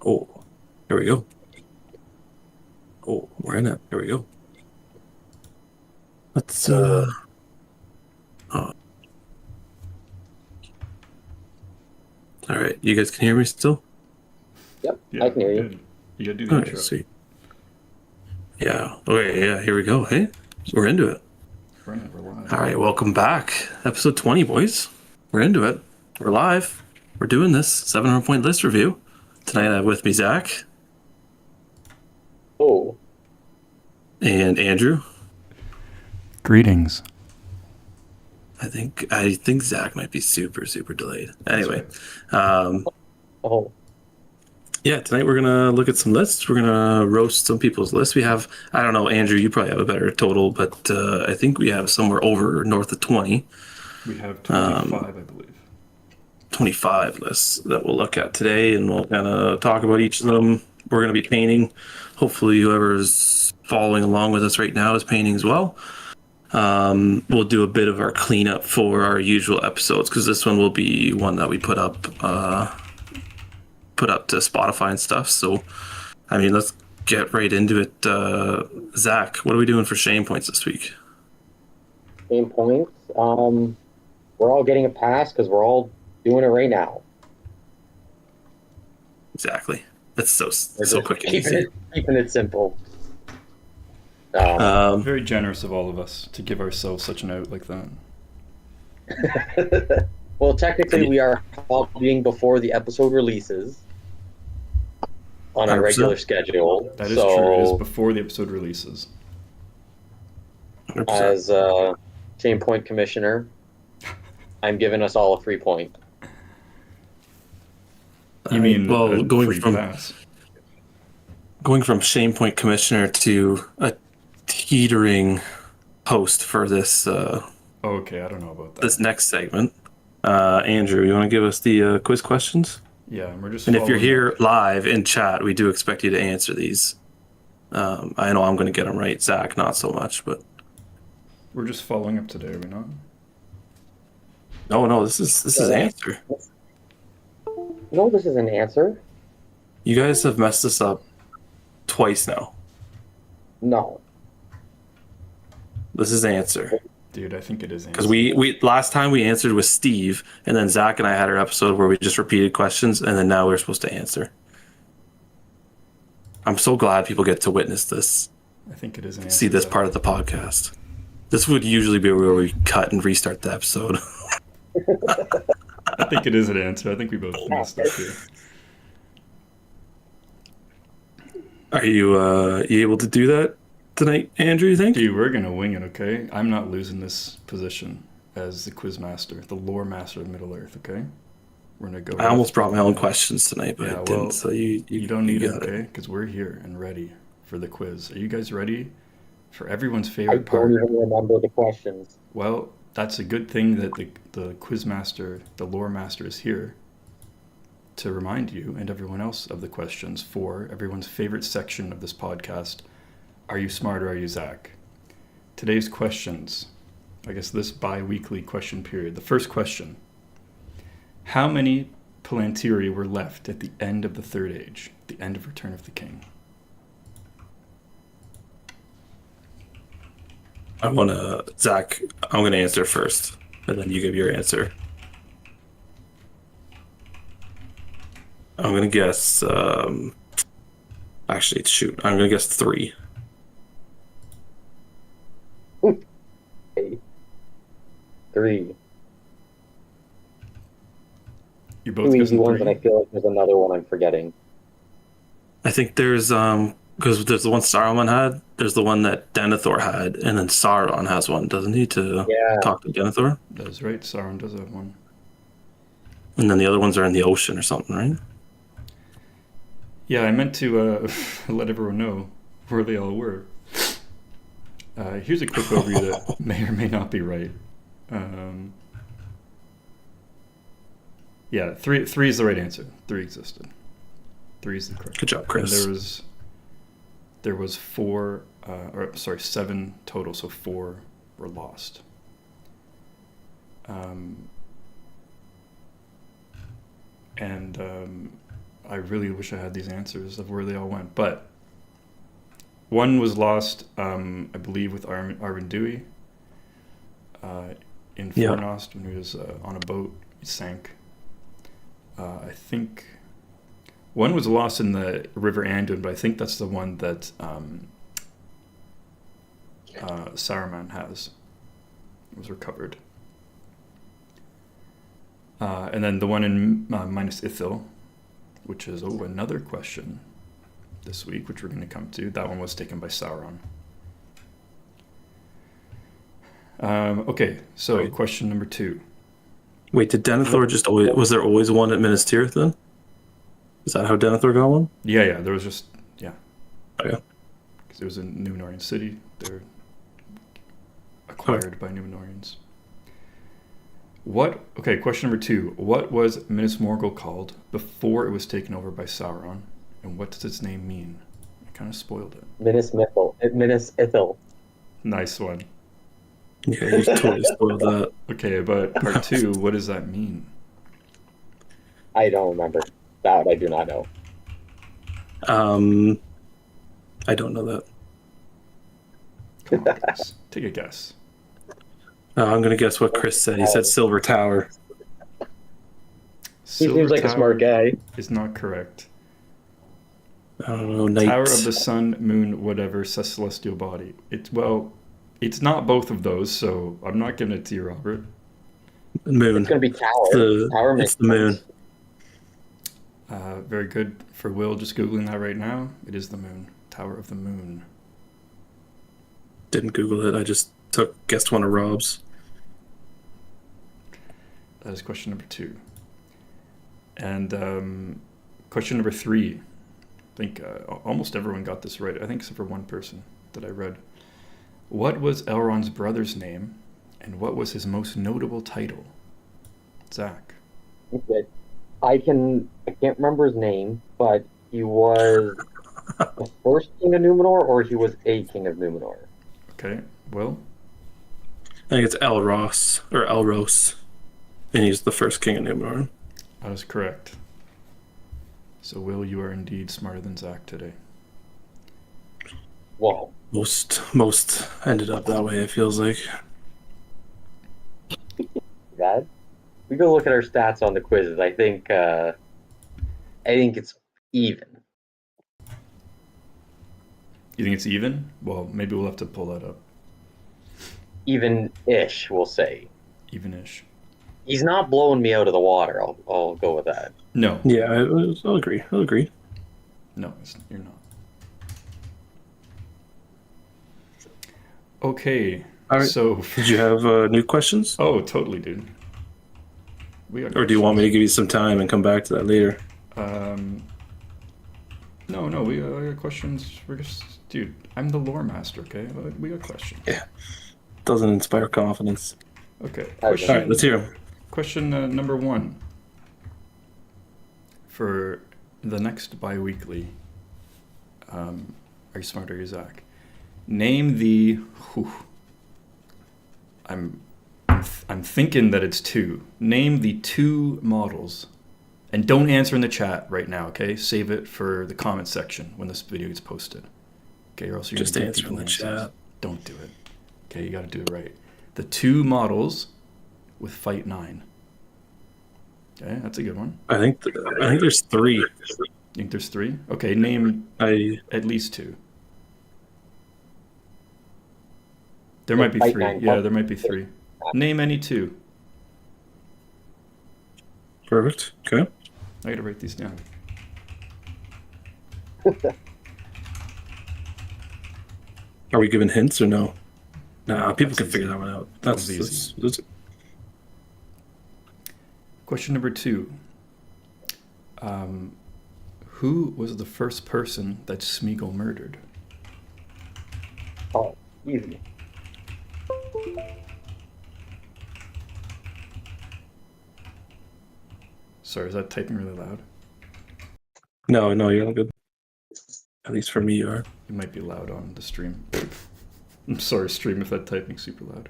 Oh, here we go. Oh, we're in it. Here we go. Let's oh, all right. You guys can hear me still? Yep, I Yeah, can we're hear you. good. You gotta do the All right, intro. sweet. Yeah. Okay, yeah, here we go. Hey, we're into it. We're in it. We're live. All right, welcome back. Episode 20, boys. We're into it. We're live. We're doing this 700 point list review. Tonight I have with me Zach Oh, and Andrew. Greetings. I think Zach might be super delayed. That's Anyway, right. um, oh, yeah, tonight we're gonna look at some lists. We're gonna roast some people's lists. We have, I don't know, Andrew, you probably have a better total, but I think we have somewhere over north of 20, We have um, 25, I believe. 25 lists that we'll look at today, and we'll kind of talk about each of them. We're gonna be painting. Hopefully, whoever's following along with us right now is painting as well. We'll do a bit of our cleanup for our usual episodes because this one will be one that we put up to Spotify and stuff. So, I mean, let's get right into it. Zach, what are we doing for shame points this week? same points. We're all getting a pass because we're all doing it right now. Exactly. That's so We're so just quick and keeping easy. it simple. Um, Um, Very generous of all of us to give ourselves such an out like that. well, technically, we are hobbying before the episode releases on our 100%. regular schedule. That is true. It is So, before the episode releases. 100%. as Shane Point Commissioner, I'm giving us all a free point. You mean well, a free pass? going from shame point commissioner to a teetering host for this Oh, okay, I don't know about this that. next segment. Andrew, you want to give us the quiz questions? Yeah, and we're just And if you're following here up. live in chat, we do expect you to answer these. I know I'm going to get them right. Zach, not so much, but We're just following up today, are we not? no, this is Yeah. answer. No, this is an answer. You guys have messed this up twice now. No. This is answer Dude, I think it is because answer. we last time we answered with Steve, and then Zach and I had our episode where we just repeated questions, and then now we're supposed to answer. I'm so glad people get to witness this, I think it is an answer. see this though. part of the podcast. This would usually be where we cut and restart the episode. I think it is an answer. I think we both messed up here. Are you able to do that tonight, Andrew? You think? Dude, we're gonna wing it, okay? I'm not losing this position as the quiz master, the lore master of Middle Earth, okay? We're gonna go. I almost brought my own questions tonight, but Yeah, I didn't. well, So you You don't need it, got it. okay? Because we're here and ready for the quiz. Are you guys ready for everyone's I favorite don't part? even remember the questions. Well, that's a good thing that the quiz master, the lore master, is here to remind you and everyone else of the questions for everyone's favorite section of this podcast. Are you smart or are you Zach? Today's questions, I guess this bi-weekly question period. The first question: how many Palantiri were left at the end of the Third Age, the end of Return of the King? Zach. I'm gonna answer first, and then you give your answer. I'm gonna guess. Actually, shoot. I'm gonna guess 3. Okay. 3. You Two both easy guessing ones, and I 3? feel like there's another one I'm forgetting. I think there's because there's the one Saruman had. There's the one that Denethor had, and then Sauron has one, doesn't he? To Yeah, talk to Denethor, That is right. Sauron does have one. and then the other ones are in the ocean or something, right? Yeah, I meant to let everyone know where they all were. Here's a quick overview that may or may not be right. Um, yeah, three is the right answer. 3 existed. 3 is the correct. Good job, And Chris. there was 4, or sorry, 7 total. So 4 were lost. And I really wish I had these answers of where they all went. But one was lost, I believe, with Arvin Dewey in Yeah. Fornost when he was on a boat. He sank. I think one was lost in the River Anduin, but I think that's the one that Saruman has. It was recovered. And then the one in Minas Ithil, which is another question this week, which we're going to come to. That one was taken by Sauron. Okay, so Right. question number 2. Wait, did Denethor just always, was there always one at Minas Tirith then? Is that how Denethor got one? Yeah, there was just, yeah. Okay. Because it was a Numenorian city. They're acquired by Numenorians. Okay, question number 2. What was Minas Morgul called before it was taken over by Sauron? And what does its name mean? I kind of spoiled it. Minas Ithil. Nice one. Yeah, you totally spoiled that. Okay, but part 2, what does that mean? I don't remember. That I do not know. I don't know that. Come on, guys. Take a guess. I'm gonna guess what Chris said. He said Silver Tower. He Silver seems like a Tower smart guy. is not correct. I don't know. Knight. Tower of the Sun, Moon, whatever, says celestial body. It's not both of those, so I'm not giving it to you, Robert. Moon. It's going to be Tower. Tower It's makes the moon. sense. Very good for Will. Just googling that right now. It is the moon. Tower of the Moon. Didn't Google it. I just guessed one of Rob's. That is question number 2. And question number 3. I think almost everyone got this right. I think except for one person that I read. What was Elrond's brother's name, and what was his most notable title? Zach. Okay. I can't remember his name, but he was the first king of Numenor, or he was a king of Numenor. Okay, Will? I think it's Elros or Elros, and he's the first king of Numenor. That is correct. So, Will, you are indeed smarter than Zach today. Whoa. Most ended up that way. It feels like. That we go look at our stats on the quizzes. I think it's even. You think it's even? Well, maybe we'll have to pull that up. Even-ish, we'll say. Even-ish. He's not blowing me out of the water. I'll go with that. No. Yeah, I'll agree. No, you're not. Okay. All right. So, Did you have new questions, oh, totally, dude. We got or do you want me to give you some time and come back to that later? No, we got questions. We're just, dude, I'm the lore master, okay? We got questions. Yeah. Doesn't inspire confidence. Okay. All right, All right, let's hear them. Question number 1. For the next bi-weekly, are you smart or are you Zach? Name the... I'm thinking that it's 2. Name the 2 models. And don't answer in the chat right now, okay? Save it for the comment section when this video gets posted. Okay, or else you're Just gonna answer give in the people answers. chat. Don't do it. Okay, you gotta do it right. The 2 models with Fight 9. Okay, that's a good one. I think there's 3. You think there's 3? Okay, name at least 2. There might be Fight 3. 9. Yeah, there might be 3. Name any 2. Perfect. Okay. I gotta write these down. Are we giving hints or no? Nah, people That's can easy. figure that one out. That was easy. That's Question number 2. Who was the first person that Smeagol murdered? Oh, easy. Sorry, is that typing really loud? No, you're all good. At least for me, you are. It might be loud on the stream. I'm sorry, stream, if that typing's super loud.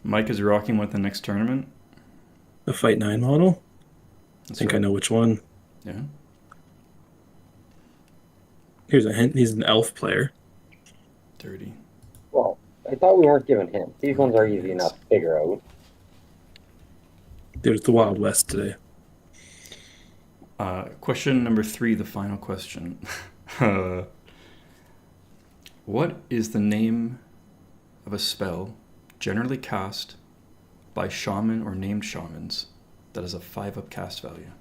Mike is rocking with the next tournament. The Fight 9 model. I That's think I right. know which one. Yeah. Here's a hint. He's an elf player. Dirty. Well, I thought we weren't given hints. These We're not ones are giving easy hints. enough to figure out. There's the Wild West today. Question number 3, the final question. What is the name of a spell generally cast by shaman or named shamans that has a 5-up cast value?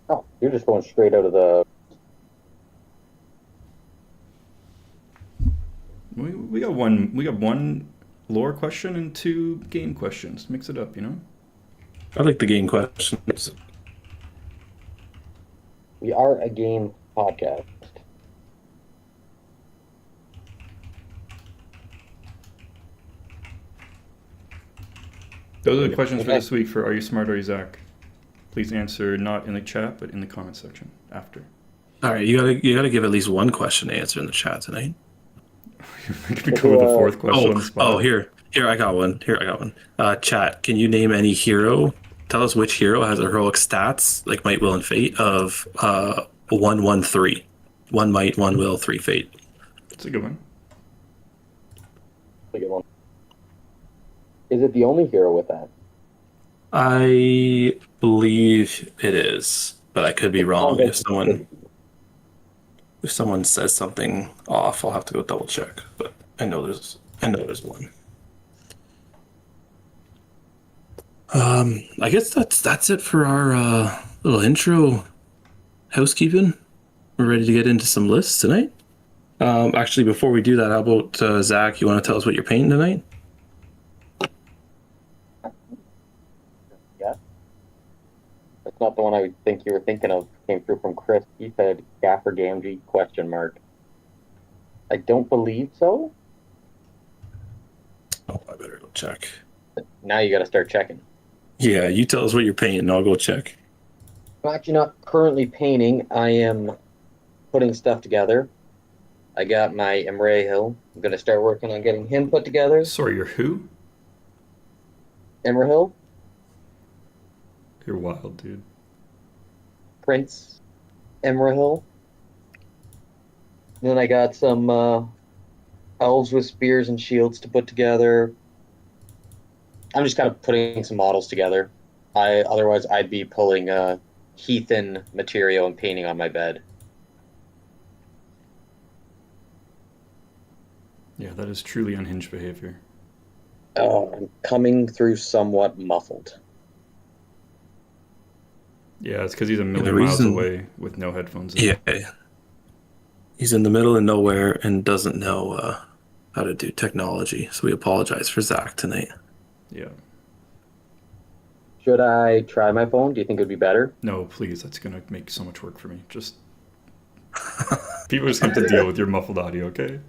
Oh, you're just going straight out of the. We got one lore question and 2 game questions. Mix it up, you know? I like the game questions. We are a game podcast. Those are the questions for Okay. this week for Are You Smart or Are You Zach? Please answer not in the chat, but in the comment section after. All right, you gotta give at least one question to answer in the chat tonight. We're going to go with the 4th question on the spot. Here I got one. Chat, can you name any hero? Tell us which hero has heroic stats like Might, Will, and Fate of 1-1-3. 1 Might, 1 Will, 3 Fate. That's a good one. That's a good one. Is it the only hero with that? I believe it is, but I could be wrong. If someone says something off, I'll have to go double check. But I know there's one. I guess that's it for our little intro housekeeping. We're ready to get into some lists tonight. Actually, before we do that, how about Zach? You want to tell us what you're painting tonight? Yeah. That's not the one I would think you were thinking of. Came through from Chris. He said Gaffer Gamgee ? I don't believe so. Oh, I better go check. Now you got to start checking. Yeah, you tell us what you're painting, and I'll go check. I'm actually not currently painting. I am putting stuff together. I got my Emre Hill. I'm going to start working on getting him put together. Sorry, you're who? Emre Hill, You're wild, dude. Prince Emre Hill. Then I got some elves with spears and shields to put together. I'm just kind of putting some models together. Otherwise I'd be pulling Heathen material and painting on my bed. Yeah, that is truly unhinged behavior. Oh, I'm coming through somewhat muffled. Yeah, it's because he's a million miles away with no headphones in. Yeah, he's in the middle of nowhere and doesn't know how to do technology. So we apologize for Zach tonight. Yeah. Should I try my phone? Do you think it would be better? No, please. That's going to make so much work for me. Just people just have to deal with your muffled audio, okay?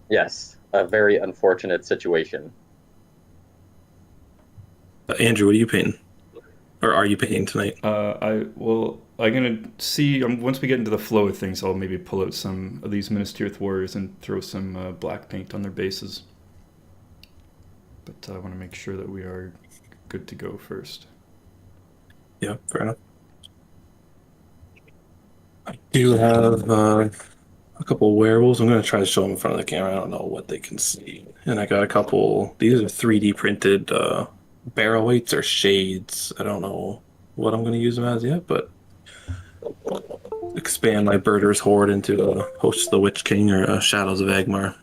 Yes, a very unfortunate situation. Andrew, what are you painting? Or are you painting tonight? I'm gonna see. Once we get into the flow of things, I'll maybe pull out some of these Minas Tirith warriors and throw some black paint on their bases. But I want to make sure that we are good to go first. Yeah, fair enough. I do have a couple werewolves. I'm going to try to show them in front of the camera. I don't know what they can see. And I got a couple. These are 3D printed barrel weights or shades. I don't know what I'm going to use them as yet, but expand my Birders Horde into a Host of the Witch King or a Shadows of Agmar.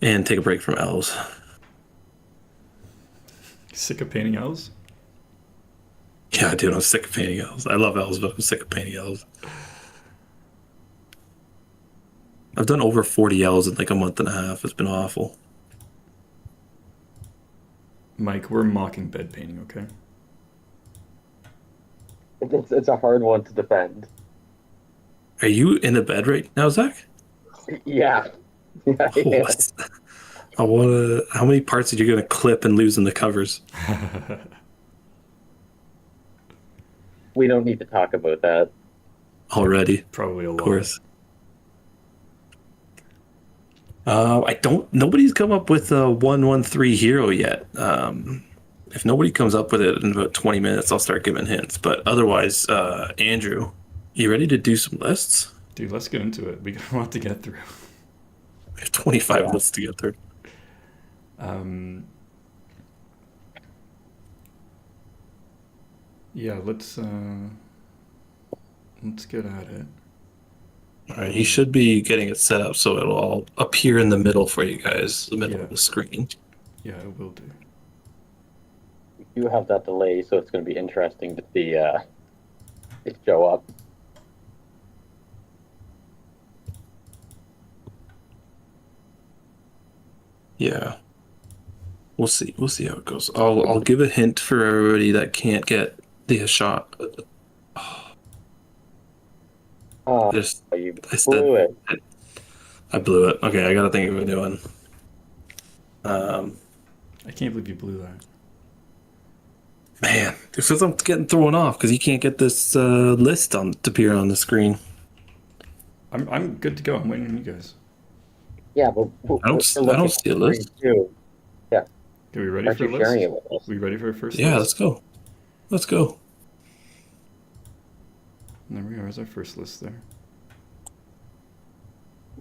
And take a break from elves. Sick of painting elves? Yeah, dude, I'm sick of painting elves. I love elves, but I'm sick of painting elves. I've done over 40 elves in like a month and a half. It's been awful. Mike, we're mocking bed painting, okay? It's a hard one to defend. Are you in the bed right now, Zach? Yeah. Yeah, I am. I wanna. How many parts are you gonna clip and lose in the covers? We don't need to talk about that. Already, Probably a lot. of course. I don't. Nobody's come up with a 113 hero yet. If nobody comes up with it in about 20 minutes, I'll start giving hints. But otherwise, Andrew, you ready to do some lists? Dude, let's get into it. We got a lot to get through. We have 25 Yeah. lists to get through. Um, yeah, let's get at it. All right, he should be getting it set up so it'll all appear in the middle for you guys, the middle Yeah. of the screen. Yeah, it will do. We do have that delay, so it's going to be interesting to see it show up. Yeah, we'll see. We'll see how it goes. I'll give a hint for everybody that can't get the shot. Oh, Just you I said blew it. I blew it. Okay, I gotta think of a new one. I can't believe you blew that. Man, this is I'm getting thrown off because you can't get this list on to appear on the screen. I'm good to go. I'm waiting on you guys. Yeah, but I don't see a list. Too. Okay, we ready Aren't for a you list? sharing it with us? We ready for a first Yeah, list? let's go. Let's go. There we are. There's our first list there.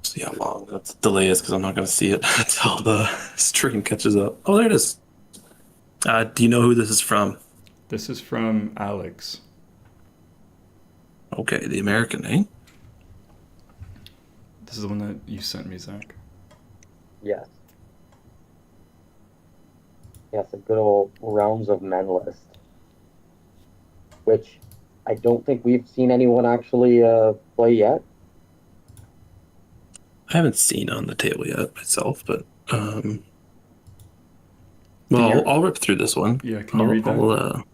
See how long that delay is because I'm not going to see it until the stream catches up. Oh, there it is. Do you know who this is from? This is from Alex. Okay, the American, eh? This is the one that you sent me, Zach. Yes. Yes, a good old Realms of Men list. Which I don't think we've seen anyone actually play yet. I haven't seen on the table yet myself, but well, Yeah. I'll rip through this one. Yeah, can you read that?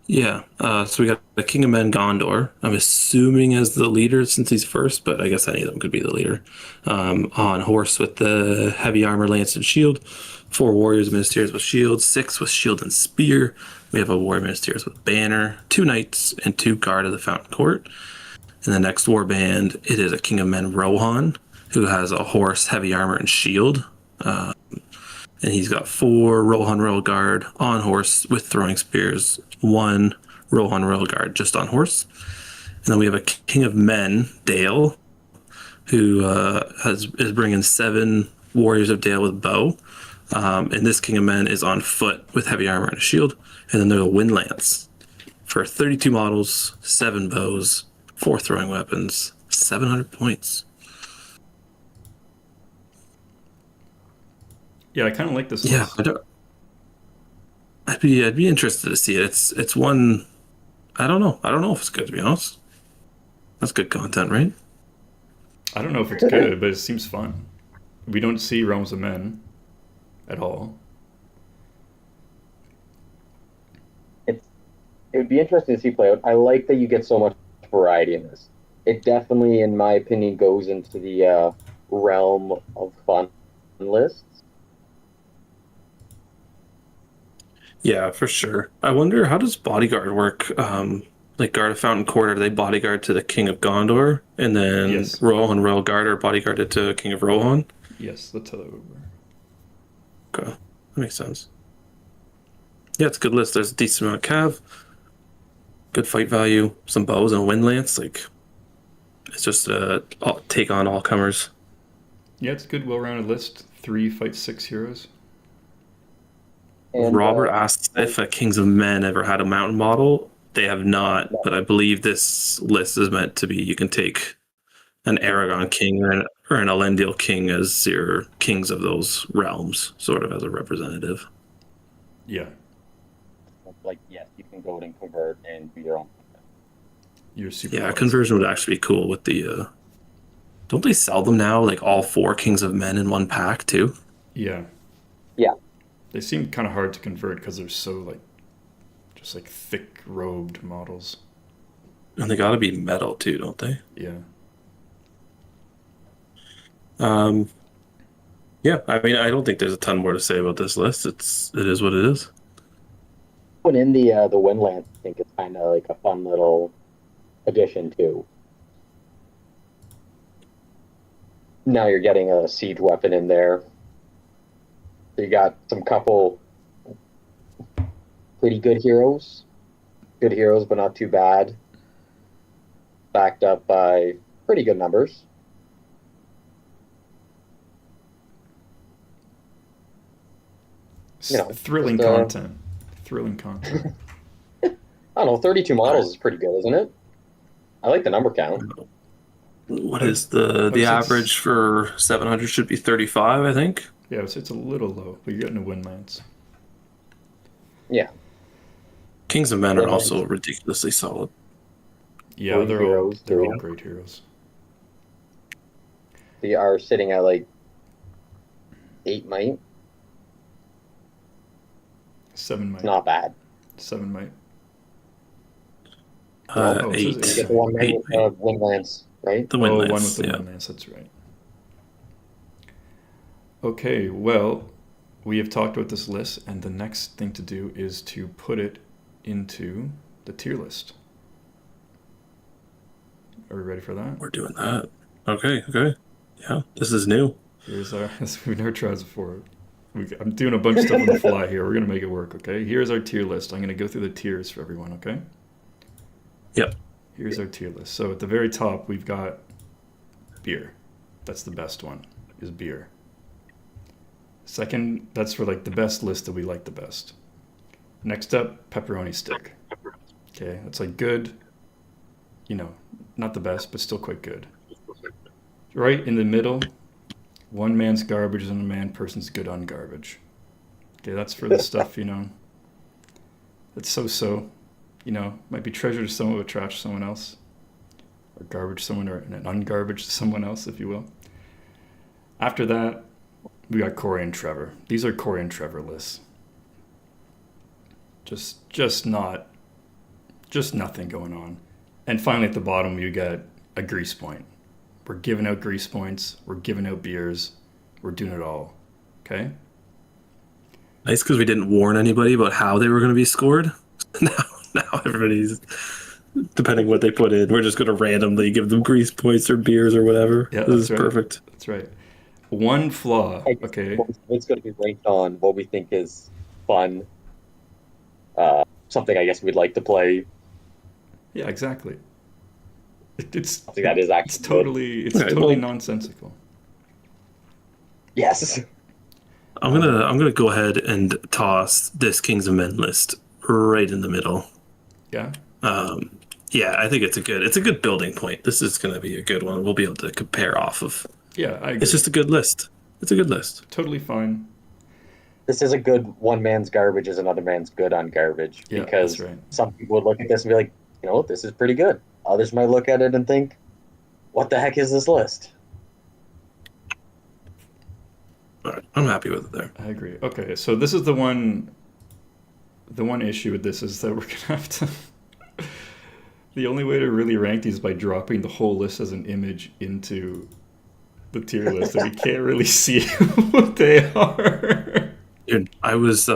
Yeah. So we got the King of Men Gondor. I'm assuming as the leader since he's first, but I guess any of them could be the leader. On horse with the heavy armor, lance, and shield. 4 warriors, ministers with shields. 6 with shield and spear. We have a warrior ministers with banner. 2 knights and 2 guard of the Fountain Court. In the next war band, it is a King of Men Rohan, who has a horse, heavy armor, and shield. And he's got 4 Rohan Royal Guard on horse with throwing spears, 1 Rohan Royal Guard just on horse. And then we have a King of Men, Dale, who is bringing 7 Warriors of Dale with bow. And this King of Men is on foot with heavy armor and a shield. And then there's a Wind Lance for 32 models, 7 bows, 4 throwing weapons, 700 points. Yeah, I kind of like this Yeah, list. I'd be interested to see it. It's one. I don't know. I don't know if it's good, to be honest. That's good content, right? I don't know if it's good, but it seems fun. We don't see Realms of Men at all. It would be interesting to see play out. I like that you get so much variety in this. It definitely, in my opinion, goes into the realm of fun lists. Yeah, for sure. I wonder, how does bodyguard work? Like Guard of Fountain Court, are they bodyguard to the King of Gondor, and then Yes. Rohan Royal Guard are bodyguarded to King of Rohan? Yes, that's how that would work. Okay, that makes sense. Yeah, it's a good list. There's a decent amount of cav, good fight value, some bows and a wind lance. Like, it's just take on all comers. Yeah, it's a good, well-rounded list. 3 fight 6 heroes. And Robert asks if Kings of Men ever had a mountain model. They have not, but I believe this list is meant to be. You can take an Aragon king or an Elendil king as your kings of those realms, sort of as a representative. Yeah, like, yes, you can go and convert and do your own. you're super. Yeah, wise. conversion would actually be cool with the. Don't they sell them now? Like all 4 Kings of Men in one pack too. Yeah. Yeah. They seem kind of hard to convert because they're so just thick robed models. And they got to be metal too, don't they? Yeah. Yeah. I mean, I don't think there's a ton more to say about this list. It is what it is. Put in the Windlands, I think it's kind of like a fun little addition too. now you're getting a siege weapon in there. You got some couple pretty good heroes. Good heroes, but not too bad. Backed up by pretty good numbers. You know, Thrilling just, content. Thrilling content. I don't know, 32 models is pretty good, isn't it? I like the number count. What is the it's- average for 700? Should be 35, I think. Yeah, it's a little low, but you're getting a Windlance. Yeah. Kings of Men are Windlands. also ridiculously solid. Yeah, Great they're heroes, all too. great heroes. They are sitting at like 8 might. 7 might. Not bad. 7 might. You Eight. get the one Eight. with Windlance, right? The Oh, one Windlance, with the yeah. Windlance, that's right. Okay, well, we have talked about this list, and the next thing to do is to put it into the tier list. Are we ready for that? We're doing that. Okay. Yeah, this is new. Here's our. We've never tried this before. I'm doing a bunch of stuff on the fly here. We're gonna make it work, okay? Here's our tier list. I'm gonna go through the tiers for everyone, okay? Yep. Here's our tier list. So at the very top, we've got beer. That's the best one, is beer. Second, that's for like the best list that we like the best. Next up, pepperoni stick. Okay, that's like good, you know, not the best, but still quite good. Right in the middle, one man's garbage and person's good on garbage. Okay, that's for the stuff, you know, that's so, you know, might be treasure to someone, but trash to someone else. Or garbage to someone, or an ungarbage to someone else, if you will. After that, we got Corey and Trevor. These are Corey and Trevor lists. Just nothing going on. And finally at the bottom, you got a grease point. We're giving out grease points. We're giving out beers. We're doing it all. Okay? Nice because we didn't warn anybody about how they were going to be scored. Now everybody's, depending what they put in, we're just going to randomly give them grease points or beers or whatever. Yeah, This is that's right. perfect. That's right. One flaw. Okay. It's going to be ranked on what we think is fun. Something I guess we'd like to play. Yeah, exactly. It's Something that is it's actually totally Okay, totally well- nonsensical. Yes. I'm gonna go ahead and toss this Kings of Men list right in the middle. Yeah. Yeah, I think it's a good building point. This is gonna be a good one. We'll be able to compare off of. Yeah, I agree. It's just a good list. It's a good list. Totally fine. This is a good one man's garbage is another man's good on garbage. Yeah, Because that's right. some people would look at this and be like, you know, this is pretty good. Others might look at it and think, what the heck is this list? All right, I'm happy with it there. I agree. Okay, so this is the one issue with this is that we're gonna have to the only way to really rank these is by dropping the whole list as an image into the tier list, and we can't really see what they are. Dude, I was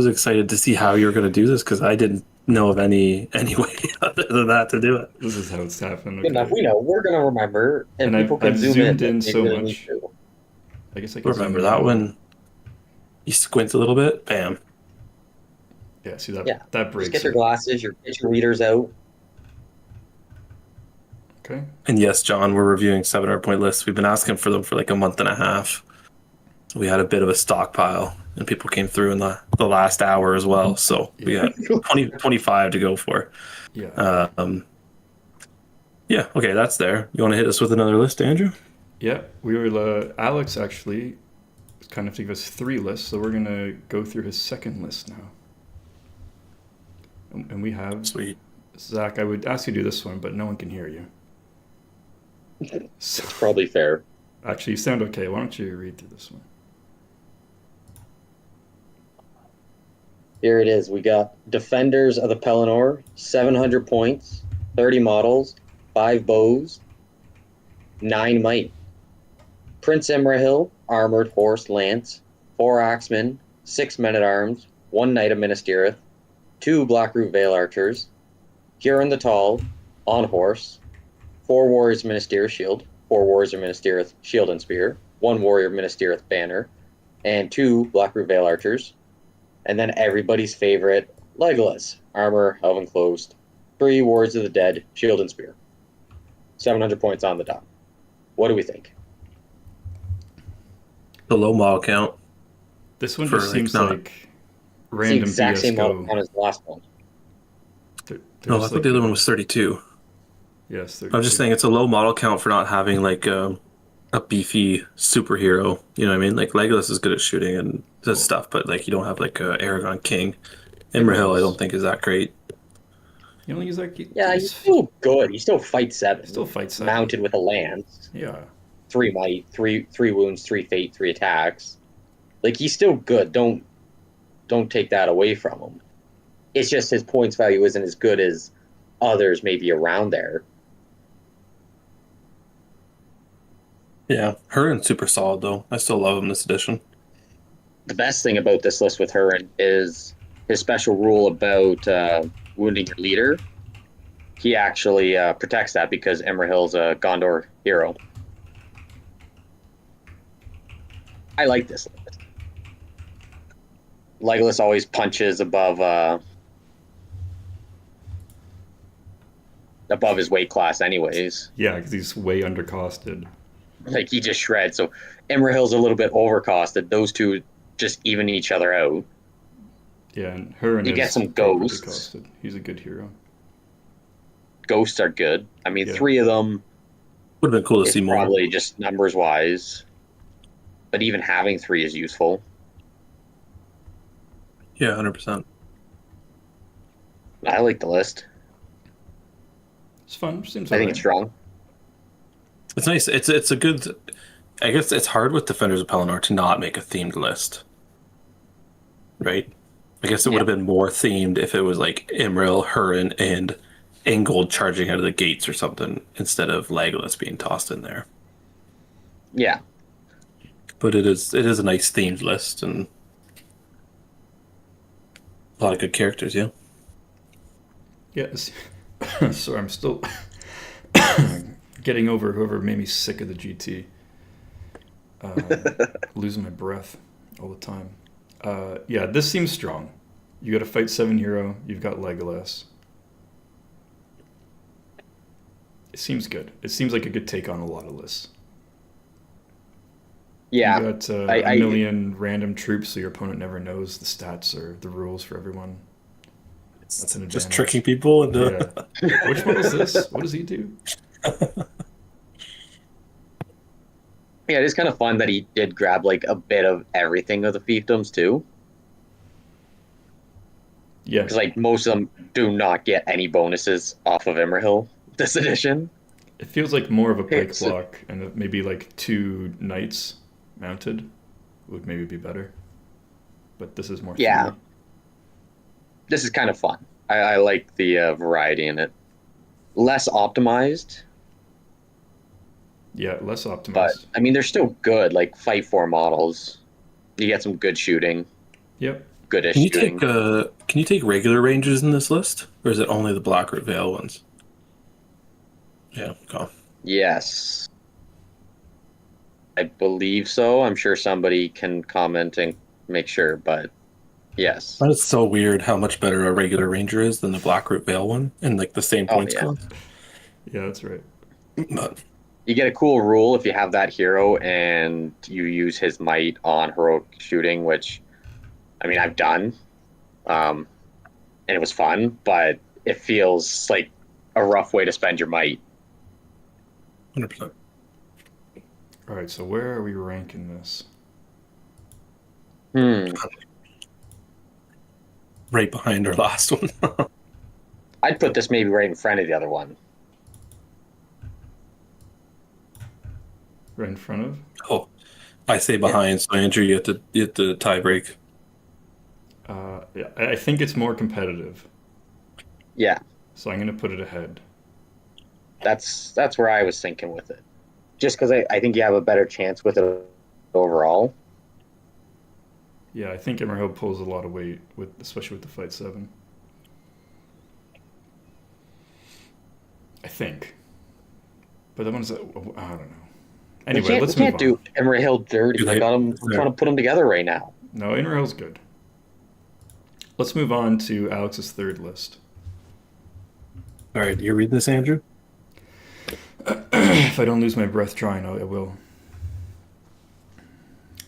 excited to see how you were gonna do this because I didn't know of any way other than that to do it. This is how it's happened. Good enough. Okay. We know. We're going to remember, and And people I've can zoom zoomed in if they so really much. need to. I guess I can Remember zoom that in. one? You squint a little bit, bam. Yeah, see that Yeah, that Just breaks get your it. glasses, get your readers out. Okay. And yes, John, we're reviewing 700-point lists. We've been asking for them for like a month and a half. We had a bit of a stockpile, and people came through in the last hour as well. So we got 25 to go for. Yeah. Yeah, okay, that's there. You want to hit us with another list, Andrew? Yeah, we were Alex actually kind of to give us 3 lists, so we're gonna go through his second list now. And we have Sweet. Zach. I would ask you to do this one, but no one can hear you. So, Probably fair. actually, you sound okay. Why don't you read through this one? Here it is. We got Defenders of the Pelennor, 700 points, 30 models, 5 bows, 9 might. Prince Imrahil, armored horse lance, 4 axemen, 6 men-at-arms, 1 knight of Minas Tirith, 2 Blackroot Vale archers, Huron the Tall, on horse, 4 warriors of Minas Tirith shield, 4 Warriors of Minas Tirith Shield and Spear, 1 Warrior of Minas Tirith Banner, and 2 Blackroot Vale Archers. And then everybody's favorite, Legolas, Armor, Elven Closed, 3 Warriors of the Dead, Shield and Spear. 700 points on the dot. What do we think? The low model count. This one For, just like, seems not- like It's random the exact same BS model count as the last one. No, I thought the other one was 32. Yes, I was just saying it's a low model count for not having like a beefy superhero. You know what I mean? Like Legolas is good at shooting and that stuff, but like you don't have like a Aragon King. Imrahil, I don't think is that great. You know, he's like Yeah, he's still good. He still fights 7. still fights that. Mounted with a lance. Yeah, 3 might, 3 wounds, 3 fate, 3 attacks. Like, he's still good. Don't take that away from him. It's just his points value isn't as good as others maybe around there. Yeah, Hurin's super solid though. I still love him this edition. The best thing about this list with Hurin is his special rule about wounding your leader. He actually protects that because Imrahil's a Gondor hero. I like this list. Legolas always punches above his weight class anyways. yeah, because he's way undercosted. Like, he just shreds. So Imrahil's a little bit overcosted. Those two just even each other out. Yeah, and Hurin You is get some properly ghosts. costed. He's a good hero. Ghosts are good. I mean, Yeah. 3 of them Would have been cool to is see more. probably just numbers wise. But even having 3 is useful. Yeah, 100%. I like the list. It's fun. Seems I think alright. it's strong. It's nice. It's a good. I guess it's hard with Defenders of Pelennor to not make a themed list, right? I guess it would have been more themed if it was like Imril, Hurin, and Ingold charging out of the gates or something instead of Legolas being tossed in there. Yeah. But it is a nice themed list and a lot of good characters. Yeah. Yes. Sorry, I'm still getting over whoever made me sick of the GT. Losing my breath all the time. Yeah, this seems strong. You got to fight 7 hero. You've got Legolas. It seems good. It seems like a good take on a lot of lists. Yeah. You got I- a million random troops, so your opponent never knows the stats or the rules for everyone. That's an Just advantage. tricking people into. Yeah. Which one is this? What does he do? Yeah, it is kind of fun that he did grab like a bit of everything of the fiefdoms too. Yeah. Because like most of them do not get any bonuses off of Imrahil this edition. It feels like more of a pike So- block, and maybe like 2 knights mounted would maybe be better. But this is more. Yeah. themed. This is kind of fun. I like the variety in it. Less optimized, Yeah, less but optimized. I mean they're still good. Like Fight 4 models, you get some good shooting, Yep. goodish Can you shooting. take regular ranges in this list, or is it only the Blackroot Vale ones? Yeah, go. Yes, I believe so. I'm sure somebody can comment and make sure, but yes. But it's so weird how much better a regular ranger is than the Blackroot Vale one, and like the same Oh, points yeah. cost. Yeah, that's right. But You get a cool rule if you have that hero and you use his might on heroic shooting, which, I mean, I've done, and it was fun, but it feels like a rough way to spend your might. 100%. All right, so where are we ranking this? Right behind our last one. I'd put this maybe right in front of the other one. Right in front of? Oh, I say behind, so Andrew, you have to tie break. Yeah, I think it's more competitive, Yeah, so I'm going to put it ahead. that's where I was thinking with it. Just because I think you have a better chance with it overall. Yeah, I think Emerald pulls a lot of weight, especially with the Fight 7. I think. But that one's I don't know. We Anyway, can't, let's we move can't on. do Emery Hill dirty. Do I they- got him. I'm trying to put them together right now. No, Inrail's good. Let's move on to Alex's third list. All right, you're reading this, Andrew? If I don't lose my breath trying, I will.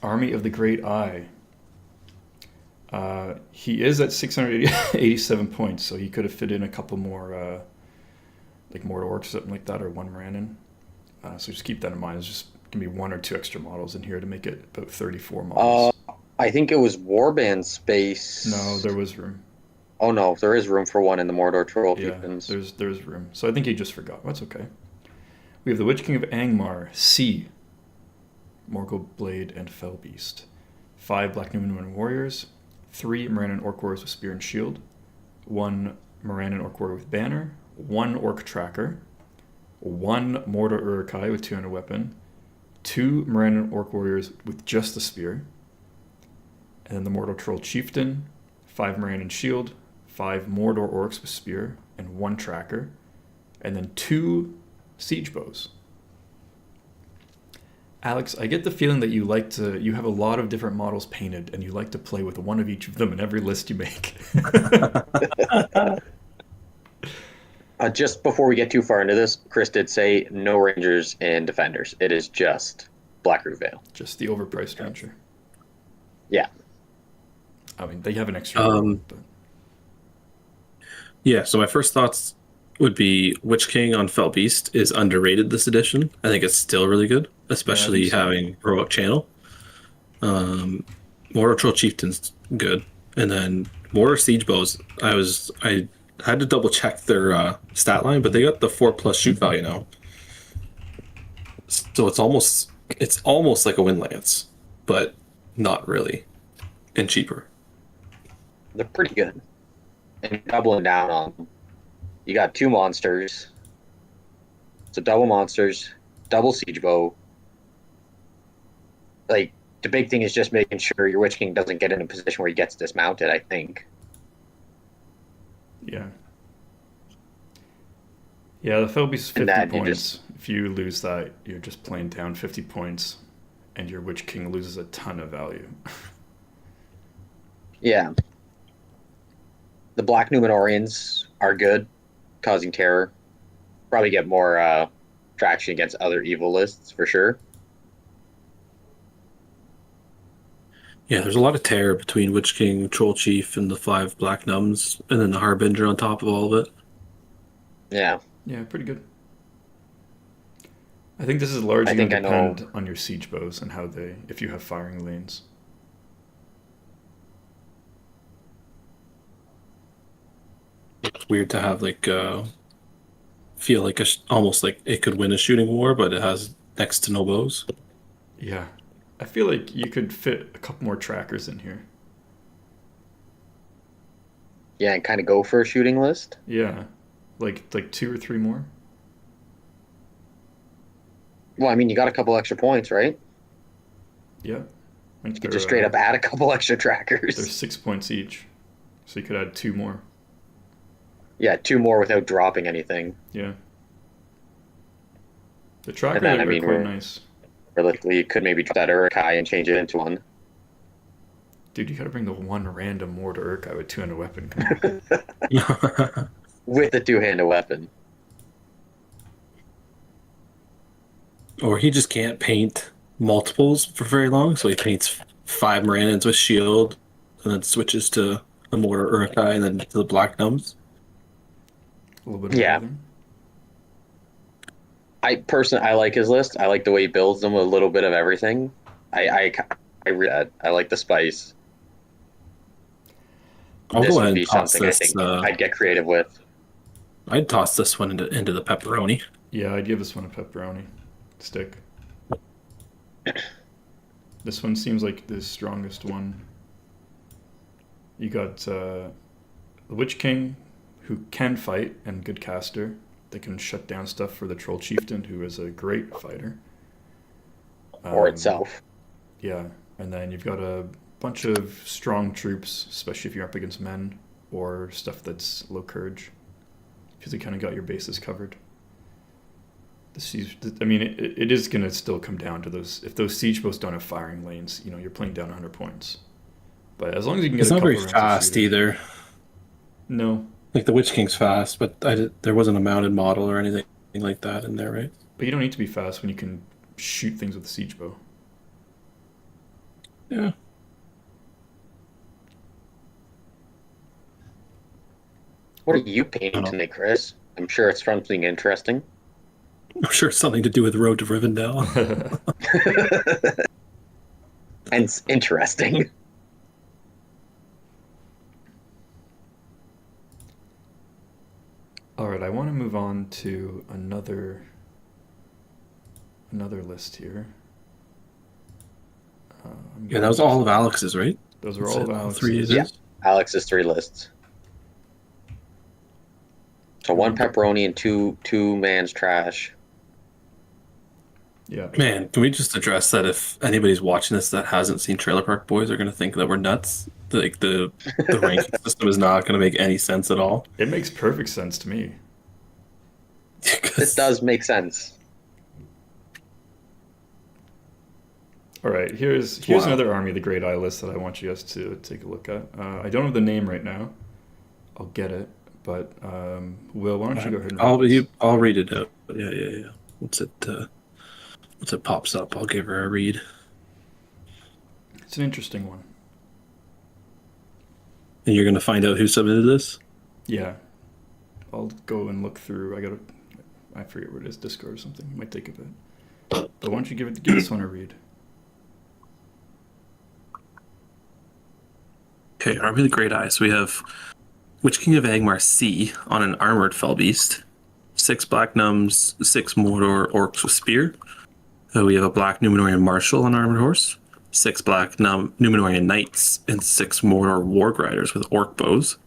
Army of the Great Eye. He is at 687 points, so he could have fit in a couple more, like Mortal Orcs or something like that, or one Morannon. So just keep that in mind. There's just going to be one or two extra models in here to make it about 34 models. I think it was Warband space. No, there was room. Oh no, there is room for one in the Mordor Troll Yeah, Chieftains. there's room. So I think he just forgot. That's okay. We have the Witch King of Angmar, C. Morgul Blade and Fellbeast. 5 Black Numenor Warriors. 3 Morannon Orc Warriors with Spear and Shield. 1 Morannon Orc Warrior with Banner. 1 Orc Tracker. 1 Mordor Uruk-hai with 200 weapon. 2 Morannon Orc Warriors with just the Spear. And then the Mordor Troll Chieftain. 5 Morannon Shield. 5 Mordor Orcs with Spear. And 1 Tracker. And then 2 Siege Bows. Alex, I get the feeling that you have a lot of different models painted and you like to play with one of each of them in every list you make. Just before we get too far into this, Chris did say no Rangers and Defenders. It is just Blackroot Vale. Just the overpriced Ranger. Yeah. I mean, they have an extra. But Yeah, so my first thoughts would be Witch King on Fell Beast is underrated this edition. I think it's still really good, especially so. having Heroic Channel. Mortar Troll Chieftain's good. And then Mortar Siege Bows, I had to double check their stat line, but they got the 4+ shoot value now. So it's almost like a Wind Lance, but not really. And cheaper. They're pretty good. And you're doubling down on them. You got 2 monsters. So double monsters, double siege bow. Like, the big thing is just making sure your Witch King doesn't get in a position where he gets dismounted, I think. yeah. Yeah, the Fellbeast is 50 And that you points. If you lose that, you're just playing down 50 points and your Witch King loses a ton of value. Yeah. The Black Numenorians are good, causing terror. Probably get more traction against other evil lists, for sure. Yeah, there's a lot of terror between Witch King, Troll Chief, and the 5 Black Numbs, and then the Harbinger on top of all of it. Yeah. Yeah, pretty good. I think this is largely I going think to I know- depend on your siege bows and how if you have firing lanes. It's weird to have feel like almost like it could win a shooting war, but it has next to no bows. Yeah. I feel like you could fit a couple more trackers in here. Yeah, and kind of go for a shooting list. Yeah. Like 2 or 3 more. Well, I mean, you got a couple extra points, right? Yeah. You could just straight up add a couple extra trackers. There's 6 points each. So you could add 2 more. Yeah, 2 more without dropping anything. Yeah. The trackers then, are I mean, quite we're- nice. Realistically, you could maybe drop that Uruk-hai and change it into one. Dude, you gotta bring the one random Mordor Uruk-hai with 200 weapon. Come on. With the 2-handed weapon. Or he just can't paint multiples for very long, so he paints 5 Morannons with shield, and then switches to the Mortar Uruk-hai and then to the Black Numbs. A little bit of Yeah. everything. I like his list. I like the way he builds them with a little bit of everything. I like the spice. I'll This go would ahead be and toss something I this. think I'd get creative with. I'd toss this one into the pepperoni. Yeah, I'd give this one a pepperoni stick. This one seems like the strongest one. You got the Witch King, who can fight and good caster. They can shut down stuff for the Troll Chieftain, who is a great fighter. Or itself. Yeah, and then you've got a bunch of strong troops, especially if you're up against men or stuff that's low courage, because you kind of got your bases covered. The siege, I mean, it is going to still come down to those. If those siege boats don't have firing lanes, you're playing down 100 points. But as long as you can get It's a not couple very rounds fast of shooters. either. No, Like the Witch King's fast, but there wasn't a mounted model or anything like that in there, right? but you don't need to be fast when you can shoot things with a siege bow. Yeah. What are you painting Oh. tonight, Chris? I'm sure it's something interesting. I'm sure it's something to do with Road to Rivendell. And it's interesting. All right, I want to move on to another list here. Yeah, that was all of Alex's, right? Those are all of All Alex's. three of Yeah. his? Alex's 3 lists. So 1 pepperoni and 2 man's trash. Yeah. Man, can we just address that if anybody's watching this that hasn't seen Trailer Park Boys are going to think that we're nuts? Like the ranking system is not going to make any sense at all. It makes perfect sense to me. It does make sense. All right, here's Wow. another Army of the Great Eye list that I want you guys to take a look at. I don't have the name right now. I'll get it, but Will, why don't you go ahead and I'll read it out. Yeah. Once it pops up, I'll give her a read. It's an interesting one. And you're going to find out who submitted this? Yeah, I'll go and look through. I forget where it is, Discord or something. It might take a bit. But why don't you give this one a read? Okay, Army of the Great Eye. So we have Witch King of Angmar C on an armored Fellbeast, 6 Black Nums, 6 Mordor Orcs with Spear. We have a Black Numenorian Marshal on armored horse, 6 Black Numenorian Knights, and 6 Mordor Warg Riders with Orc Bows.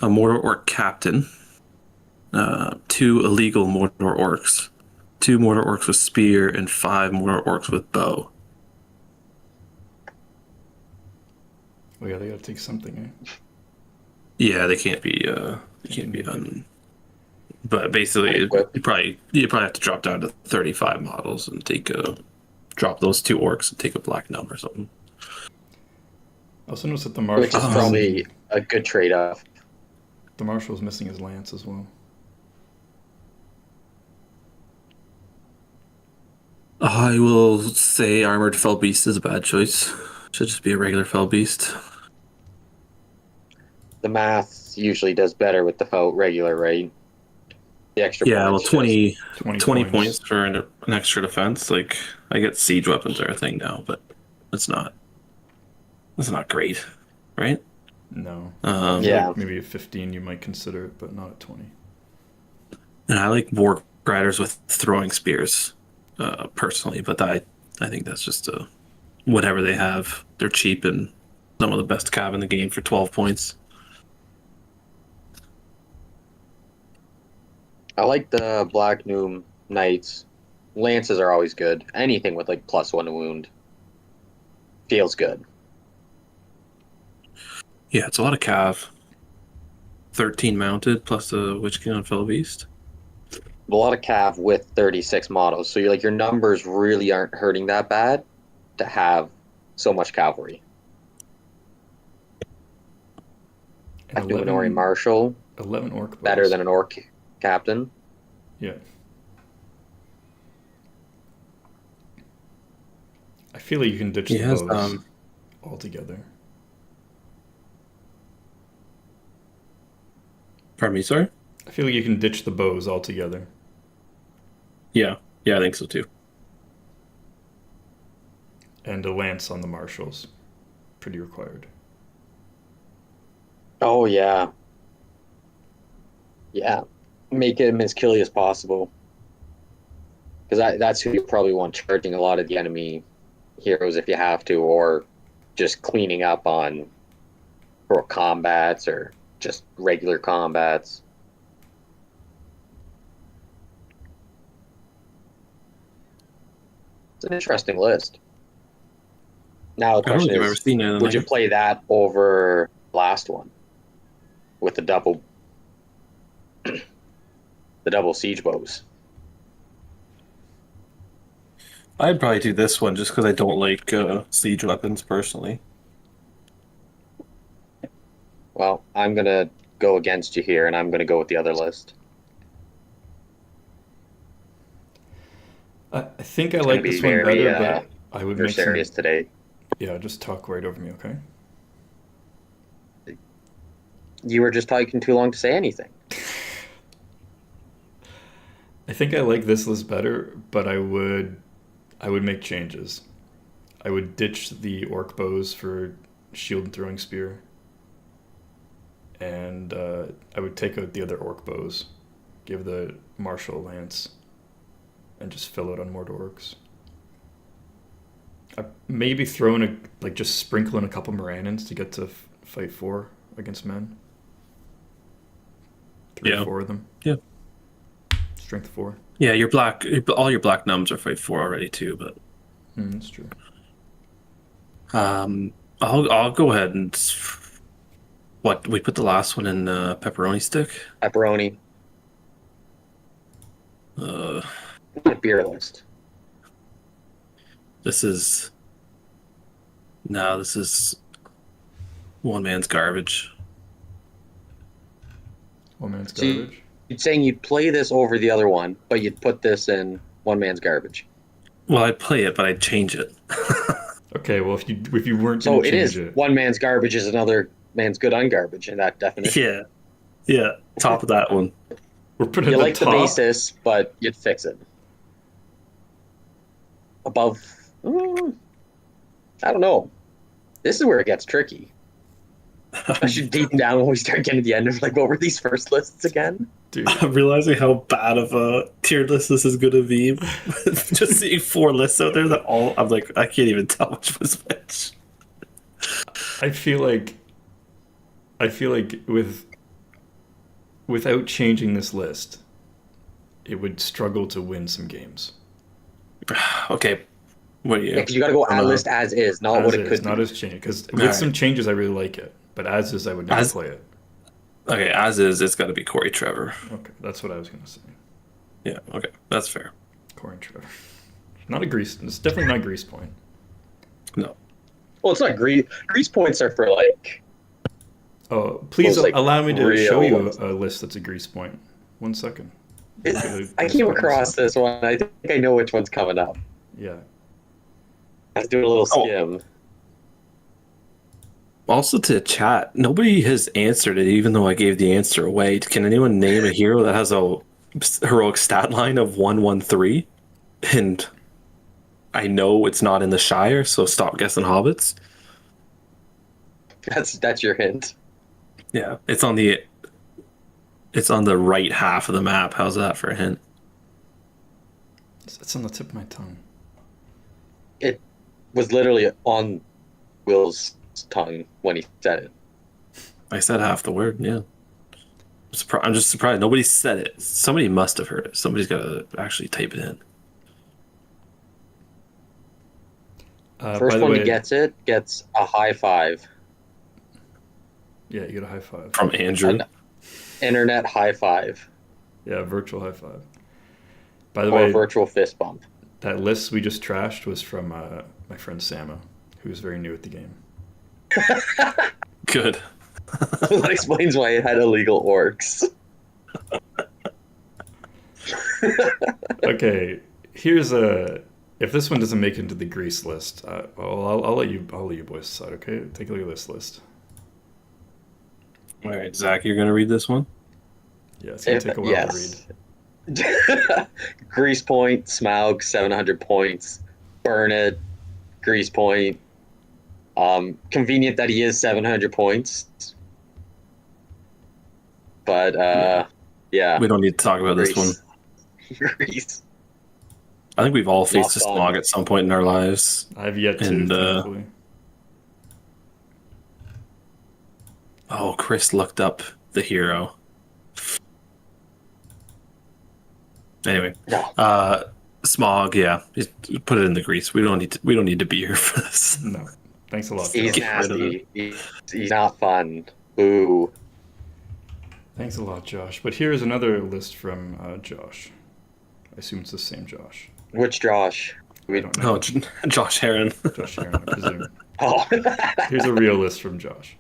A Mordor Orc Captain, 2 illegal Mordor Orcs, 2 Mordor Orcs with Spear, and 5 Mordor Orcs with Bow. Oh yeah, they gotta take something, eh? Yeah, they can't be done. But basically, you probably have to drop down to 35 models and drop those 2 orcs and take a black gnome or something. I also noticed that the Which Marshal's is probably a good trade-off. the Marshal's missing his lance as well. I will say armored fell beast is a bad choice. Should just be a regular fell beast. The math usually does better with the regular, right? The extra Yeah, well, points 20 points for an extra defense. Like, I get siege weapons are a thing now, but it's not great, right? No. Yeah. Like maybe at 15 you might consider it, but not at 20. And I like Warg Riders with throwing spears, personally, but I think that's just whatever they have. They're cheap and some of the best cav in the game for 12 points. I like the Black Noom Knights. Lances are always good. Anything with like +1 wound feels good. Yeah, it's a lot of cav. 13 mounted plus the Witch King on Fell Beast. A lot of cav with 36 models, so your numbers really aren't hurting that bad to have so much cavalry. A And Numenorian Marshal, 11 orc bows. better than an orc captain. Yeah. I feel like you can ditch He the has bows altogether. Pardon me, sorry? I feel like you can ditch the bows altogether. Yeah, I think so too. And a lance on the Marshals. Pretty required. Oh yeah. Yeah. Make him as killy as possible. Because that's who you probably want charging a lot of the enemy heroes if you have to, or just cleaning up on for combats or just regular combats. It's an interesting list. Now the I don't question think I've ever is, seen anything would you like it. play that over last one with the double siege bows? I'd probably do this one just because I don't like siege weapons personally. Well, I'm gonna go against you here, and I'm gonna go with the other list. I think I It's gonna like be this one very better, but I would very make some. serious today. Yeah, just talk right over me, okay? You were just talking too long to say anything. I think I like this list better, but I would make changes. I would ditch the orc bows for shield and throwing spear, and I would take out the other orc bows, give the martial lance, and just fill it on more orcs. I maybe throw in just sprinkle in a couple Morannons to get to fight 4 against men. 3 or Yeah. 4 of them. Yeah. Strength 4. Yeah, all your black numbs are fight 4 already too, but That's true. I'll go ahead and what we put the last one in pepperoni stick. Pepperoni, Uh, a beer list. this is one man's garbage. One man's See- garbage. You're saying you'd play this over the other one, but you'd put this in one man's garbage. Well, I'd play it, but I'd change it. Okay, well if you weren't So gonna it change is it, one man's garbage is another man's good ungarbage in that definition. Yeah, top of that one. we're putting You the like the top. basis, but you'd fix it. Above, I don't know. This is where it gets tricky. Especially deep down when we start getting to the end of like, what were these first lists again? Dude, I'm realizing how bad of a tier list this is going to be. Just seeing 4 lists out there that all I'm like, I can't even tell which was which. I feel like without changing this list, it would struggle to win some games. Okay, what do you? Because you got to go at Uh, list as is, not As what it is, could not be. as changed. Because with Alright. some changes, I really like it. But as is, I would never As- play it. Okay, as is, it's got to be Corey Trevor. Okay, that's what I was gonna say. Yeah, okay, that's fair. Corey and Trevor. Not a grease. It's definitely not grease point. No, Well, it's not grease. Grease points are for like. Oh, please Those, like, allow me to real show you ones. a list that's a grease point. 1 second. I came across this one. I think I know which one's coming up. Yeah. I was doing a little Oh. skim. also to chat, nobody has answered it, even though I gave the answer away. Can anyone name a hero that has a heroic stat line of 113? And I know it's not in the Shire, so stop guessing hobbits. That's your hint. Yeah, it's on the right half of the map. How's that for a hint? It's on the tip of my tongue. It was literally on Will's tongue when he said it. I said half the word. Yeah, I'm just surprised nobody said it. Somebody must have heard it. Somebody's got to actually type it in. By First the one way, who gets it gets a high five. Yeah, you get a high five. From Andrew. An internet high five. Yeah, virtual high five. By the Or a way, virtual fist bump. that list we just trashed was from my friend Sama, who is very new at the game. Good. That explains why it had illegal orcs. Okay, here's a. If this one doesn't make it into the grease list, I'll let you boys decide. Okay, take a look at this list. All right, Zach, you're gonna read this one. Yeah, it's gonna take a while to read. Grease Point, Smaug, 700 points. Burn it, Grease Point. Convenient that he is 700 points. But, yeah. We don't need to talk about this one. Grease. I think we've all faced a Not fun. smog at some point in our lives. I've yet to, And, thankfully. Oh, Chris looked up the hero. Anyway, No. smog. Yeah, just put it in the grease. We don't need to be here for this. No, thanks a lot. He's Josh. Get rid of nasty. He's not fun. Ooh. Thanks a lot, Josh. But here's another list from Josh. I assume it's the same Josh. Which Josh? I don't know. Oh, Josh Heron. Josh Heron, I presume. Oh, Here's a real list from Josh.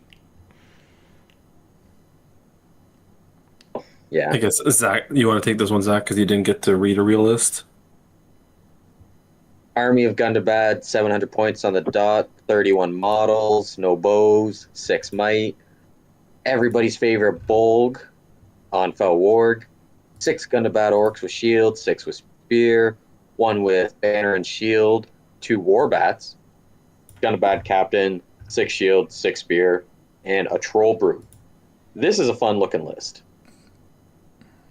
yeah. I guess, Zach, you want to take this one, Zach, because you didn't get to read a real list? Army of Gundabad, 700 points on the dot, 31 models, no bows, 6 might. Everybody's favorite Bolg on Fel Warg, 6 Gundabad orcs with shield, 6 with spear, 1 with banner and shield, 2 warbats, Gundabad captain, 6 shield, 6 spear, and a troll brute. This is a fun looking list.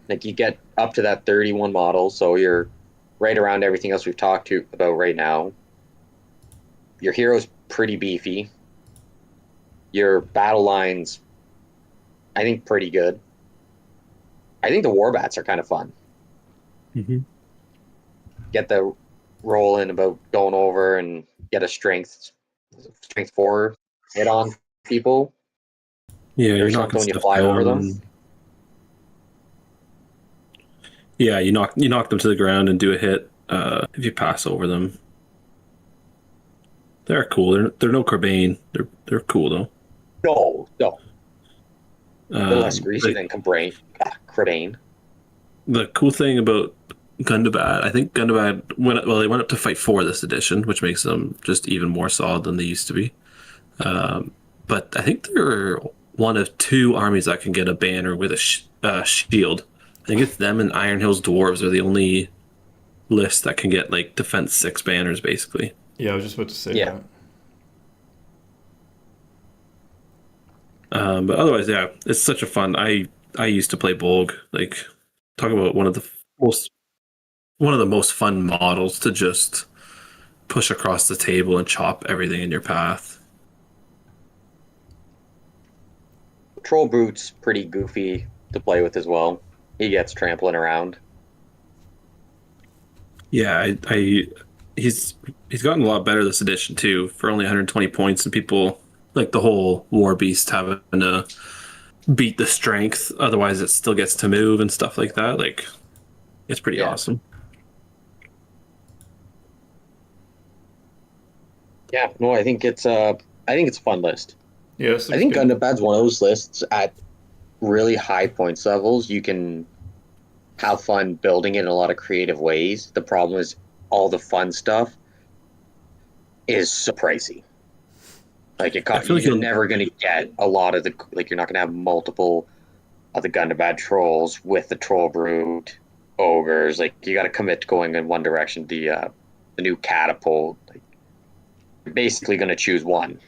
Like you get up to that 31 models, so you're right around everything else we've talked about right now. Your hero's pretty beefy. Your battle lines, I think, pretty good. I think the warbats are kind of fun. Mm-hmm. Get the roll in about going over and get a strength 4 hit on people. Yeah, Or you're something knocking when you stuff fly over down them. and- Yeah, you knock them to the ground and do a hit if you pass over them. They're cool. They're no Corbane. They're cool though. No. They're less greasy But than Crabane. the cool thing about Gundabad, I think Gundabad they went up to fight 4 this edition, which makes them just even more solid than they used to be. But I think they're one of 2 armies that can get a banner with a shield. I think it's them and Iron Hills Dwarves are the only list that can get like defense 6 banners, basically. Yeah, I was just about to say Yeah. that. But otherwise, yeah, it's such a fun. I used to play Bolg. Like, talk about one of the most fun models to just push across the table and chop everything in your path. Troll Brute's pretty goofy to play with as well. He gets trampling around. Yeah, he's gotten a lot better this edition too. For only 120 points, and people like the whole War Beast having to beat the strength, otherwise it still gets to move and stuff like that. Like, it's pretty Yeah. awesome. Yeah, no, I think it's a fun list. Yeah, this I looks think good. Gundabad's one of those lists at really high points levels. You can have fun building it in a lot of creative ways. The problem is all the fun stuff is so pricey. Like I feel like you're you'll- never going to get a lot of you're not going to have multiple of the Gundabad trolls with the troll brute ogres. Like you got to commit to going in one direction. The new catapult. Like, you're basically going to choose one.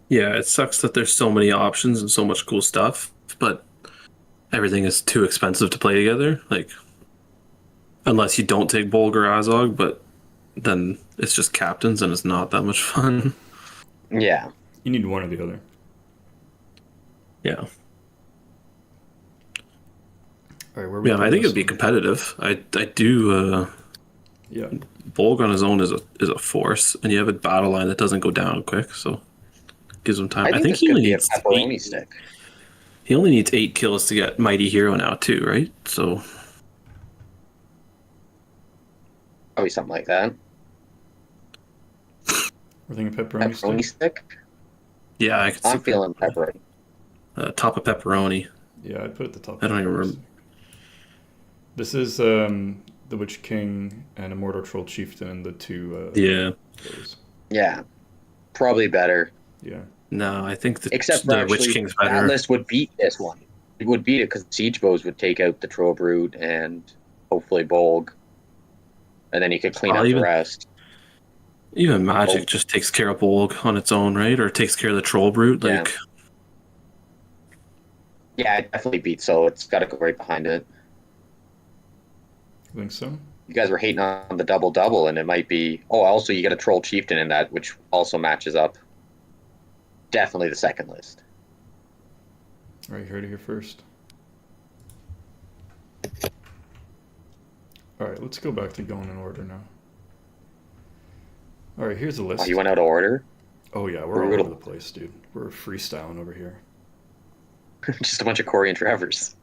Yeah, it sucks that there's so many options and so much cool stuff, but everything is too expensive to play together. Like, unless you don't take Bolg or Azog, but then it's just captains and it's not that much fun. Yeah. You need one or the other. Yeah. All right, where are we Yeah, putting I think this it'd be one? competitive. I do. Yeah, Bolg on his own is a force, and you have a battle line that doesn't go down quick, so gives him time. I think this he could only be a needs pepperoni 8. stick. He only needs 8 kills to get Mighty Hero now too, right? So Probably something like that. we're thinking pepperoni Pepperoni stick. stick? yeah, I could I'm see feeling pepperoni. top of pepperoni. Yeah, I'd put it at the top. I don't of even the remember. list. This is the Witch King and Immortal Troll Chieftain and the 2 Yeah. those. Yeah. Probably better. Yeah. No, I think Except for the actually, Witch King's that better. list would beat this one. It would beat it because Siege Bows would take out the Troll Brute and hopefully Bolg. And then you could clean Oh, up even- the rest. Even Magic Oh. just takes care of Bolg on its own, right? Or takes care of the Troll Brute. Yeah. Like, Yeah, it definitely beats, so it's got to go right behind it. You think so? You guys were hating on the double, and it might be... Oh, also you get a Troll Chieftain in that, which also matches up. Definitely the second list. All right, you heard it here first. All right, let's go back to going in order now. All right, here's a list. Oh, you went out of order? Oh yeah, we're all Brutal. over the place, dude. We're freestyling over here. Just a bunch of Corey and Travers.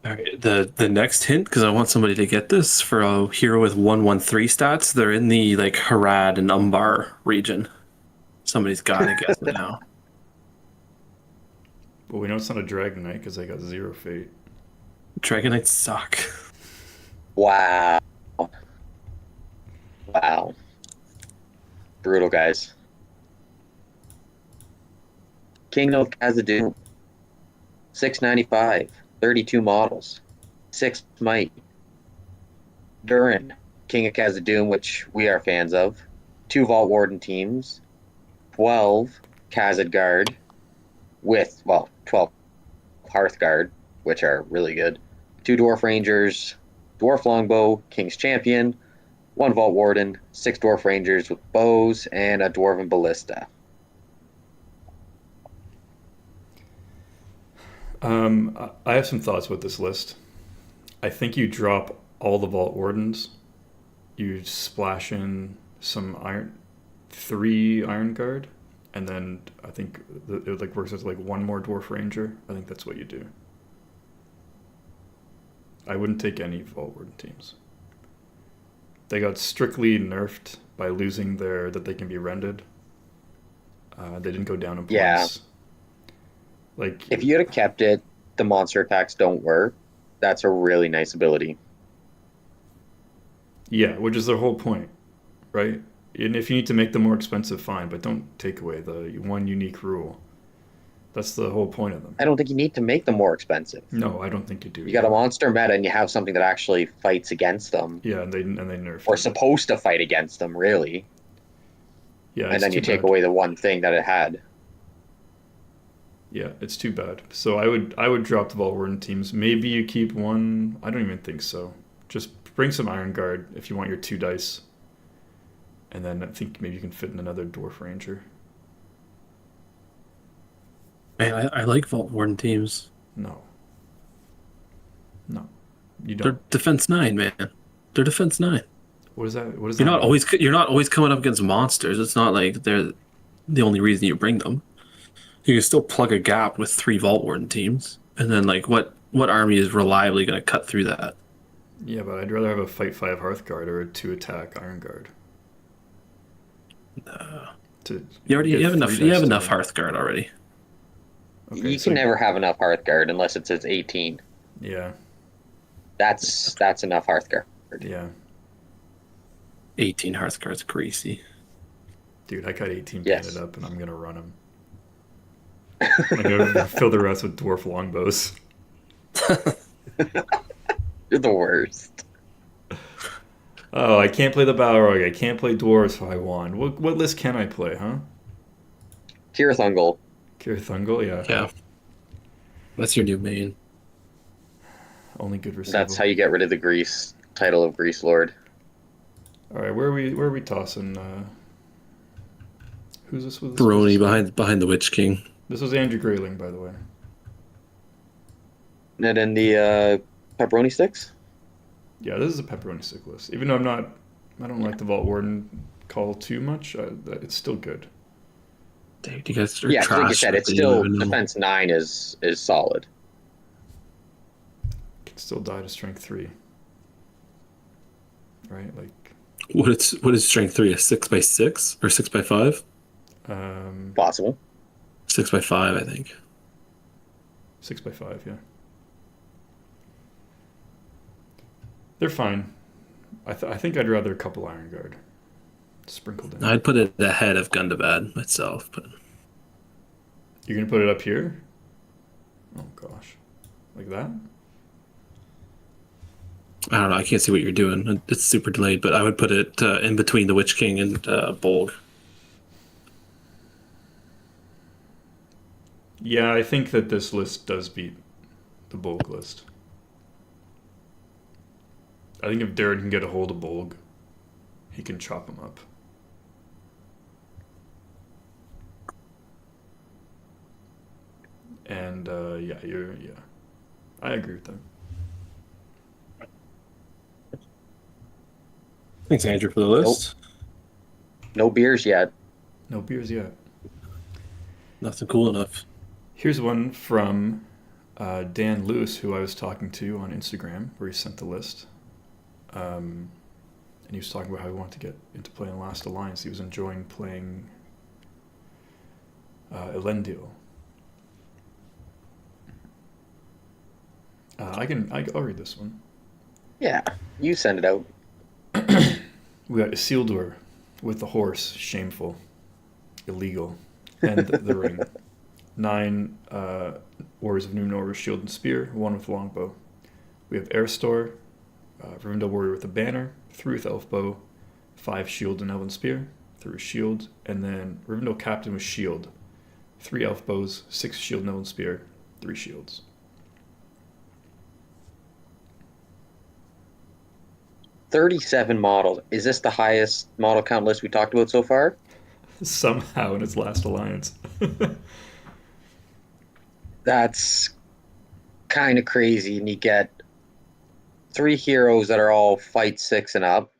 All right, the next hint, because I want somebody to get this for a hero with 113 stats. They're in the like Harad and Umbar region. Somebody's got to guess it now. Well, we know it's not a Dragon Knight because they got 0 fate. Dragonites suck. Wow. Wow. Brutal, guys. King of Khazad-dûm. 695. 32 models. 6 might. Durin. King of Khazad-dûm, which we are fans of. 2 Vault Warden teams. 12 Khazad Guard. With, 12 Hearthguard, which are really good. 2 Dwarf Rangers. Dwarf Longbow. King's Champion. 1 Vault Warden. 6 Dwarf Rangers with bows. And a Dwarven Ballista. I have some thoughts with this list. I think you drop all the Vault Wardens. You splash in some 3 Iron Guard, and then I think it like works as like 1 more Dwarf Ranger. I think that's what you do. I wouldn't take any Vault Warden teams. They got strictly nerfed by losing that they can be rented. They didn't go down in points. Yeah. Like If you had kept it, the monster attacks don't work. That's a really nice ability. yeah, which is their whole point, right? And if you need to make them more expensive, fine, but don't take away the one unique rule. That's the whole point of them. I don't think you need to make them more expensive. No, I don't think you do. You got a monster meta and you have something that actually fights against them. Yeah, and they nerf Or it. supposed to fight against them, really. Yeah, And it's then you too take bad. away the one thing that it had. Yeah, it's too bad. So I would drop the Vault Warden teams. Maybe you keep one. I don't even think so. Just bring some Iron Guard if you want your 2 dice. And then I think maybe you can fit in another Dwarf Ranger. Man, I like Vault Warden teams. No. No. You They're don't. defense 9, man. They're defense 9. What is that? What is You're that not mean? always coming up against monsters. It's not like they're the only reason you bring them. You can still plug a gap with 3 Vault Warden teams, and then like what army is reliably going to cut through that? Yeah, but I'd rather have a Fight 5 Hearthguard or a 2 attack Iron Guard. To You get have enough. 3 You have dice to enough win. Hearthguard already. Okay, You so- can never have enough Hearthguard unless it says 18. Yeah, That's enough Hearthguard. yeah. 18 Hearthguard's greasy. Dude, I got 18 Yes. painted up and I'm gonna run them. I'm gonna fill the rest with Dwarf Longbows. You're the worst. Oh, I can't play the Balrog. I can't play Dwarves if I want. What list can I play, huh? Tirthungol. Kirthungol, yeah. Yeah, that's your new main. Only good receiver. That's how you get rid of the Grease title of Grease Lord. All right, where are we tossing? Who's this with? Baroni behind the Witch King. This was Andrew Grayling, by the way. And then the pepperoni sticks. Yeah, this is a pepperoni stick list. Even though I don't like the Vault Warden call too much. It's still good. Dude, you guys are Yeah, 'cause trash. like you said, it's but you don't still even know. defense 9 is solid. Can still die to strength 3. Right, like What is strength 3? A 6x6 or 6x5? Possible. 6x5, I think. 6x5, yeah. They're fine. I think I'd rather a couple Iron Guard sprinkled in. I'd put it ahead of Gundabad myself, but You're gonna put it up here? Oh gosh, like that? I don't know. I can't see what you're doing. It's super delayed, but I would put it in between the Witch King and Bolg. Yeah, I think that this list does beat the Bolg list. I think if Darren can get a hold of Bolg, he can chop him up. And yeah, I agree with that. Thanks, Andrew, for the list. No beers yet. No beers yet. Nothing cool enough. Here's one from Dan Lewis, who I was talking to on Instagram, where he sent the list, and he was talking about how he wanted to get into playing Last Alliance. He was enjoying playing Elendil. I'll read this one. Yeah, you send it out. We got Isildur with the horse, shameful, illegal, and the ring. 9 warriors of Numenor with shield and spear, 1 with longbow. We have Erestor, Rivendell warrior with a banner, 3 with elf bow, 5 shield and elven spear, 3 with shield, and then Rivendell captain with shield, 3 elf bows, 6 shield and elven spear, 3 shields. $37 models. Is this the highest model count list we talked about so far? Somehow in its Last Alliance. That's kind of crazy. And you get 3 heroes that are all fight 6 and up.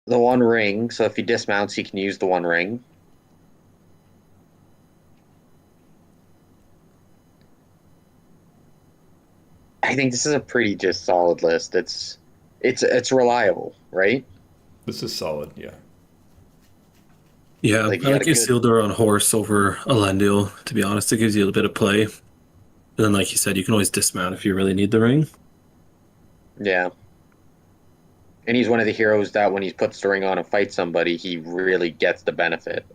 The 1 ring, so if he dismounts, he can use the 1 ring. I think this is a pretty just solid list. It's reliable, right? This is solid, yeah. Yeah, Like, I you like had a good- Isildur on horse over Elendil, to be honest. It gives you a bit of play. And then, like you said, you can always dismount if you really need the ring. Yeah. And he's one of the heroes that when he puts the ring on and fights somebody, he really gets the benefit.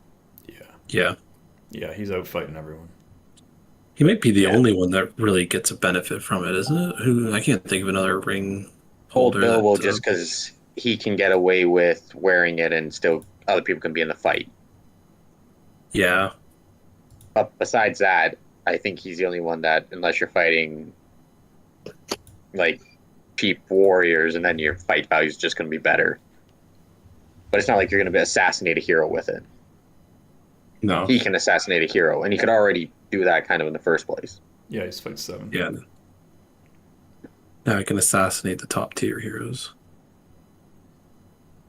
Yeah. Yeah, he's out fighting everyone. He might be the Yeah. only one that really gets a benefit from it, isn't it? Who I can't think of another ring Old holder. Bilbo that, just because he can get away with wearing it and still other people can be in the fight. yeah. But besides that, I think he's the only one that, unless you're fighting like cheap warriors, and then your fight value is just going to be better. But it's not like you're going to assassinate a hero with it. No. He can assassinate a hero, and he could already do that kind of in the first place. Yeah, he's fight 7. Yeah. Now I can assassinate the top tier heroes.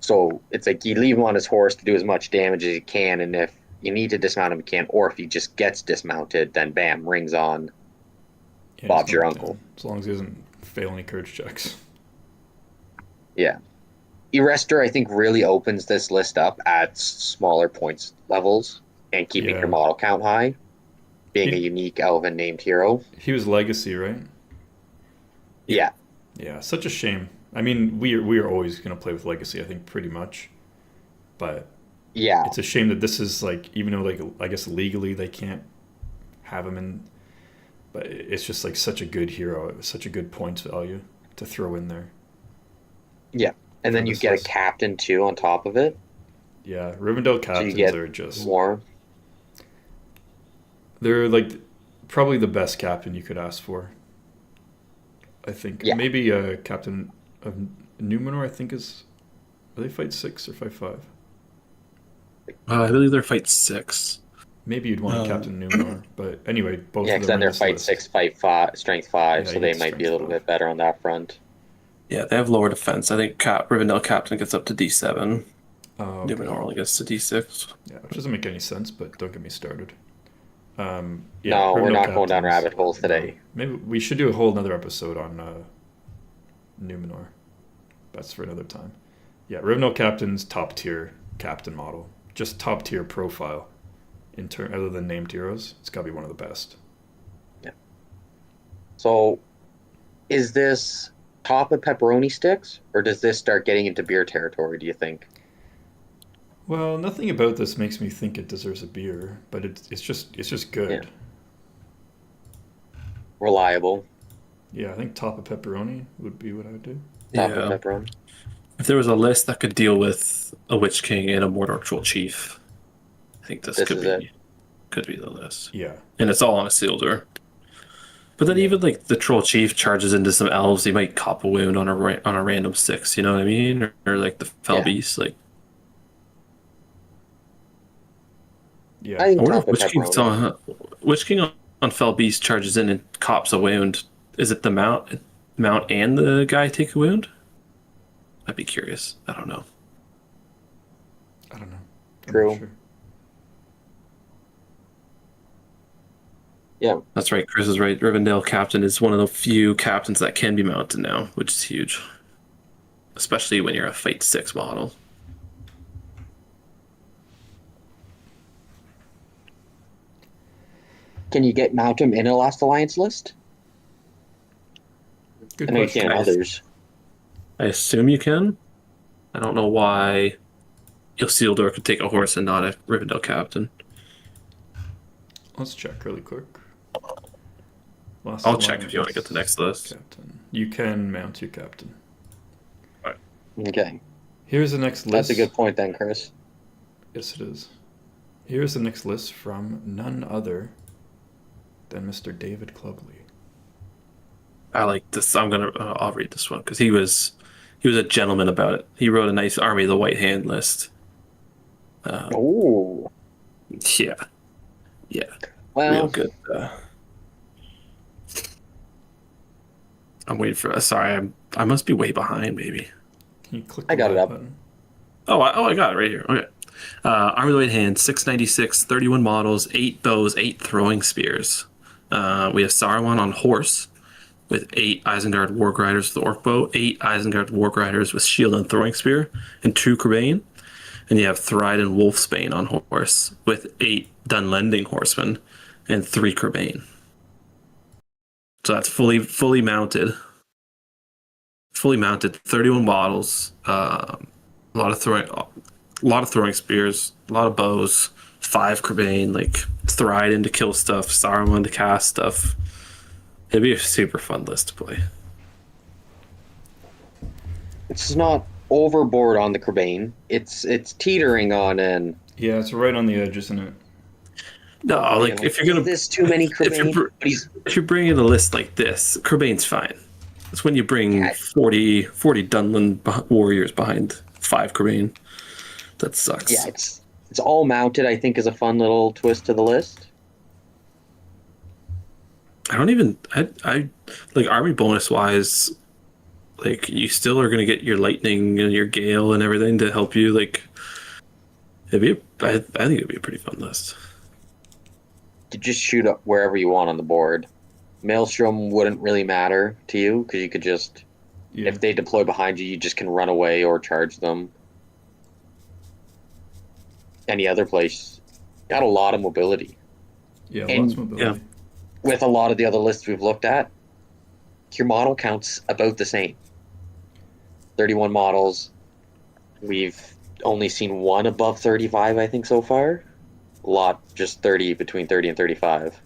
So it's like you leave him on his horse to do as much damage as he can, and if you need to dismount him, you can. Or if he just gets dismounted, then bam, rings on. Yeah, Bob's he's your knocked uncle. down, as long as he doesn't fail any courage checks. Yeah. Erestor, I think, really opens this list up at smaller points levels and keeping Yeah. your model count high, being a He- unique elven named hero. He was legacy, right? Yeah. Yeah, such a shame. I mean, we are always going to play with legacy, I think, pretty much. But Yeah. it's a shame that this is like, even though like I guess legally they can't have him in, but it's just like such a good hero, such a good points value to throw in there. And then for you this get list. a captain too on top of it. Yeah, Rivendell captains get are just More. they're like probably the best captain you could ask for. I think Yeah. maybe captain of Numenor. I think is are they fight 6 or fight 5? I believe they're fight 6. Maybe you'd want a captain Numenor, but anyway, both Yeah, of because them then are they're in this fight list. 6, fight 5, strength 5, Yeah, so you they get might be a strength little 5. bit better on that front. Yeah, they have lower defense. I think Rivendell Captain gets up to D7. Oh, okay. Numenor only gets to D6. Yeah, which doesn't make any sense, but don't get me started. Yeah, No, we're Rivendell not going down captains- rabbit holes today. No. Maybe we should do a whole another episode on Numenor. That's for another time. Yeah, Rivendell captain's top tier captain model, just top tier profile. Other than named heroes, it's got to be one of the best. So, is this top of pepperoni sticks, or does this start getting into beer territory, do you think? Well, nothing about this makes me think it deserves a beer, but it's just good. Reliable. Yeah, I think top of pepperoni would be what I would do. Top Yeah. of pepperoni. If there was a list that could deal with a Witch King and a Mordor Troll Chief, I think this This could is be it. could be the list. Yeah, And it's all on Isildur. But then Yeah. even like the Troll Chief charges into some elves, he might cop a wound on a random 6. You know what I mean? Or like the Fell Yeah. Beast, like. yeah. I I think wonder top if of Witch pepperoni. King on Fell Beast charges in and cops a wound. Is it the mount and the guy take a wound? I'd be curious. I don't know. I don't know. I'm True. not sure. Yeah. That's right. Chris is right. Rivendell Captain is one of the few captains that can be mounted now, which is huge, especially when you're a Fight 6 model. Can you mount him in a Last Alliance list? Good I know you question. can Nice. others. I assume you can. I don't know why Isildur could take a horse and not a Rivendell Captain. Let's check really quick. Last I'll check if you want to get the Alliance next list. Captain. You can mount your captain. Okay. Here's the next list. That's a good point then, Chris. Yes, it is. Here's the next list from none other than Mr. David Clubley. I like this. I'll read this one because he was a gentleman about it. He wrote a nice Army of the White Hand list. Oh. Yeah, real Well, good. I'm waiting for. Sorry, I must be way behind. Maybe. Can you click I got the it up. button? I got it right here. Okay. Army of the White Hand, 696, 31 models, 8 bows, 8 throwing spears. We have Saruman on horse with 8 Isengard Warg Riders with the Orc Bow, 8 Isengard Warg Riders with shield and throwing spear, and 2 Crebain. And you have Thryden Wolfsbane on horse with 8 Dunlending horsemen and 3 Crebain. So that's fully mounted. Fully mounted, 31 models, a lot of throwing spears, a lot of bows, 5 Crebain, like Thryden to kill stuff, Saruman to cast stuff. It'd be a super fun list to play. it's not overboard on the Crebain. It's teetering on an. Yeah, it's right on the edge, isn't it? No, like if you're gonna Is this too many Crebain? if you're bringing a list like this, Crebain's fine. It's when you bring 40 Dunland warriors behind 5 Crebain. That sucks. Yeah, it's all mounted. I think is a fun little twist to the list. I don't even I like army bonus wise, like you still are gonna get your lightning and your gale and everything to help you. Like I think it'd be a pretty fun list. To just shoot up wherever you want on the board. Maelstrom wouldn't really matter to you because you could just, Yeah. if they deploy behind you, you just can run away or charge them. Any other place, got a lot of mobility. Yeah, and- lots of mobility. With a lot of the other lists we've looked at, your model counts about the same. 31 models. We've only seen one above 35, I think, so far. A lot, just 30, between 30 and 35.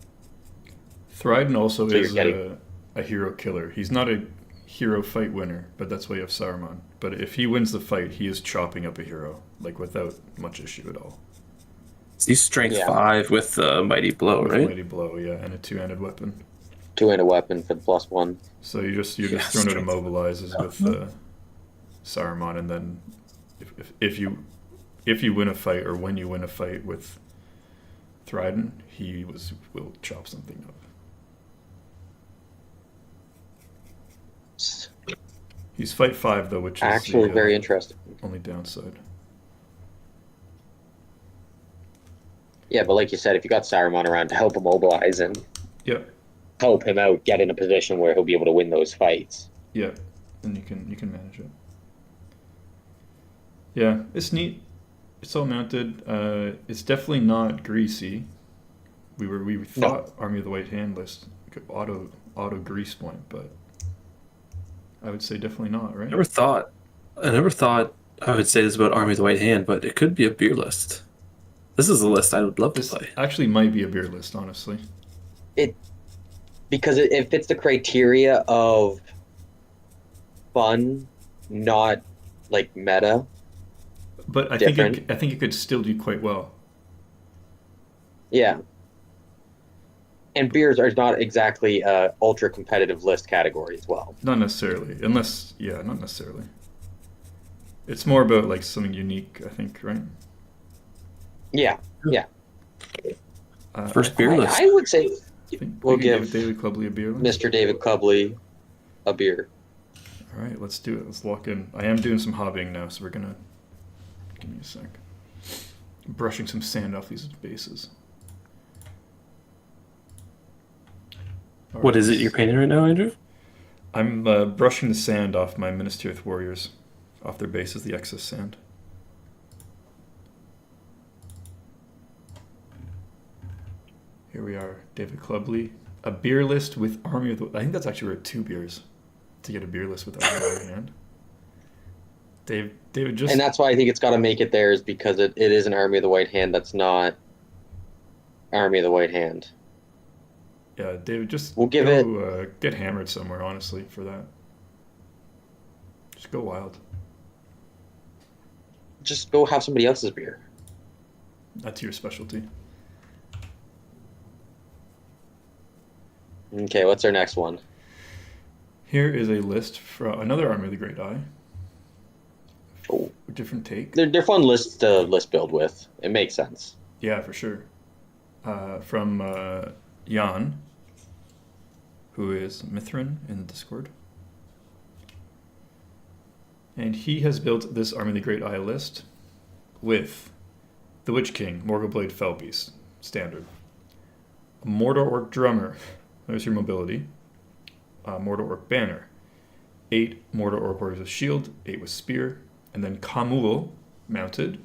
Thryden also So you're is getting- a hero killer. He's not a hero fight winner, but that's why you have Saruman. But if he wins the fight, he is chopping up a hero, like without much issue at all. He's strength Yeah. 5 with the mighty blow, With right? Mighty Blow, yeah, and a two-handed weapon. Two-handed weapon for the +1. So you're just throwing out strength. immobilizes with Saruman, and then if you win a fight or when you win a fight with Thryden, will chop something up. He's fight 5 though, which is Actually, the, very interesting. only downside. Yeah, but like you said, if you got Saruman around to help him mobilize and Yep. help him out, get in a position where he'll be able to win those fights. Yeah, and you can manage it. Yeah, it's neat. It's all mounted. It's definitely not greasy. We thought Army of the White Hand list could auto grease point, but I would say definitely not, right? I never thought I would say this about Army of the White Hand, but it could be a beer list. This is a list I would love to This play. actually might be a beer list, honestly. Because it fits the criteria of fun, not like meta. But I Different. think it could still do quite well. Yeah. And beers are not exactly a ultra competitive list category as well. Not necessarily, not necessarily. It's more about like something unique, I think, right? Yeah. First beer list. I would say I think we'll we can give David Clubley a beer list. Mr. David Cubley a beer. All right, let's do it. Let's lock in. I am doing some hobbying now, so we're gonna. Give me a sec. Brushing some sand off these bases. What is it you're painting right now, Andrew? I'm brushing the sand off my Minas Tirith warriors, off their bases, the excess sand. Here we are, David Clubley. A beer list with Army of the... I think that's actually worth 2 beers to get a beer list with Army of the White Hand. David just... And that's why I think it's got to make it there, is because it is an Army of the White Hand that's not Army of the White Hand. Yeah, David, just We'll give get hammered somewhere, honestly, for that. Just go wild. Just go have somebody else's beer. That's your specialty. Okay, what's our next one? Here is a list from another Army of the Great Eye. Oh. A different take. They're fun lists to list build with. It makes sense. Yeah, for sure. From Jan, who is Mithrin in the Discord. And he has built this Army of the Great Eye list with the Witch King, Morgulblade Fellbeast, standard. A Mordor Orc Drummer, there's your mobility. Mordor Orc Banner. 8 Mordor Orc Warriors with Shield, 8 with Spear. And then Khamûl mounted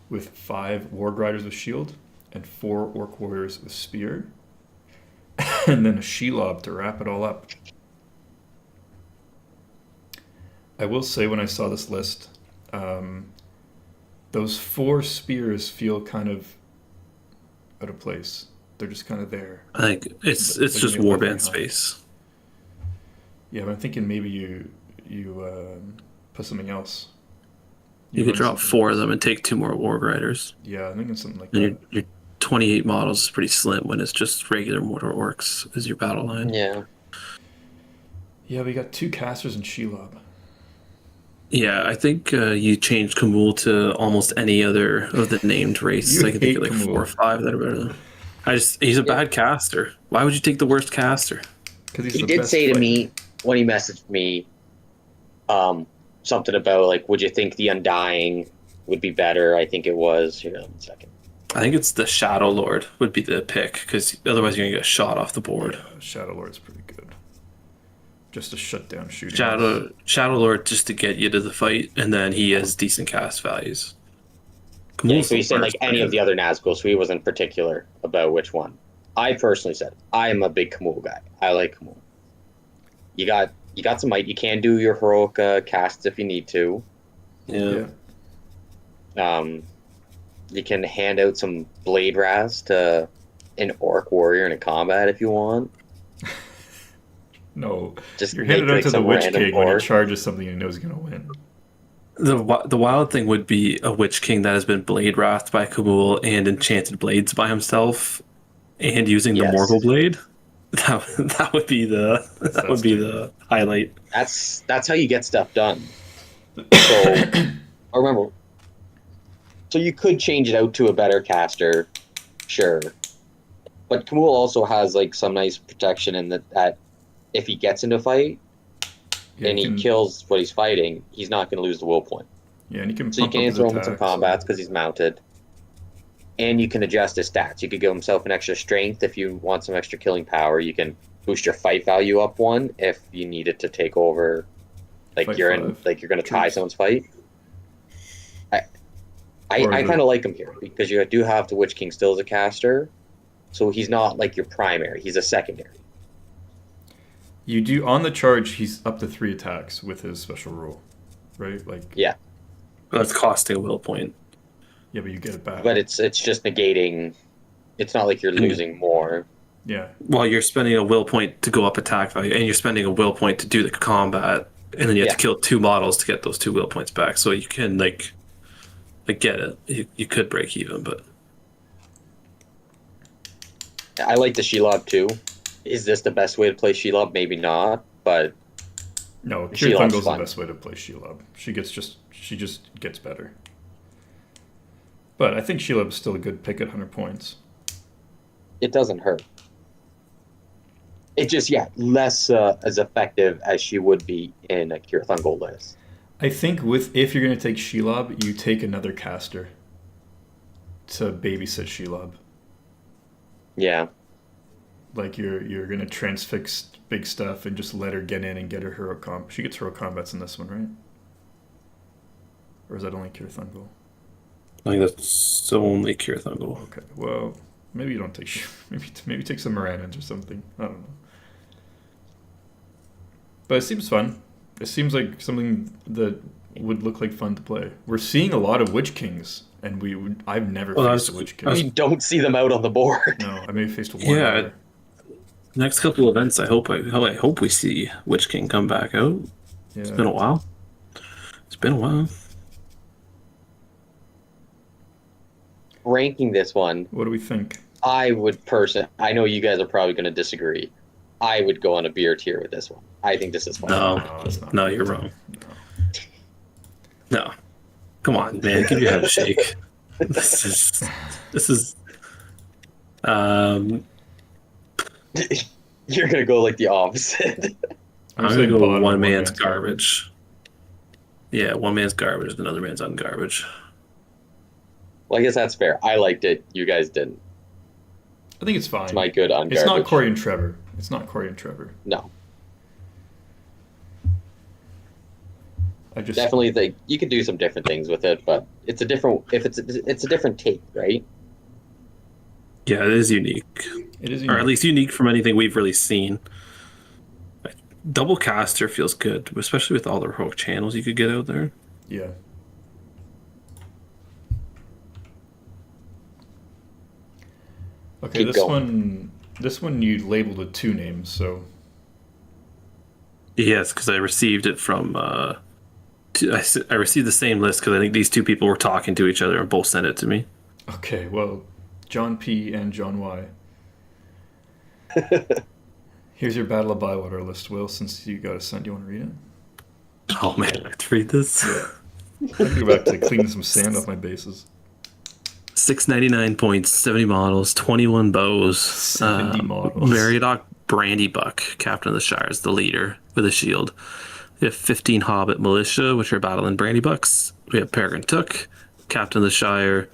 with 5 Warg Riders with Shield and 4 Orc Warriors with Spear. And then a Shelob to wrap it all up. I will say, when I saw this list, those 4 spears feel kind of out of place. They're just kind of there. I think it's They're just gonna be left warband behind. space. Yeah, but I'm thinking maybe you put something else. You could run drop something 4 of else. them and take 2 more Warg Riders. Yeah, I'm thinking something like And that. your 28 models is pretty slim when it's just regular Mordor Orcs as your battle line. Yeah. Yeah, we got 2 casters and Shelob. Yeah, I think you changed Khamûl to almost any other of the named races. You I can think of hate like Khamûl. 4 or 5 that are better than him. He's a bad caster. Why would you take the worst caster? Because he's He the did best say to fighter. me when he messaged me something about, like, would you think the Undying would be better? I think it was. Here, one second. I think it's the Shadow Lord would be the pick, because otherwise you're going to get shot off the board. Yeah, Shadow Lord's pretty good. Just to shut down shooting. Shadow Lord just to get you to the fight, and then he has decent cast values. Yeah, Khamûl's so he the said like worst any player. of the other Nazgûl, so he wasn't particular about which one. I personally said I am a big Khamûl guy. I like Khamûl. You got some might. You can do your heroic casts if you need to. Yeah. You can hand out some Blade Raz to an Orc Warrior in a combat if you want. No, Just you're make, handing out like, to the some Witch random King when he Orc. charges something and he knows he's going to win. The wild thing would be a Witch King that has been Blade Wrathed by Khamûl and Enchanted Blades by himself, and using the Yes. Morgul Blade. That would be the highlight. That's how you get stuff done. So I remember. So you could change it out to a better caster, sure. But Khamûl also has like some nice protection in that if he gets into a fight Yeah, and he can- kills what he's fighting, he's not going to lose the will point. Yeah, and you can So you pump can up throw his him in some attacks. combats because he's mounted. And you can adjust his stats. You could give himself an extra strength if you want some extra killing power. You can boost your fight value up 1 if you need it to take over. Like Fight you're in, 5 like you're going to tie troops. someone's fight. I Or the- kind of like him here because you do have the Witch King still as a caster, so he's not like your primary. He's a secondary. You do on the charge. He's up to 3 attacks with his special rule, right? Like Yeah, That's costing a will point. yeah, but you get it back. but it's just negating. It's not like you're losing more. yeah, Well, you're spending a will point to go up attack value, and you're spending a will point to do the combat, and then you have Yeah. to kill 2 models to get those 2 will points back. So you can like get it. You could break even, but I like the Shelob too. Is this the best way to play Shelob? Maybe not, but no, Shelob's Kirith Ungol's the fun. best way to play Shelob. She just gets better. But I think Shelob's still a good pick at 100 points. it doesn't hurt. It just, less as effective as she would be in a Kirith Ungol list. I think if you're going to take Shelob, you take another caster to babysit Shelob. Yeah. Like you're gonna transfix big stuff and just let her get in and get her hero comp. She gets hero combats in this one, right? Or is that only Cure Thungle? I think that's only Cure Thungle. Okay, well, maybe you don't take maybe take some Moranans or something. I don't know. But it seems fun. It seems like something that would look like fun to play. We're seeing a lot of Witch Kings, and I've never Well, faced a Witch King. We don't see them out on the board. No, I may have faced one. Yeah. ever. Next couple events, I hope we see Witch King come back out. Yeah. It's been a while. Ranking this one, What do we think? I know you guys are probably going to disagree. I would go on a beer tier with this one. I think this is fun. it's not. No, you're wrong. No. No. Come on, man. Give your head a shake. This is You're going to go like the opposite. I'm saying gonna go bottom, one man's garbage. Yeah, one man's garbage, another man's ungarbage. Well, I guess that's fair. I liked it. You guys didn't. I think it's fine. It's my good ungarbage. It's not Corey and Trevor. It's not Corey and Trevor. No. I just Definitely think you could do some different things with it, but it's a different take, right? Yeah, it is unique. It is Or at unique. least unique from anything we've really seen. Double caster feels good, especially with all the heroic channels you could get out there. Yeah. Okay, Keep this going. this one you labeled with two names, so Yes, because I received it from. I received the same list because I think these two people were talking to each other and both sent it to me. okay, well, John P and John Y. Here's your Battle of Bywater list, Will, since you got a son. Do you want to read it? Oh man, I have to read this. I have to go back to clean some sand off my bases. 699 points, 70 models, 21 bows. 70 models. Meriadoc Brandybuck, Captain of the Shire, is the leader with a shield. We have 15 Hobbit Militia, which are battling Brandybucks. We have Peregrine Took, Captain of the Shire,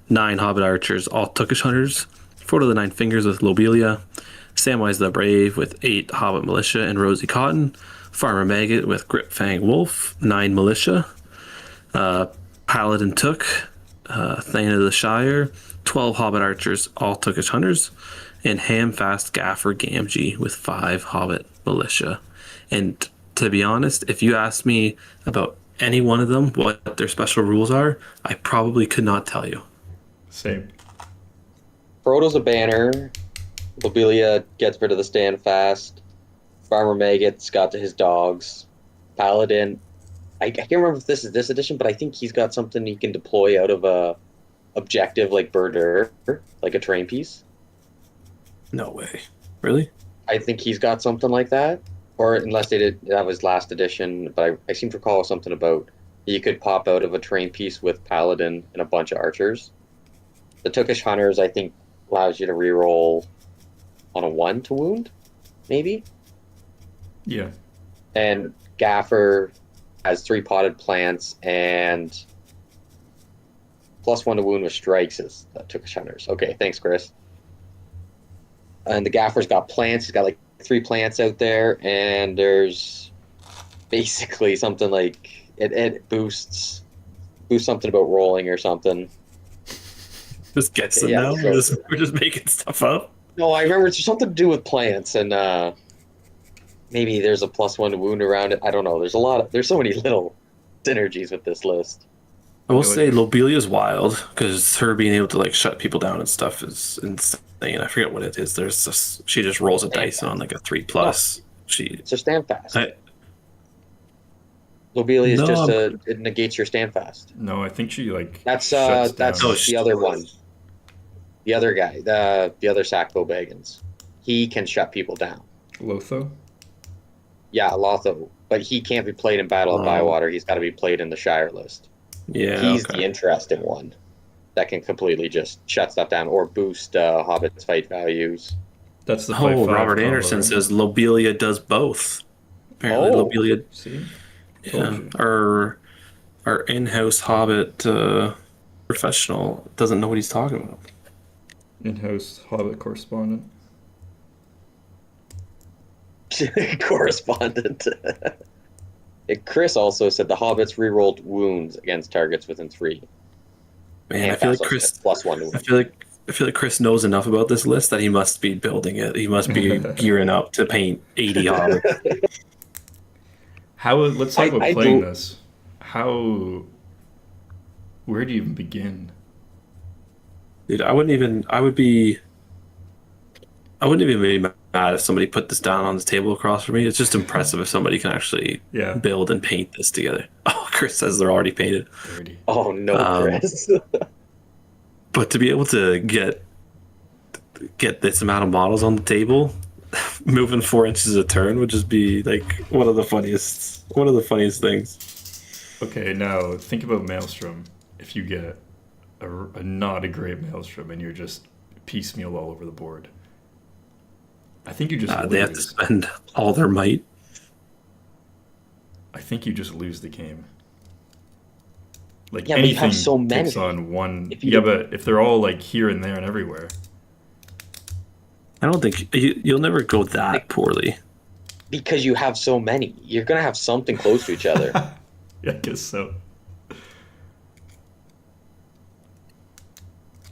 9 Hobbit Archers, all Tookish Hunters. Fort of the Nine Fingers with Lobelia. Samwise the Brave with 8 Hobbit Militia and Rosie Cotton. Farmer Maggot with Grip Fang Wolf, 9 Militia. Paladin Took, Thane of the Shire, 12 Hobbit Archers, all Tookish Hunters, and Hamfast Gaffer Gamgee with 5 Hobbit Militia. And to be honest, if you asked me about any one of them, what their special rules are, I probably could not tell you. Same. Frodo's a banner. Lobelia gets rid of the stand fast. Farmer Maggot's got to his dogs. Paladin, I can't remember if this is this edition, but I think he's got something he can deploy out of a objective like Birder, like a terrain piece. No way. Really? I think he's got something like that. Or unless they did, that was last edition, but I seem to recall something about you could pop out of a terrain piece with Paladin and a bunch of archers. The Tookish Hunters, I think, allows you to reroll on a 1 to wound, maybe? Yeah. And Gaffer has 3 potted plants and +1 to wound with strikes is Tookish Hunters. Okay, thanks, Chris. And the Gaffer's got plants. He's got like 3 plants out there, and there's basically something like it boosts something about rolling or something. Just gets them Yeah, now? so- We're just making stuff up? No, I remember it's something to do with plants, and maybe there's a +1 to wound around it. I don't know. There's so many little synergies with this list. I will You know, say Lobelia's wild because her being able to like shut people down and stuff is insane. I forget what it is. She just rolls a dice on like a 3+. It's a stand fast. I- Lobelia is No, just it negates your stand fast. No, I think she like That's shuts that's down. Oh, the other one. The other guy, the other Sackbo Baggins. He can shut people down. Lotho. Yeah, Lotho. But he can't be played in Battle of Oh. Bywater. He's got to be played in the Shire list. Yeah. He's okay. the interesting one that can completely just shut stuff down or boost Hobbit's fight values. That's the Oh, 5/5 Robert combo, Anderson right? says Lobelia does both. Apparently, Oh. Lobelia, See? Told yeah, you. our in-house Hobbit professional doesn't know what he's talking about. In-house Hobbit correspondent. Correspondent. Chris also said the hobbits rerolled wounds against targets within 3. Man, I And feel like fast also Chris. said +1 to I wound. feel like Chris knows enough about this list that he must be building it. He must be gearing up to paint 80 hobbits. Let's talk about I playing do- this. Where do you even begin? Dude, I wouldn't even be mad if somebody put this down on the table across from me. It's just impressive if somebody can actually Yeah. build and paint this together. Oh, Chris says they're already painted. Dirty. Oh no, Chris. But to be able to get this amount of models on the table, moving 4 inches a turn would just be like one of the funniest things. Okay, now think about Maelstrom. If you get a not a great Maelstrom and you're just piecemeal all over the board, I think you just lose. They have to spend all their might. I think you just lose the game. Like Yeah, but you anything have so many. takes on one. If you- Yeah, but if they're all like here and there and everywhere, I don't think you'll never go that poorly. Because you have so many, you're gonna have something close to each other. yeah, I guess so.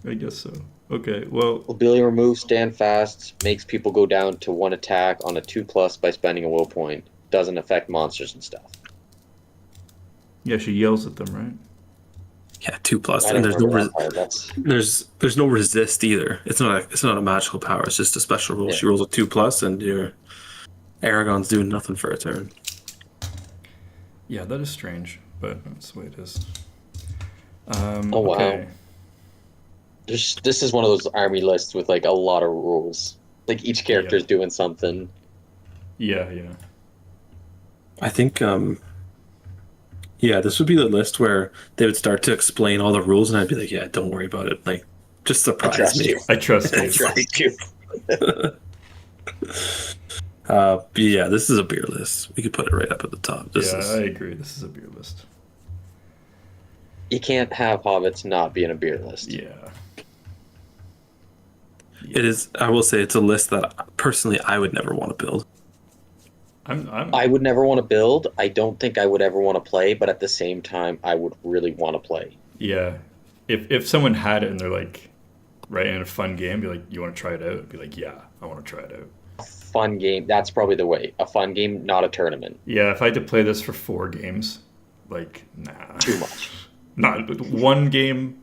I guess so. Okay, well, Ability remove stand fast makes people go down to 1 attack on a 2+ by spending a will point. Doesn't affect monsters and stuff. yeah, she yells at them, right? Yeah, 2+, I and don't there's no remember that part. That's there's no resist either. It's not a magical power. It's just a special rule. Yeah. She rolls a 2+, and your Aragon's doing nothing for a turn. Yeah, that is strange, but that's the way it is. Oh, wow. Okay. this is one of those army lists with like a lot of rules. Like each character's doing something. Yeah. I think, this would be the list where they would start to explain all the rules, and I'd be like, yeah, don't worry about it. Like, just surprise trust me. you. I trust I you. trust you. But yeah, this is a beer list. We could put it right up at the top. This Yeah, is, I agree. This is a beer list. You can't have hobbits not be in a beer list. Yeah. it is. I will say it's a list that personally I would never want to build. I would never want to build. I don't think I would ever want to play, but at the same time, I would really want to play. Yeah. If someone had it and they're like, right, in a fun game, be like, you want to try it out? Be like, yeah, I want to try it out. Fun game. That's probably the way. A fun game, not a tournament. Yeah, if I had to play this for 4 games, like, nah. Too much. Not 1 game,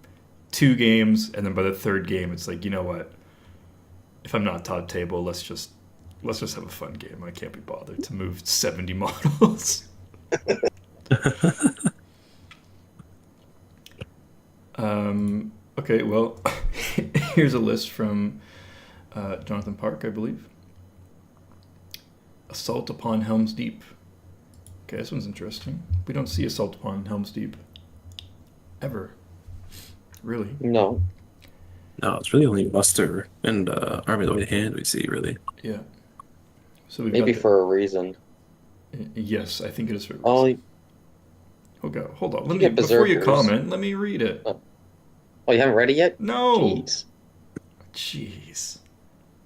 2 games, and then by the 3rd game, it's like, you know what? If I'm not top table, let's just have a fun game. I can't be bothered to move 70 models. Okay, well, here's a list from Jonathan Park, I believe. Assault upon Helm's Deep. Okay, this one's interesting. We don't see Assault upon Helm's Deep ever. Really? No. No, it's really only Muster and Army of the White Hand we see, really. Yeah. So we've Maybe got for a reason. yes, I think it is for. Oh, Okay, hold on. You get Before you Berserkers. comment, let me read it. you haven't read it yet? No. Jeez. Jeez.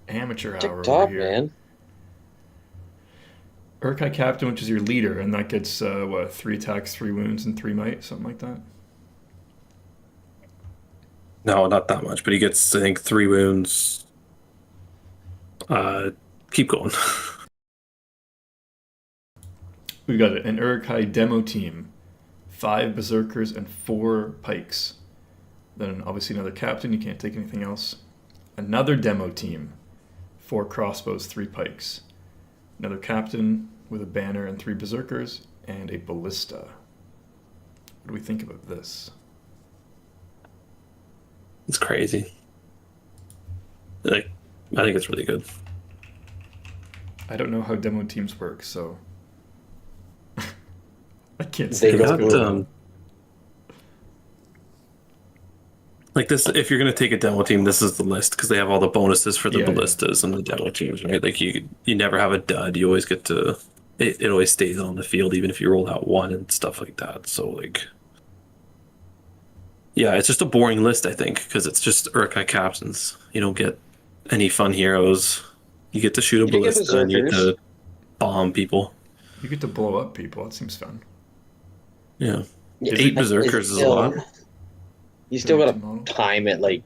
Amateur hour TikTok, over here. man. Urkai Captain, which is your leader, and that gets 3 attacks, 3 wounds, and 3 might, something like that. No, not that much, but he gets, I think, 3 wounds. Keep going. We've got an Urkai demo team, 5 berserkers and 4 pikes. Then obviously another captain. You can't take anything else. Another demo team, 4 crossbows, 3 pikes. Another captain with a banner and 3 berserkers and a ballista. What do we think about this? It's crazy. Like, I think it's really good. I don't know how demo teams work, so I can't They say They that's don't got, good. like this, if you're gonna take a demo team, this is the list because they have all the bonuses for the Yeah, yeah. ballistas and the demo teams, right? Like you never have a dud. You always get to. It always stays on the field, even if you roll out 1 and stuff like that. So like, yeah, it's just a boring list, I think, because it's just Urkai captains. You don't get any fun heroes. You get to shoot a You do get ballista, and you get to. bomb people. You get to blow up people. That seems fun. Yeah. Is 8 it- berserkers is a lot. You still gotta 32 model? time it, like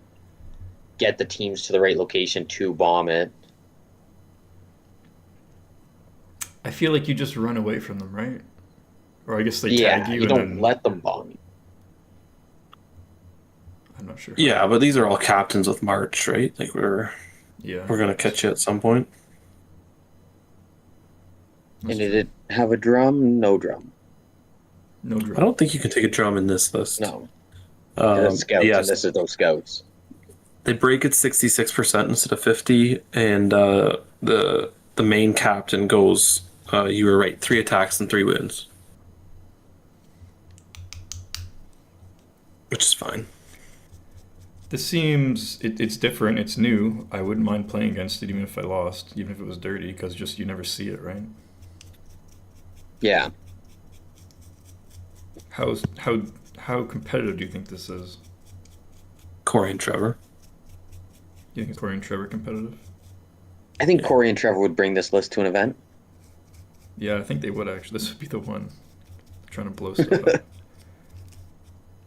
get the teams to the right location to bomb it. I feel like you just run away from them, right? Or I guess they Yeah, tag you, you and don't then let them bomb you. I'm not sure. Yeah, but these are all captains with March, right? Like we're Yeah. gonna catch you at some point. That's And did true. it have a drum? No drum. No I drum. don't think you can take a drum in this list. No. That's scouts, yes, and this is those scouts. they break it 66% instead of 50, and the main captain goes. You were right. 3 attacks and 3 wounds, which is fine. This seems it's different. It's new. I wouldn't mind playing against it, even if I lost, even if it was dirty, because just you never see it, right? Yeah. How competitive do you think this is? Corey and Trevor. Do you think Corey and Trevor competitive? I think Corey and Trevor would bring this list to an event. Yeah, I think they would actually. This would be the one. Trying to blow stuff up.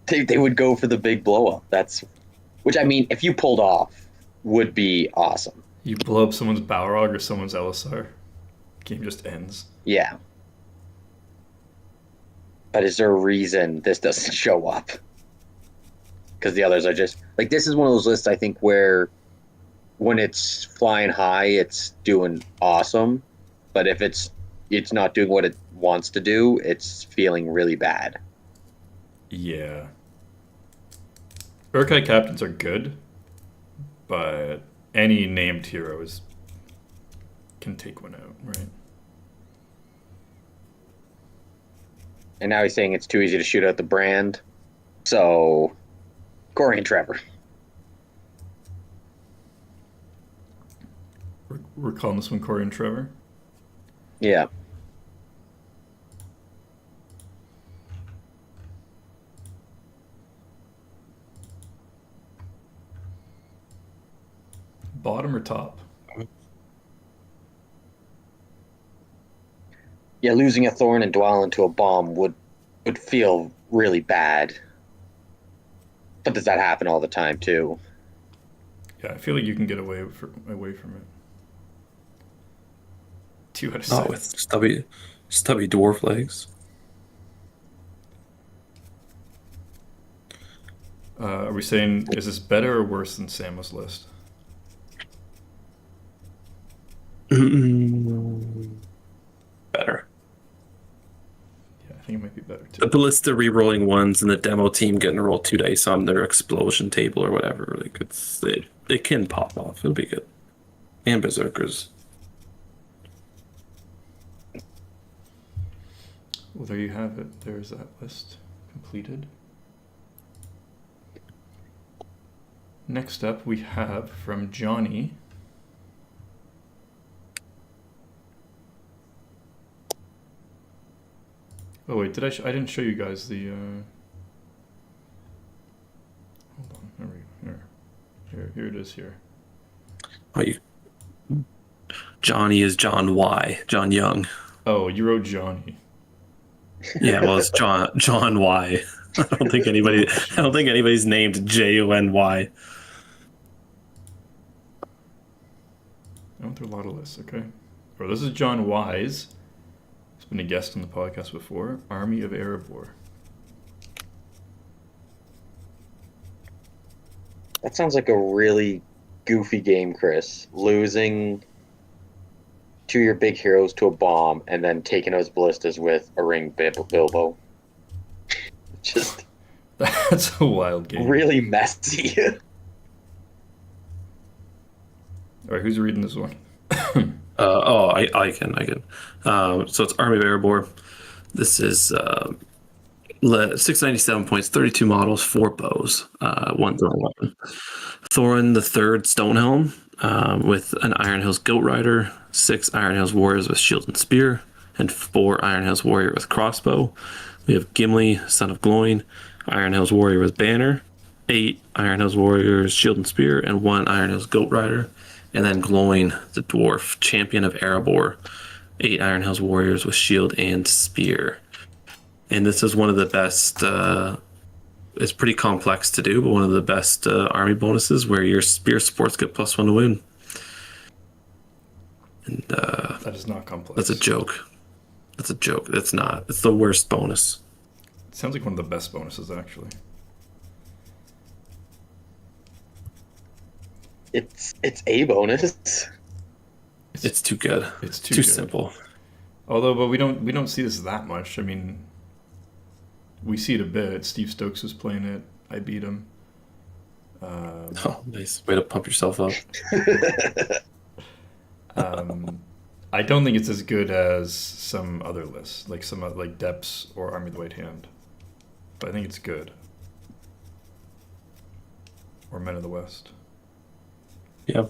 They would go for the big blow up. That's, which I mean, if you pulled off, would be awesome. You blow up someone's Balrog or someone's LSR. Game just ends. Yeah. But is there a reason this doesn't show up? Because the others are just like, this is one of those lists I think where when it's flying high, it's doing awesome, but if it's not doing what it wants to do, it's feeling really bad. Yeah. Urkai captains are good, but any named hero can take one out, right? And now he's saying it's too easy to shoot out the brand. So, Corey and Trevor. We're calling this one Corey and Trevor. Yeah. Bottom or top? Yeah, losing a Thorn and Dwalin to a bomb would feel really bad. But does that happen all the time too? Yeah, I feel like you can get away from it. 2 out of 6. Not with stubby dwarf legs. Are we saying, is this better or worse than Samus list? Better. Yeah, I think it might be better The too. ballista re-rolling ones and the demo team getting to roll 2 dice on their explosion table or whatever. Like it can pop off. It'll be good. And berserkers. Well, there you have it. There's that list completed. Next up, we have from Johnny. Oh wait, I didn't show you guys the. Hold on, here it is here. Oh, Johnny is John Y. John Young. Oh, you wrote Johnny. Yeah, well, it's John Y. I don't think anybody's named Jony. I went through a lot of lists. Okay. Oh, this is John Wise. He's been a guest on the podcast before. Army of Erebor. That sounds like a really goofy game, Chris. Losing 2 of your big heroes to a bomb and then taking out his ballistas with a ring Bilbo. Just That's a wild game. really messy. All right, who's reading this one? I can. So it's Army of Erebor. This is 697 points, 32 models, 4 bows, 1 throwing weapon. Thorin the Third Stonehelm with an Iron Hills Goat Rider, 6 Iron Hills Warriors with Shield and Spear, and 4 Iron Hills Warrior with Crossbow. We have Gimli, Son of Gloin, Iron Hills Warrior with Banner, 8 Iron Hills Warriors, Shield and Spear, and 1 Iron Hills Goat Rider. And then Gloin, the Dwarf, Champion of Erebor, 8 Iron Hills Warriors with shield and spear. And this is one of the best. It's pretty complex to do, but one of the best army bonuses where your spear supports get +1 to win. And That is not complex. that's a joke. That's a joke. It's not. It's the worst bonus. It sounds like one of the best bonuses, actually. It's a bonus. It's too good. It's Too good. simple. Although, but we don't see this that much. I mean, we see it a bit. Steve Stokes was playing it. I beat him. Oh, nice way to pump yourself up. I don't think it's as good as some other lists, like some like Depths or Army of the White Hand. But I think it's good. Or Men of the West. Yeah.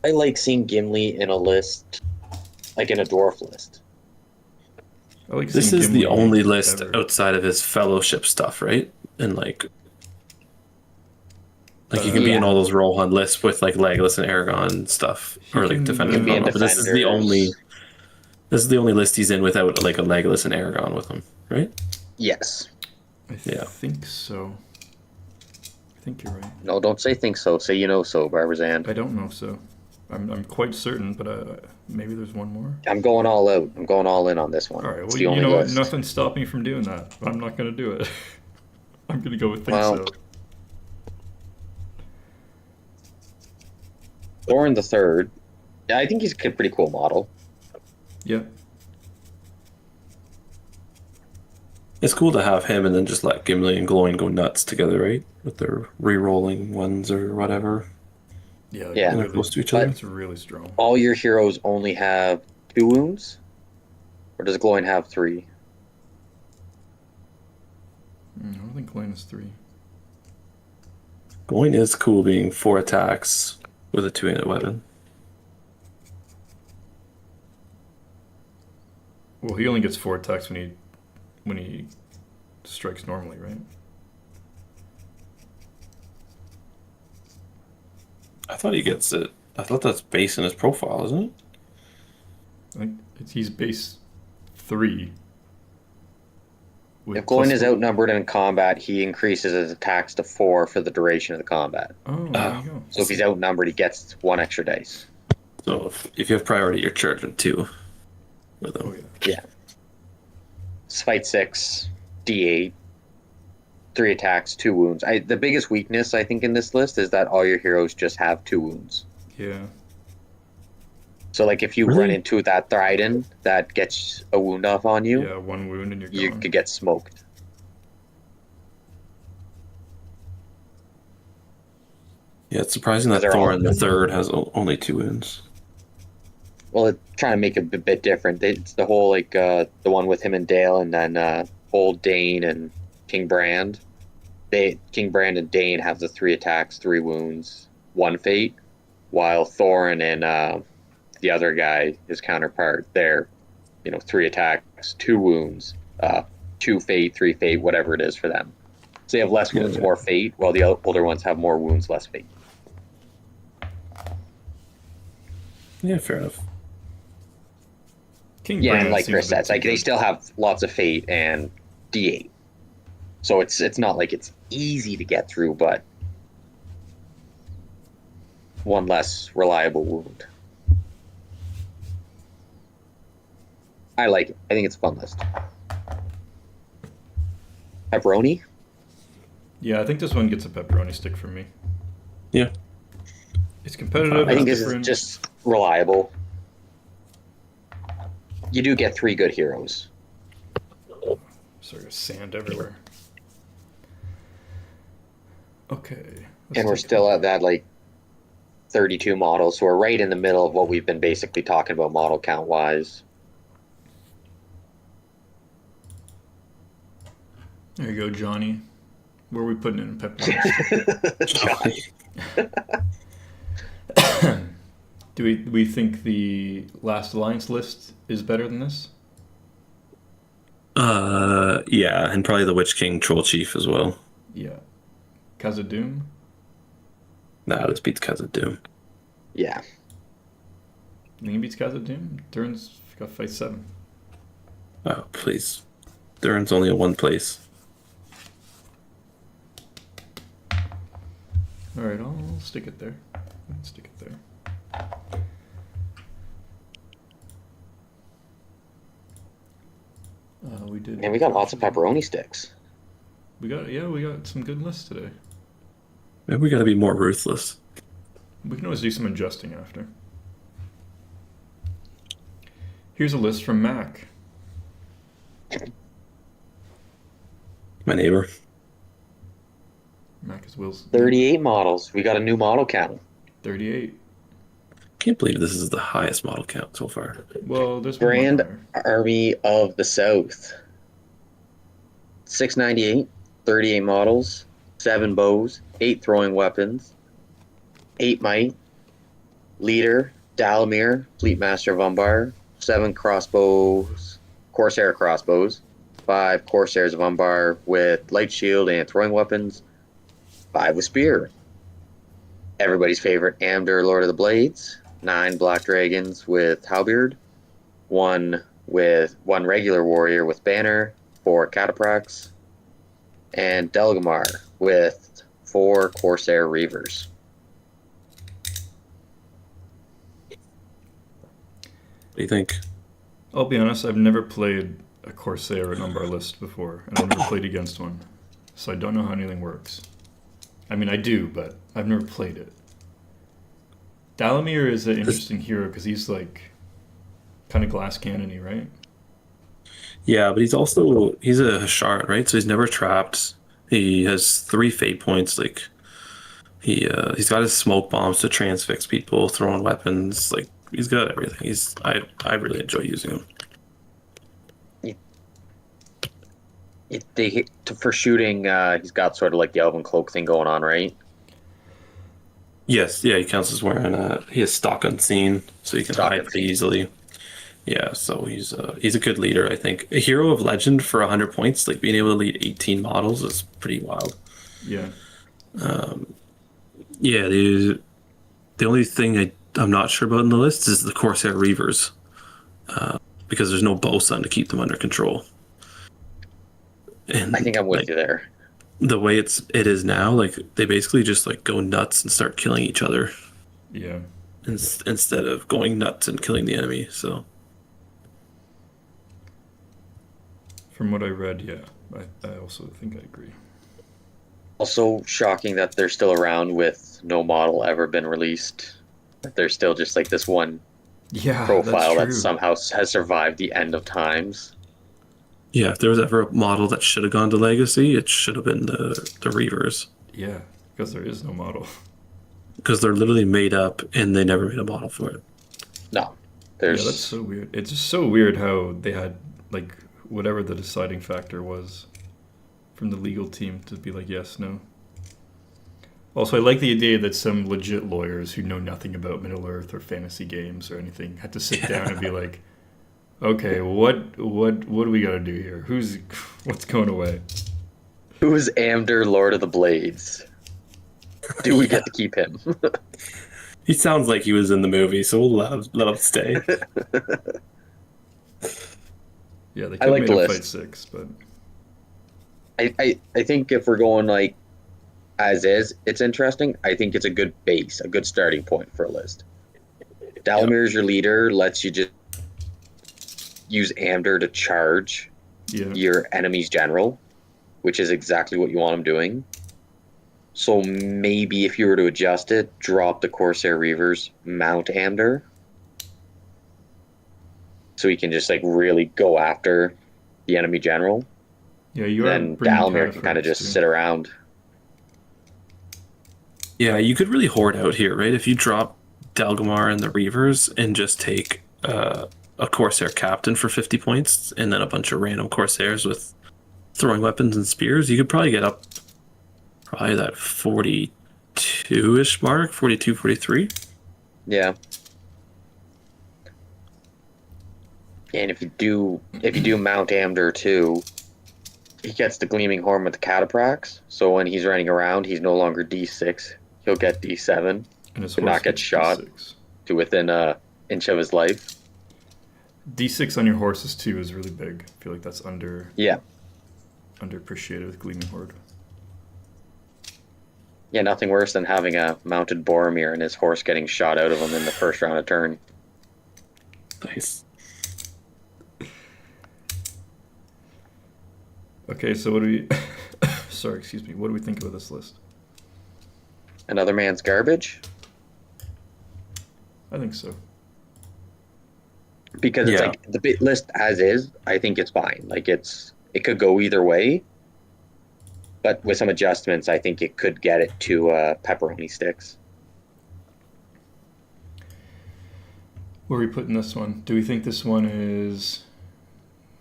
I like seeing Gimli in a list, like in a dwarf list. I like This seeing is the Gimli only list ever. outside of his fellowship stuff, right? And like you can be in Yeah. all those Rohan lists with like Legolas and Aragon stuff, He or like can Defenders of be in Rohan. But this is the Defenders. only. This is the only list he's in without like a Legolas and Aragon with him, right? Yes. I Yeah. think so. I think you're right. No, don't say think so. Say you know so, Barbazan. I don't know so. I'm quite certain, but maybe there's one more. I'm going all out. I'm going all in on this one. All right. It's Well, the only what? list. Nothing's stopping me from doing that. I'm not going to do it. I'm going to go with think Well, so. Thorin the Third. Yeah, I think he's a pretty cool model. Yeah. It's cool to have him and then just let Gimli and Gloin go nuts together, right? With their re-rolling ones or whatever. Yeah. Yeah. And they're close to each other. It's really strong. All your heroes only have 2 wounds? Or does Gloin have 3? I don't think Glenn is 3. Gloin is cool being 4 attacks with a 2-handed weapon. Well, he only gets 4 attacks when he strikes normally, right? I thought he gets it. I thought that's based in his profile, isn't it? I think he's base 3. with If Gloin plus is outnumbered in combat, he increases his attacks to 4 for the duration of the combat. Oh, there you go. So if he's outnumbered, he gets 1 extra dice. So if you have priority, you're charging 2 with Oh, him. yeah. Yeah. Fight 6, D8, 3 attacks, 2 wounds. The biggest weakness, I think, in this list is that all your heroes just have 2 wounds. Yeah. So, like, if you Really? run into that Thryden that gets a wound off on you, Yeah, 1 wound and you're you gone. could get smoked. Yeah, it's surprising that They're all- Thorin the Third has only 2 wounds. Well, it's trying to make it a bit different. It's the whole, like, the one with him and Dale, and then old Dane and King Brand. King Brand and Dane have the 3 attacks, 3 wounds, 1 fate, while Thorin and the other guy, his counterpart, they're, 3 attacks, 2 wounds, 2 fate, 3 fate, whatever it is for them. So they have less wounds, Yeah. more fate, while the older ones have more wounds, less fate. Yeah, fair enough. King Yeah, Brand and like seems a Chris bit said, too like they good. still have lots of fate and D8. So it's not like it's easy to get through, but 1 less reliable wound. I like it. I think it's a fun list. Pepperoni? Yeah, I think this one gets a pepperoni stick from me. Yeah. It's competitive. I think it's this different. is just reliable. You do get 3 good heroes. Sorry, there's sand everywhere. Okay. And we're still at that, like, 32 models, so we're right in the middle of what we've been basically talking about model count wise. There you go, Johnny. Where are we putting it in pepperoni? Johnny. Do we think the Last Alliance list is better than this? Yeah, and probably the Witch King Troll Chief as well. Yeah. Khazad-dûm? Nah, this beats Khazad-dûm. Yeah. You think it beats Khazad-dûm? Durin's Got fight 7. Oh, please. Durin's only in one place. All right, I'll stick it there. Stick it there. We did. Man, we got lots of pepperoni sticks. We got some good lists today. Maybe we gotta be more ruthless. We can always do some adjusting after. Here's a list from Mac. My neighbor. Mac is Will's. 38 models. We got a new model count. 38. Can't believe this is the highest model count so far. Well, there's one Grand higher. Army of the South. 698, 38 models, 7 bows, 8 throwing weapons, 8 might, leader, Dalamir, Fleet Master of Umbar, 7 crossbows, Corsair crossbows, 5 Corsairs of Umbar with light shield and throwing weapons, 5 with spear. Everybody's favorite Amdur, Lord of the Blades, 9 Black Dragons with halberd, 1 regular warrior with banner, 4 Cataprax, and Delgamar with 4 Corsair Reavers. What do you think? I'll be honest, I've never played a Corsair or Umbar list before, and I've never played against one. So I don't know how anything works. I mean, I do, but I've never played it. Dalamir is an interesting hero because he's like kind of glass cannon-y, right? Yeah, but he's a shard, right? So he's never trapped. He has 3 fate points. Like he's got his smoke bombs to transfix people, throwing weapons. Like he's got everything. I really enjoy using him. For shooting, he's got sort of like the Elven Cloak thing going on, right? Yes, yeah, he counts as wearing he has stock unseen, so he can Stock hide unseen. pretty easily. Yeah, so he's a good leader, I think. A hero of legend for 100 points, like being able to lead 18 models is pretty wild. Yeah. Yeah, the only thing I'm not sure about in the list is the Corsair Reavers, because there's no bow sun to keep them under control. And I think I'm with like, you there. the way it is now, like they basically just like go nuts and start killing each other Yeah. instead of going nuts and killing the enemy. So From what I read, yeah. I also think I agree. Also shocking that they're still around with no model ever been released. That there's still just like this one Yeah, profile that that's true. somehow has survived the end of times. yeah, if there was ever a model that should have gone to Legacy, it should have been the Reavers, Yeah, because there is no model. because they're literally made up and they never made a model for it. No, Yeah, that's there's so weird. It's just so weird how they had, like, whatever the deciding factor was from the legal team to be like, yes, no. Also, I like the idea that some legit lawyers who know nothing about Middle Earth or fantasy games or anything had to sit down and be like, okay, what do we got to do here? What's going away? who's Amdur, Lord of the Blades? Do we get to keep him? He sounds like he was in the movie, so we'll let him stay. Yeah, they I could like have the made a list. fight 6, but I think if we're going like as is, it's interesting. I think it's a good base, a good starting point for a list. Dalamir is your leader, lets you just use Amdur to charge yeah. your enemy's general, which is exactly what you want him doing. So maybe if you were to adjust it, drop the Corsair Reavers, mount Amdur, so he can just like really go after the enemy general. Yeah, you are Then bringing Dalamir can Cataphracts, kind of just too. sit around. Yeah, you could really hoard out here, right? If you drop Delgamar and the Reavers and just take a Corsair captain for 50 points and then a bunch of random Corsairs with throwing weapons and spears, you could probably get up probably that 42-ish mark, 42, 43. Yeah. And if you do mount Amdur too, he gets the Gleaming Horn with the Cataprax. So when he's running around, he's no longer D6. He'll get D7 And his to horse not get gets shot. D6. to within an inch of his life. D6 on your horses too is really big. I feel like that's Yeah. underappreciated with Gleaming Horde. Yeah, nothing worse than having a mounted Boromir and his horse getting shot out of him in the first round of turn. Nice. Okay, so what do we... Sorry, excuse me. What do we think about this list? Another man's garbage? I think so. Because it's Yeah. like the bit list as is, I think it's fine. Like it could go either way. But with some adjustments, I think it could get it to pepperoni sticks. Where are we putting this one? Do we think this one is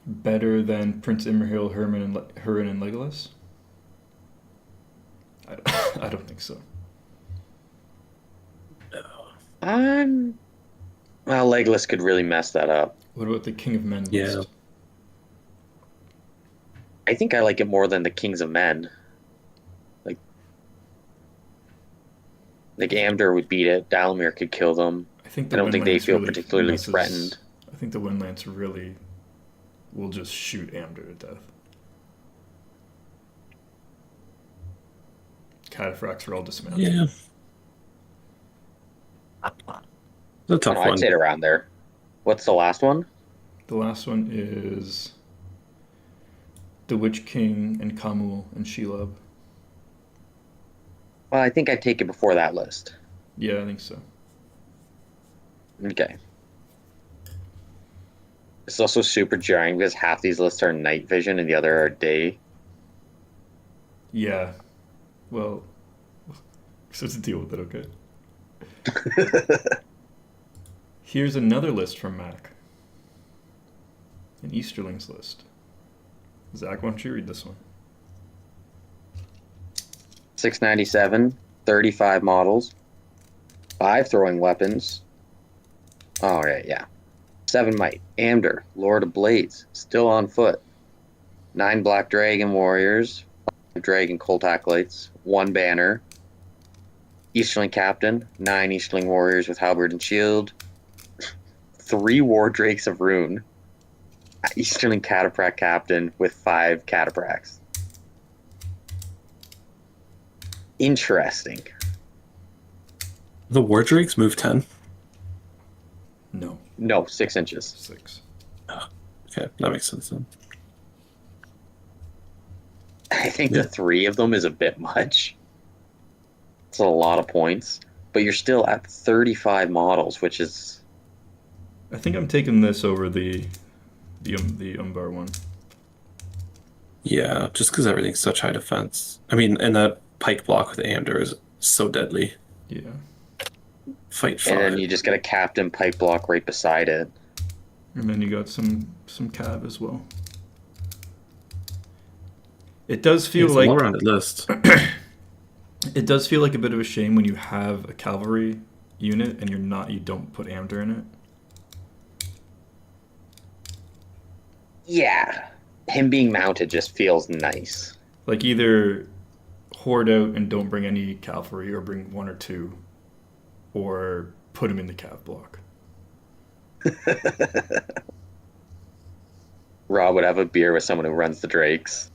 better than Prince Imrahil, Hurin, and Legolas? I don't think so. Well, Legolas could really mess that up. What about the King of Men Yeah. list? I think I like it more than the Kings of Men. Like Amdur would beat it. Dalamir could kill them. I think I don't think they Windlance feel really particularly messes- threatened. I think the Windlance really will just shoot Amdur to death. Cataphracts are all dismounted. Yeah. It's a tough I'd one. say it around there. What's the last one? The last one is the Witch King and Kamul and Shelob. Well, I think I'd take it before that list. Yeah, I think so. Okay. It's also super jarring because half these lists are night vision and the other are day. Yeah. Well, so to deal with it, okay? Here's another list from Mac. An Easterlings list. Zach, why don't you read this one? 697, 35 models, 5 throwing weapons. All right, yeah. 7 might. Amdur, Lord of Blades, still on foot. 9 Black Dragon Warriors, 5 Dragon Cult Acolytes, 1 Banner. Easterling Captain, 9 Easterling Warriors with Halberd and Shield. 3 War Drakes of Rune. Easterling Cataphract Captain with 5 Cataphracts. Interesting. The War Drakes move 10. No, No, 6 inches. 6. Okay, that makes sense then. I think Yeah. the 3 of them is a bit much. It's a lot of points, but you're still at 35 models, which is I think I'm taking this over the Umbar one. Yeah, just because everything's such high defense. I mean, and that pike block with Amdur is so deadly. Yeah. Fight and then 5. you just get a captain pipe block right beside it. And then you got some cav as well. It does feel It's like a well-rounded list. it does feel like a bit of a shame when you have a cavalry unit and you don't put Amdur in it. Yeah, him being mounted just feels nice. Like either hoard out and don't bring any cavalry, or bring 1 or 2, or put him in the cav block. Rob would have a beer with someone who runs the Drakes.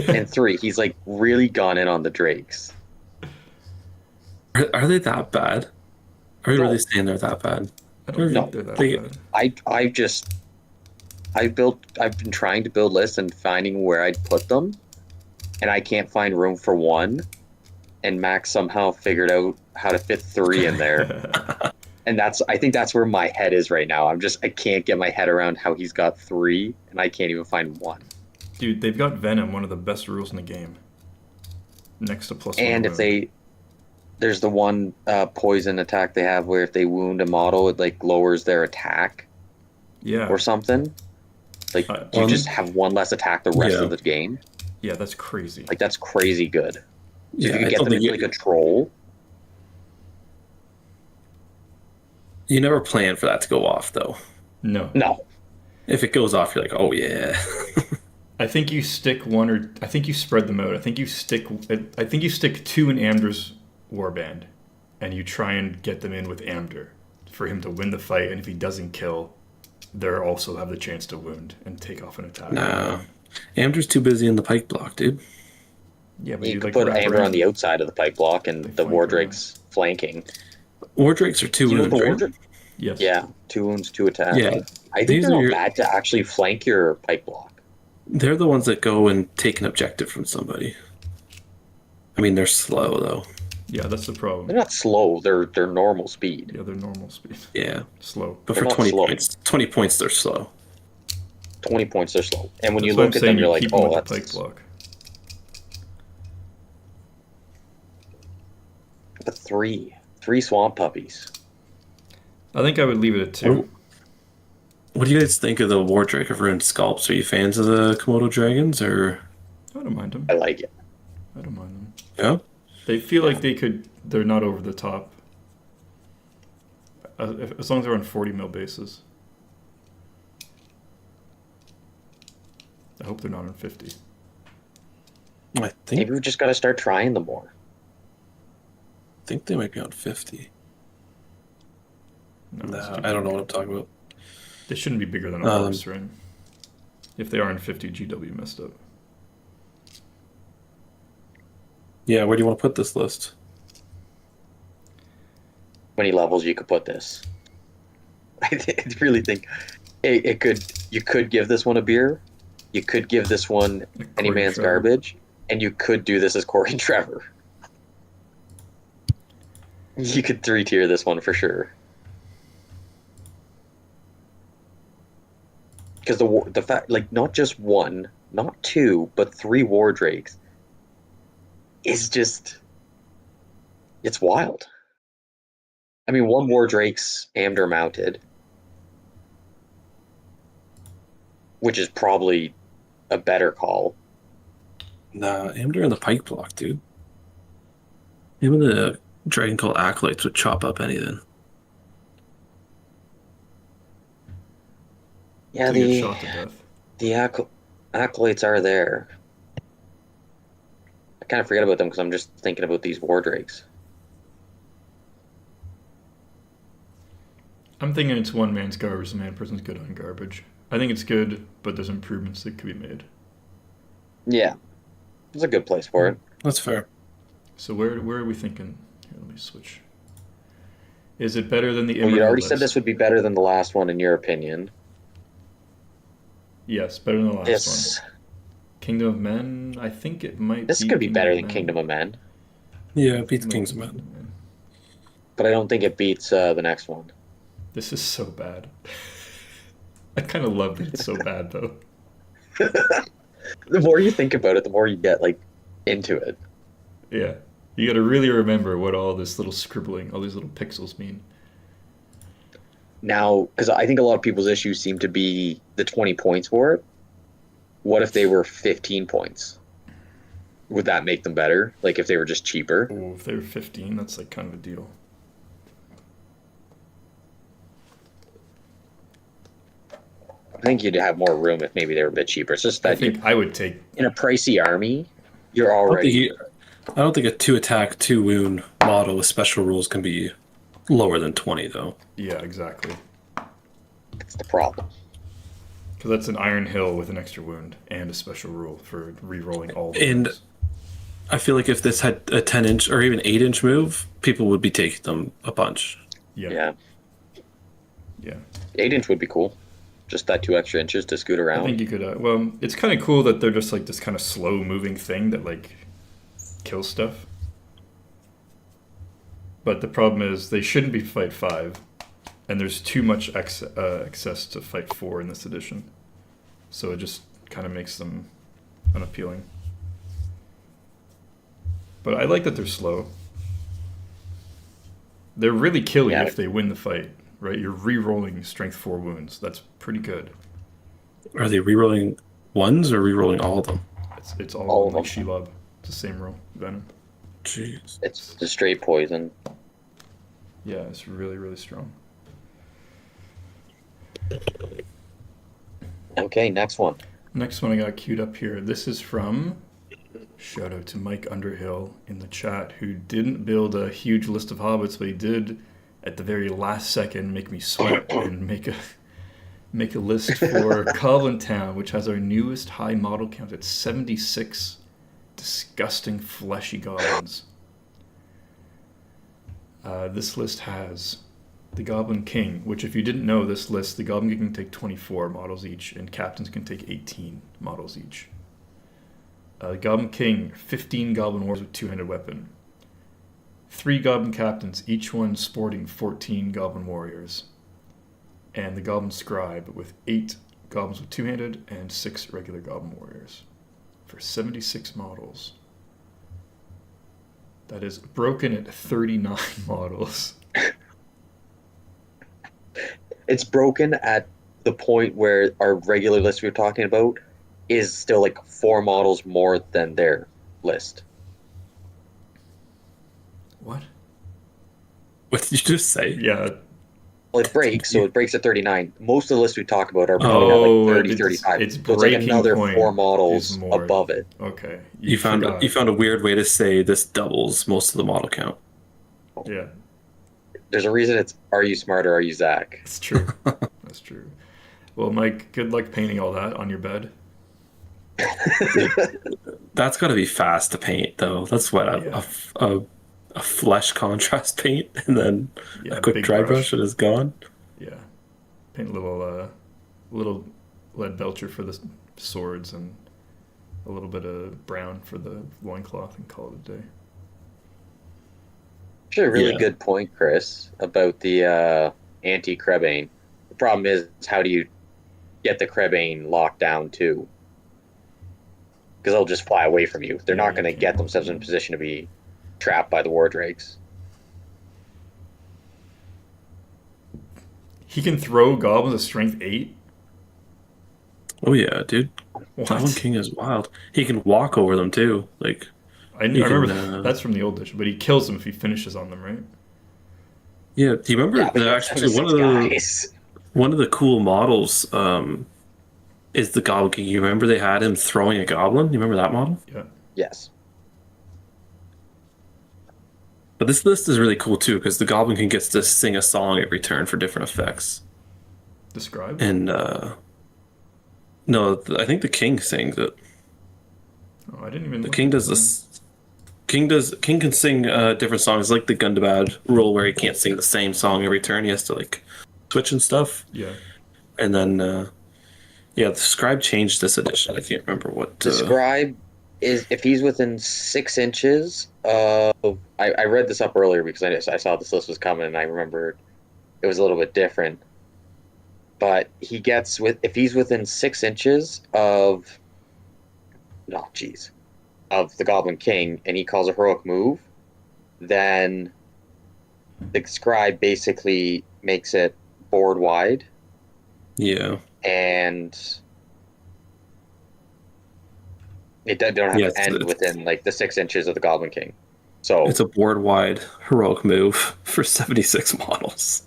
And 3, he's like really gone in on the Drakes. Are they that bad? Are we No. really saying they're that bad? I don't No, think they're that they- bad. I've been trying to build lists and finding where I'd put them, and I can't find room for 1. And Max somehow figured out how to fit 3 in there. And I think that's where my head is right now. I can't get my head around how he's got 3 and I can't even find 1. Dude, they've got Venom, one of the best rules in the game. Next to +1 And if wound. there's the one poison attack they have where if they wound a model, it like lowers their attack Yeah. or something. Like you just have 1 less attack the rest Yeah. of the game. Yeah, that's crazy. Like that's crazy good. So Yeah, if you I could get don't them think into like a troll. you never plan for that to go off, though. No. No. If it goes off, you're like, oh yeah. I think you stick 1 or... I think you spread them out. I think you stick 2 in Amdur's warband, and you try and get them in with Amdur. for him to win the fight, and if he doesn't kill, they also have the chance to wound and take off an attack. Nah. Amder's too busy in the pike block, dude. Yeah, but You could like put wrap Amber around. on the outside of the pike block and They the flank Wardrake's flanking. Wardrakes are 2 Do you know wounds, the right? Wardrake? Yes. Yeah, 2 wounds, 2 attacks. Yeah. I think These they're are not your- bad to actually flank your pike block. They're the ones that go and take an objective from somebody. I mean, they're slow, though. Yeah, that's the problem. They're not slow. They're normal speed. Yeah, they're normal speed. Yeah. Slow. But They're for not 20 slow. points, 20 points, they're slow. 20 points, they're slow. And when you That's why look I'm at saying them, you're like, keep them oh, with the that's pike block. the 3 swamp puppies. I think I would leave it at 2. What do you guys think of the Wardrake of Ruined Sculpts? Are you fans of the Komodo dragons, or I don't mind them. I like it. I don't mind them. yeah? They feel like they're not over the top. As long as they're on 40 mil bases. I hope they're not on 50. I think Maybe we just got to start trying them more. they might be on 50. No, No, it's too I don't know big. what I'm talking about. They shouldn't be bigger than a horse, right? If they are in 50, GW messed up. Yeah, where do you want to put this list? How many levels you could put this? I really think it could. You could give this one a beer. You could give this one Like any Corey man's Trevor. garbage, and you could do this as Corey and Trevor. You could 3-tier this one for sure. Because the fact, like, not just 1, not 2, but 3 Wardrakes is just, it's wild. I mean, 1 Wardrake's Amder mounted, which is probably a better call. Nah, Amder in the pike block, dude. Even the dragon called Acolytes would chop up anything. Yeah, Till you get shot to death. the acolytes are there. I kind of forget about them because I'm just thinking about these Wardrakes. I'm thinking it's one man's garbage, the man person's good on garbage. I think it's good, but there's improvements that could be made. Yeah, it's a good place for it. That's fair. So where are we thinking? Here, let me switch. Is it better than the Well, you Immerhill already said list? this would be better than the last one, in your opinion. Yes, better than the last one. This Kingdom of Men, I think it might this beat could be better than of Men. Kingdom of Men, Yeah, it beats Might Kings of beat Men. Kingdom of Men. but I don't think it beats the next one. This is so bad. I kind of love that it's so bad, though. The more you think about it, the more you get like into it. Yeah. You got to really remember what all this little scribbling, all these little pixels mean. Now, because I think a lot of people's issues seem to be the 20 points for it. What if they were 15 points? Would that make them better? Like if they were just cheaper? Oh, if they were 15, that's like kind of a deal. I think you'd have more room if maybe they were a bit cheaper. It's just I that think I would take. in a pricey army, you're already. I don't think a 2 attack, 2 wound model with special rules can be lower than 20, though. Yeah, exactly. That's the problem. Because that's an Iron Hill with an extra wound and a special rule for re-rolling all the And- wounds. I feel like if this had a 10-inch or even 8-inch move, people would be taking them a bunch. Yeah. Yeah. Yeah. 8-inch would be cool. Just that 2 extra inches to scoot I around. think you could. Well, it's kind of cool that they're just like this kind of slow moving thing that like kills stuff. But the problem is they shouldn't be fight 5, and there's too much excess to fight 4 in this edition. So it just kind of makes them unappealing. But I like that they're slow. They're really killing Yeah. if they win the fight, right? You're re-rolling strength 4 wounds. That's pretty good. Are they rerolling ones or rerolling all of them? It's all, All of like them. Shelob. It's the same roll. Venom. Jeez. It's the straight poison. Yeah, it's really, really strong. Okay, next one. Next one I got queued up here. This is from, shout out to Mike Underhill in the chat, who didn't build a huge list of hobbits, but he did at the very last second make me sweat and make a list for Goblin Town, which has our newest high model count at 76 disgusting fleshy goblins. This list has the Goblin King, which if you didn't know this list, the Goblin King can take 24 models each, and captains can take 18 models each. Goblin King, 15 Goblin Warriors with two-handed weapon. 3 Goblin Captains, each one sporting 14 Goblin Warriors. And the Goblin Scribe with 8 Goblins with two-handed and 6 regular Goblin Warriors. For 76 models. That is broken at 39 models. It's broken at the point where our regular list we were talking about is still like 4 models more than their list. What? What did you just say? Yeah. Well, it breaks, so it breaks at 39. Most of the lists we talk about are probably at like 30, 35. It's so it's like breaking another point 4 models is more. above it. Okay. You found a weird way to say this doubles most of the model count. Yeah, There's a reason it's Are You Smart or Are You Zach? it's true. That's true. Well, Mike, good luck painting all that on your bed. That's got to be fast to paint, though. That's what a flesh contrast paint, and then Yeah, a quick big dry brush. brush and it's gone. Yeah. Paint a little lead belcher for the swords and a little bit of brown for the loincloth and call it a day. Actually, a really Yeah. good point, Chris, about the anti-Krebane. The problem is, how do you get the Krebane locked down too? Because they'll just fly away from you. They're Yeah, not you going to can't get lock themselves in a them. position to be trapped by the war drakes. He can throw goblins of strength 8? Oh yeah, dude. What? Goblin King is wild. He can walk over them too. Like I He remember can, that's from the old edition, but he kills them if he finishes on them, right? yeah. Do you remember Yeah, but that that's actually just guys. one of the cool models is the Goblin King. You remember they had him throwing a goblin? You remember that model? Yeah. Yes. But this list is really cool too because the Goblin King gets to sing a song every turn for different effects. Describe. And no, I think the King sings it. Oh, I didn't even. The look King at does that. this. King can sing different songs, like the Gundabad rule where he can't sing the same song every turn. He has to like switch and stuff. Yeah. And then yeah, the Scribe changed this edition. I can't remember what. The scribe is if he's within 6 inches of. I read this up earlier because I saw this list was coming and I remembered it was a little bit different. But he gets if he's within 6 inches of. No, jeez. Of the Goblin King and he calls a heroic move, then the scribe basically makes it board wide Yeah. and they don't have Yeah, to end it's- within like the 6 inches of the Goblin King. So It's a board wide heroic move for 76 models.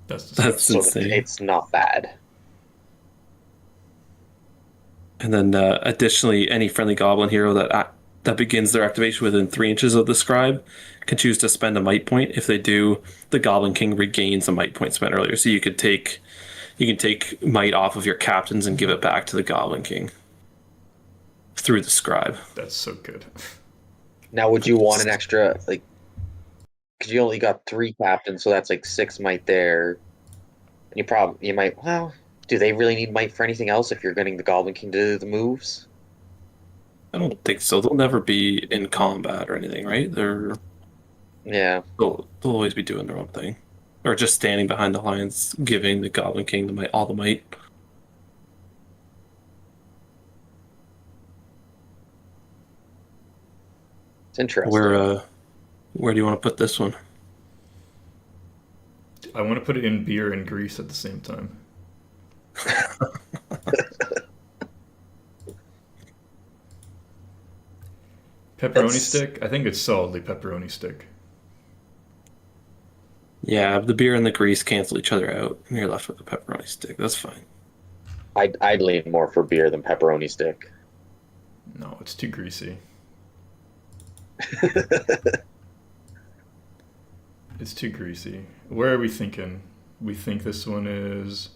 That's That's so insane. it's not bad. And then additionally, any friendly goblin hero that begins their activation within 3 inches of the scribe can choose to spend a might point. If they do, the Goblin King regains a might point spent earlier. So you can take might off of your captains and give it back to the Goblin King through the scribe. That's so good. Now, would you want an extra like? Because you only got 3 captains, so that's like 6 might there. And you might well. Do they really need might for anything else if you're getting the Goblin King to do the moves? I don't think so. They'll never be in combat or anything, right? Yeah. They'll always be doing their own thing, or just standing behind the lines, giving the Goblin King all the might. It's interesting. Where do you want to put this one? I want to put it in beer and grease at the same time. Pepperoni That's- stick? I think it's solidly pepperoni stick. Yeah, the beer and the grease cancel each other out, and you're left with a pepperoni stick. That's fine. I'd lean more for beer than pepperoni stick. No, it's too greasy. It's too greasy. Where are we thinking? We think this one is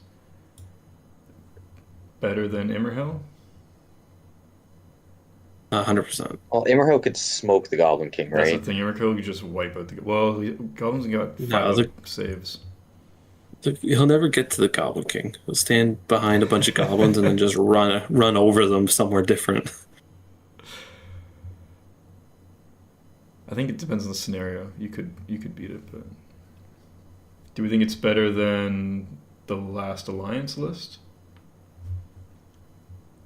better than Immerhill? 100%. Well, Immerhill could smoke the Goblin King, That's the right? thing. Immerhill could just wipe out the. Well, Goblins got No, 5 saves. He'll never get to the Goblin King. He'll stand behind a bunch of goblins and then just run over them somewhere different. I think it depends on the scenario. You could beat it, but do we think it's better than the last Alliance list?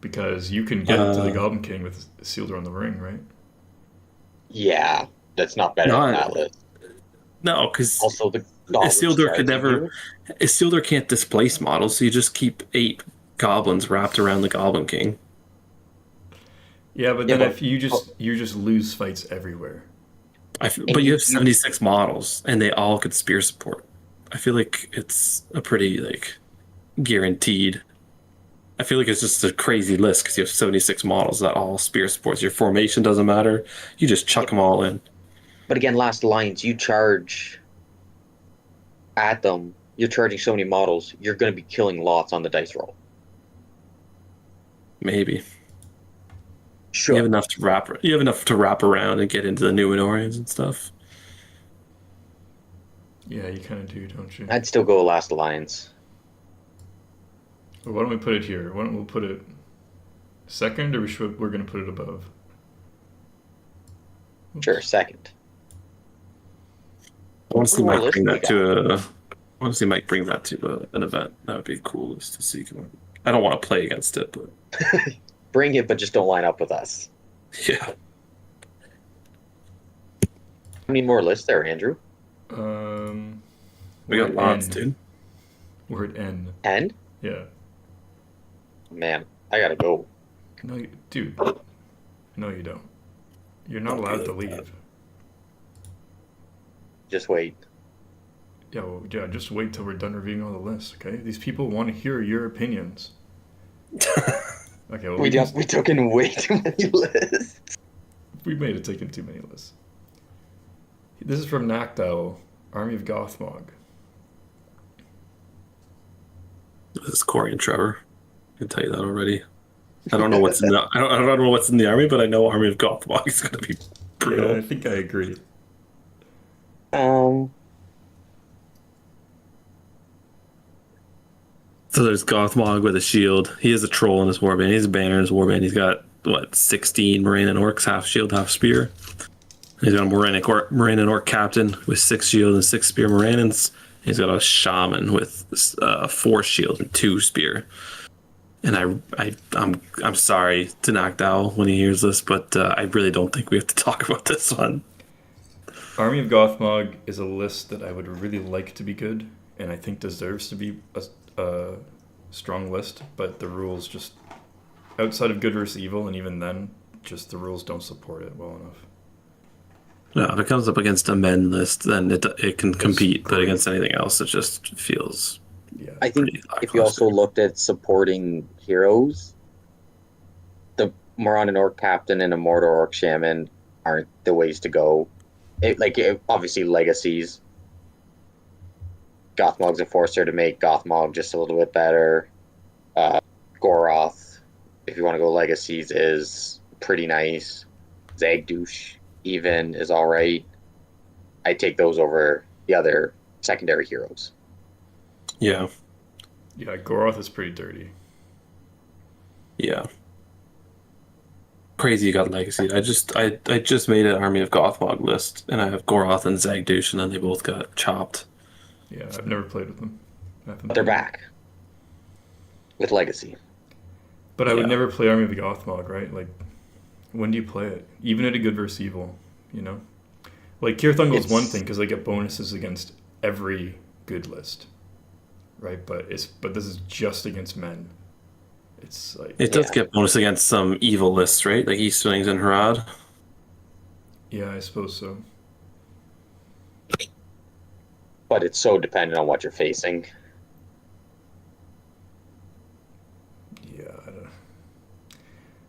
Because you can get to the Goblin King with Isildur on the Ring, right? Yeah, that's not better than that list. No, because Also, the goblins Isildur could charging never. you. Isildur can't displace models, so you just keep 8 goblins wrapped around the Goblin King. Yeah, but Yeah, then but- if you just lose fights everywhere. But you have 76 models, and they all could spear support. I feel like it's a pretty guaranteed. I feel like it's just a crazy list because you have 76 models that all spear supports. Your formation doesn't matter. You just chuck them all in. But again, Last Alliance, you charge at them. You're charging so many models. You're going to be killing lots on the dice roll. Maybe Sure. you have enough to wrap. You have enough to wrap around and get into the Numenorians and stuff. Yeah, you kind of do, don't you? I'd still go Last Alliance. Well, why don't we put it here? Why don't we put it second, or we're going to put it above? Sure, second. I want to see What Mike list bring we that to a. I want to see Mike bring that to an event. That would be cool just to see. I don't want to play against it, but Bring it, but just don't line up with us. yeah. How many more lists there, Andrew? We we're got at lots, N. dude. We're at N. And Yeah. man, I gotta go. No, dude. No, you don't. You're not allowed to leave. Just wait. Yeah, well, yeah. Just wait till we're done reviewing all the lists, okay? These people want to hear your opinions. Okay, well, We took in way too many lists. we may have taken too many lists. This is from Nactowl, Army of Gothmog. This is Corey and Trevor. I can tell you that already. I don't know what's in the. I don't know what's in the army, but I know Army of Gothmog is going to be brutal. Yeah, I think I agree. So there's Gothmog with a shield. He has a troll in his warband. He has a banner in his warband. He's got 16 Moraine and Orcs, half shield, half spear. He's got a Moraine and Orc captain with 6 shield and 6 spear Morainans. He's got a shaman with 4 shield and 2 spear. And I'm sorry to Nactowl when he hears this, but I really don't think we have to talk about this one. Army of Gothmog is a list that I would really like to be good, and I think deserves to be a strong list, but the rules just, outside of good versus evil, and even then, just the rules don't support it well enough. No, if it comes up against a men list, then it can compete, but great. Against anything else, it just feels. Yeah. I think pretty if you also lackluster. looked at supporting heroes, the Moran and Orc Captain and a Mordor Orc Shaman aren't the ways to go. Obviously legacies. Gothmog's a forcer to make Gothmog just a little bit better. Goroth, if you want to go legacies, is pretty nice. Zagdouche even is alright. I take those over the other secondary heroes. Yeah, Yeah, Goroth is pretty dirty. yeah. Crazy you got Legacy. I just made an Army of Gothmog list, and I have Goroth and Zagdouche, and then they both got chopped. Yeah, I've never played with them. But they're back with legacy. But I would Yeah. never play Army of the Gothmog, right? Like, when do you play it? Even at a good versus evil, you know? Like, Kirthungel's one thing, because they get bonuses against every good list, right? But this is just against men. It's like, It does Yeah. get bonus against some evil lists, right? Like Eastwings and Harad. yeah, I suppose so. But it's so dependent on what you're facing. Yeah, I don't know.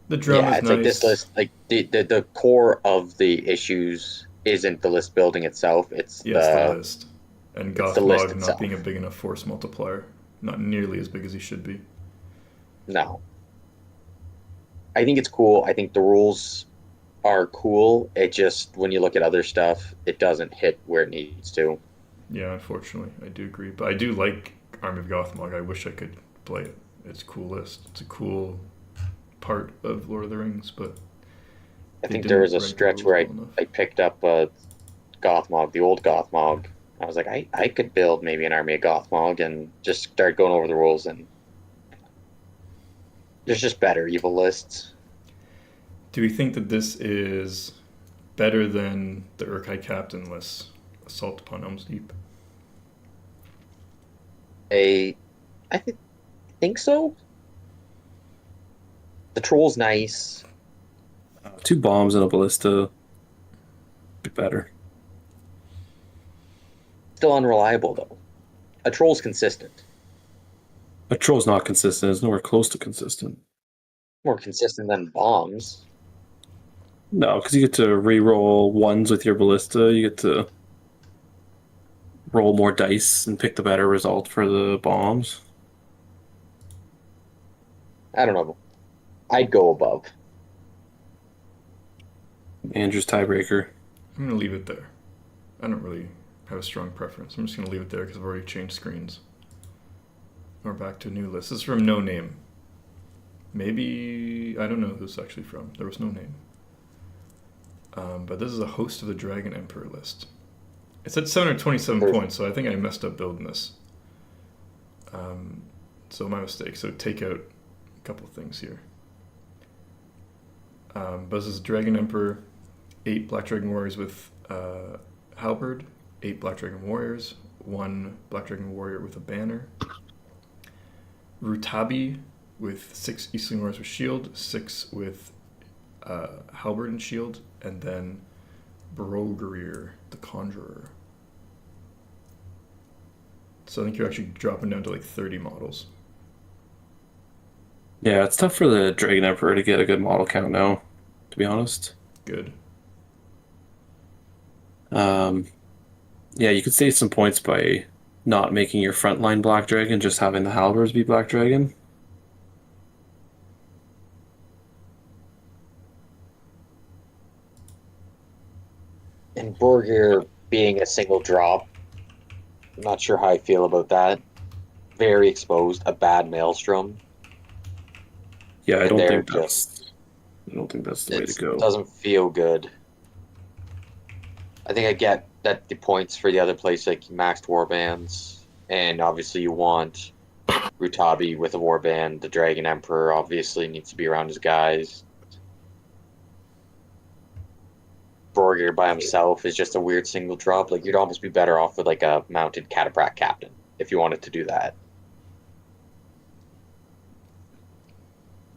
The drum Yeah, is it's nice. like this list, like the core of the issues isn't the list building itself. It's Yeah, it's the the list. And it's the list Gothmog not itself. being a big enough force multiplier. Not nearly as big as he should be. No. I think it's cool. I think the rules are cool. It just when you look at other stuff, it doesn't hit where it needs to. Yeah, unfortunately, I do agree. But I do like Army of Gothmog. I wish I could play it. It's a cool list. It's a cool part of Lord of the Rings, but I they think there didn't was a write the stretch rules where well enough. I picked up Gothmog, the old Gothmog. I was like, I could build maybe an army of Gothmog and just start going over the rules, and there's just better evil lists. Do we think that this is better than the Urkai Captain list, Assault upon Elm's Deep? I think so. The troll's nice. 2 bombs and a ballista. Be better. Still unreliable though. A troll's consistent. A troll's not consistent. It's nowhere close to consistent. More consistent than bombs. No, because you get to re-roll ones with your ballista. You get to roll more dice and pick the better result for the bombs. I don't know. I'd go above. Andrew's tiebreaker. I'm going to leave it there. I don't really have a strong preference. I'm just going to leave it there because I've already changed screens. We're back to a new list. This is from No Name. Maybe, I don't know who it's actually from. There was no name. But this is a Host of the Dragon Emperor list. It's at 727 points, so I think I messed up building this. So my mistake. So take out a couple things here. But this is Dragon Emperor, 8 Black Dragon Warriors with Halberd, 8 Black Dragon Warriors, 1 Black Dragon Warrior with a banner. Rutabi with 6 Eastling Warriors with shield, 6 with Halberd and shield, and then Brogerir, the Conjurer. So I think you're actually dropping down to like 30 models. Yeah, it's tough for the Dragon Emperor to get a good model count now, to be honest. Good. Yeah, you could save some points by not making your frontline Black Dragon, just having the Halberds be Black Dragon. And Borgir being a single drop, I'm not sure how I feel about that. Very exposed, a bad Maelstrom. Yeah, I And don't they're think that's the way to It go. doesn't feel good. I think I get that the points for the other place, like maxed warbands, and obviously you want Rutabi with a warband. The Dragon Emperor obviously needs to be around his guys. Borgir by himself is just a weird single drop. Like you'd almost be better off with like a mounted Cataprak Captain if you wanted to do that,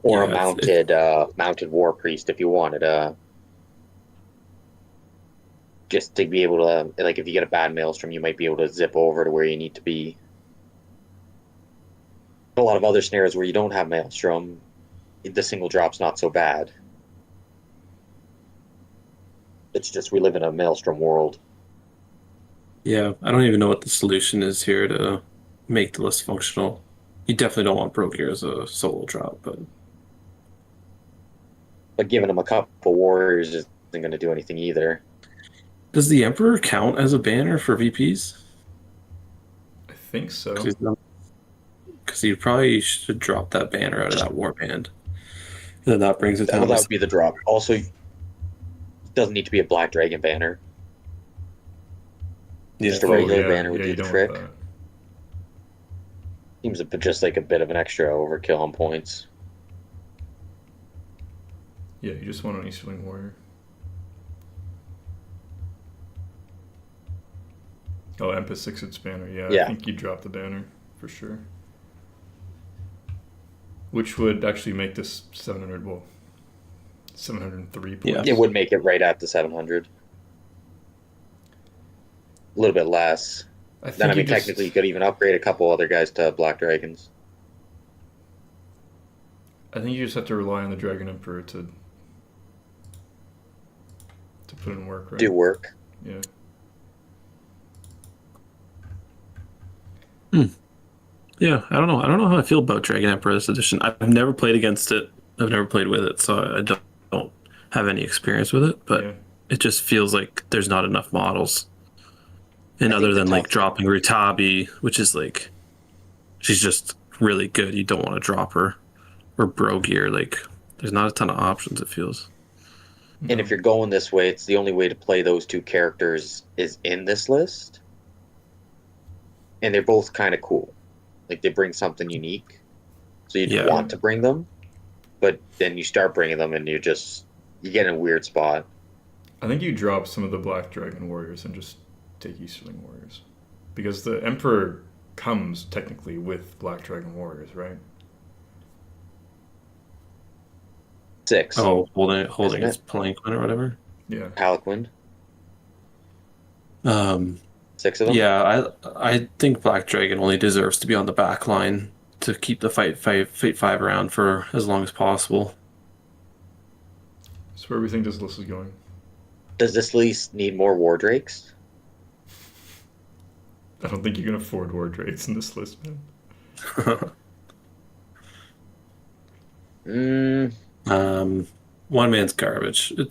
or Yeah, a mounted War Priest if you wanted just to be able to, like, if you get a bad Maelstrom, you might be able to zip over to where you need to be. A lot of other snares where you don't have Maelstrom, the single drop's not so bad. It's just we live in a Maelstrom world. Yeah, I don't even know what the solution is here to make the list functional. You definitely don't want Brokir as a solo drop, but But giving him a couple warriors isn't going to do anything either. does the Emperor count as a banner for VPs? I think so. Because you probably should drop that banner out of that warband. And then that brings it down That to would be the drop. Also, it doesn't need to be a Black Dragon banner. yeah, Just a regular banner would yeah, do you the don't trick. want that. Seems just like a bit of an extra overkill on points. Yeah, you just want an Easterling Warrior. Oh, Empus 6 its banner. Yeah, Yeah. I think you drop the banner for sure. Which would actually make this 700, well, 703 points. Yeah. It would make it right at the 700. A little bit less. I think Then, I you mean, just- technically, you could even upgrade a couple other guys to Black Dragons. I think you just have to rely on the Dragon Emperor to put in work, right? Do work. Yeah. Yeah, I don't know. I don't know how I feel about Dragon Emperor this edition. I've never played against it. I've never played with it, so I don't have any experience with it. But Yeah. it just feels like there's not enough models. And I other think the than like tough dropping Rutabi, which is like she's just really good. You don't want to drop her or Brogear. Like there's not a ton of options. It feels. And if you're going this way, it's the only way to play those two characters is in this list. And they're both kind of cool. Like they bring something unique. So you'd Yeah. want to bring them. But then you start bringing them and you get in a weird spot. I think you drop some of the Black Dragon Warriors and just take Easterling Warriors. Because the Emperor comes technically with Black Dragon Warriors, right? 6. Oh, holding Isn't its it? palanquin or whatever. Yeah. Palanquin. Um, 6 of them. yeah, I think Black Dragon only deserves to be on the back line to keep the fight five around for as long as possible. That's where we think this list is going. Does this list need more War Drakes? I don't think you can afford War Drakes in this list, man. One man's garbage. You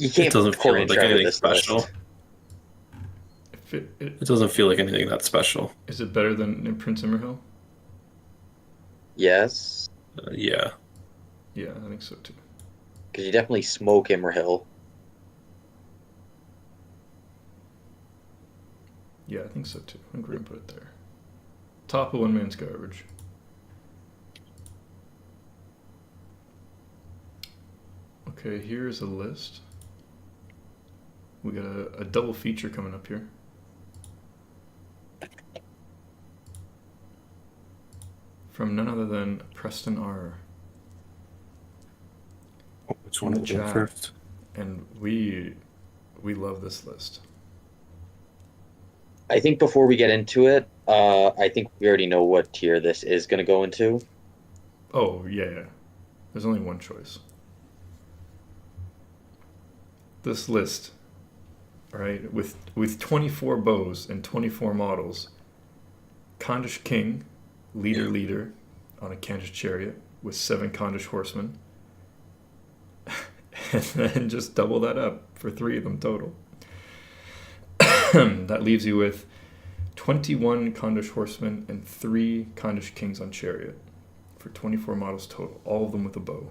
can't It doesn't pour feel in like Trevor anything this special. list. If It doesn't feel like anything that special. is it better than Prince Immerhill? Yes. Yeah. Yeah, I think so too. Because you definitely smoke Immerhill. Yeah, I think so too. I'm going to put it there. Top of one man's garbage. Okay, here's a list. We got a double feature coming up here. From none other than Preston R. Which In one the will go chat. first? And we love this list. I think before we get into it, I think we already know what tier this is going to go into. Oh, yeah. There's only one choice. This list, all right, with 24 bows and 24 models, Khandish King, leader on a Khandish chariot with 7 Khandish horsemen, and then just double that up for 3 of them total. That leaves you with 21 Khandish horsemen and 3 Khandish Kings on chariot for 24 models total, all of them with a bow.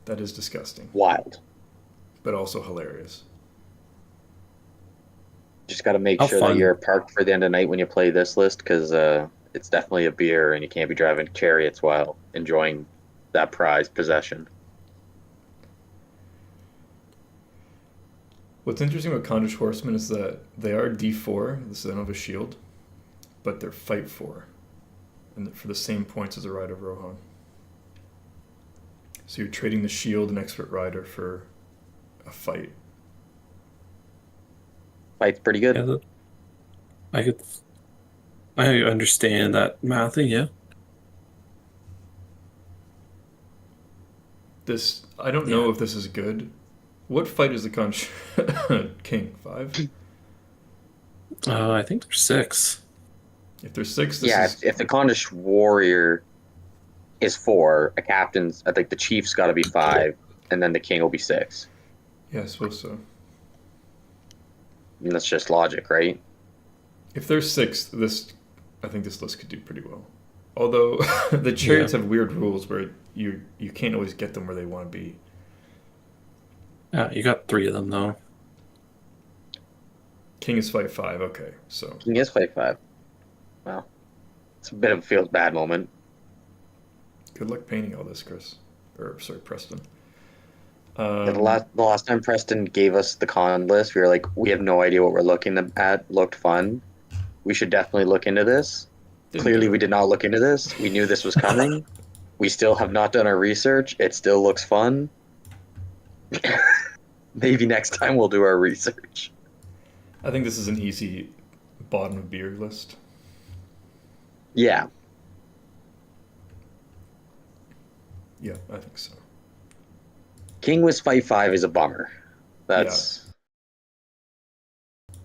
That is disgusting, Wild. but also hilarious. Just got to make How sure fun. that you're parked for the end of the night when you play this list, because it's definitely a beer, and you can't be driving chariots while enjoying that prized possession. What's interesting about Khandish horsemen is that they are D4, so they don't have a shield, but they're fight 4, and for the same points as a rider of Rohan. So you're trading the shield and expert rider for a fight. Fight's pretty good. Yeah, I understand that mathing. Yeah. This, I don't know if this is good. What fight is the Khandish King? 5? I think there's 6. If there's 6, this Yeah, is... if the Khandish warrior is 4, a captain's, I think the chief's got to be 5, and then the king will be 6. Yeah, I suppose so. And that's just logic, right? If there's 6, I think this list could do pretty well. Although the chariots have weird rules where you can't always get them where they want to be. Yeah, you got 3 of them though. King is fight 5, okay. So King is fight 5. Wow. It's a bit of a feels bad moment. good luck painting all this, Chris. Or sorry, Preston. The last time Preston gave us the con list, we were like, we have no idea what we're looking at. Looked fun. We should definitely look into this. Clearly, we did not look into this. We knew this was coming. We still have not done our research. It still looks fun. Maybe next time we'll do our research. I think this is an easy bottom of beer list. Yeah. Yeah, I think so. King Wisp Fight 5 is a bummer. That's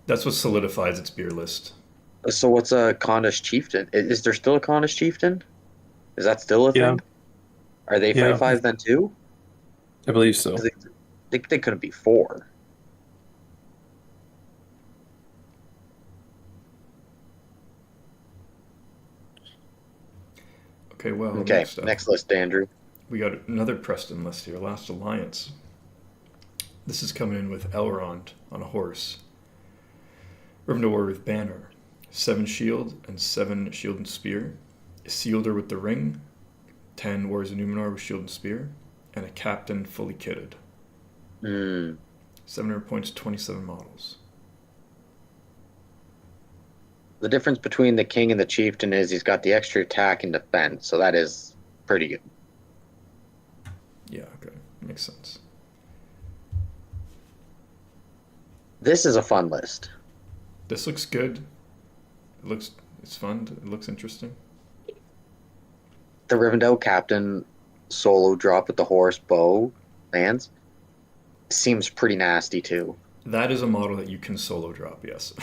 That's what solidifies its beer list. So what's a Condish Chieftain? Is there still a Condish Chieftain? Is that still a Yeah. thing? Are they Yeah. Fight 5 then too? I believe so. 'Cause they couldn't be 4. Okay, well, Okay, next up, next list, Andrew. we got another Preston list here, Last Alliance. This is coming in with Elrond on a horse. Rivendell Warrior with Banner, 7 shield and 7 shield and spear. Isildur with the ring, 10 Warriors of Numenor with shield and spear, and a captain fully kitted. Hmm. 700 points, 27 models. The difference between the king and the chieftain is he's got the extra attack and defense, so that is pretty good. Yeah, okay, makes sense. This is a fun list. This looks good. It's fun. It looks interesting. The Rivendell captain solo drop with the horse bow lands seems pretty nasty too. That is a model that you can solo drop, yes.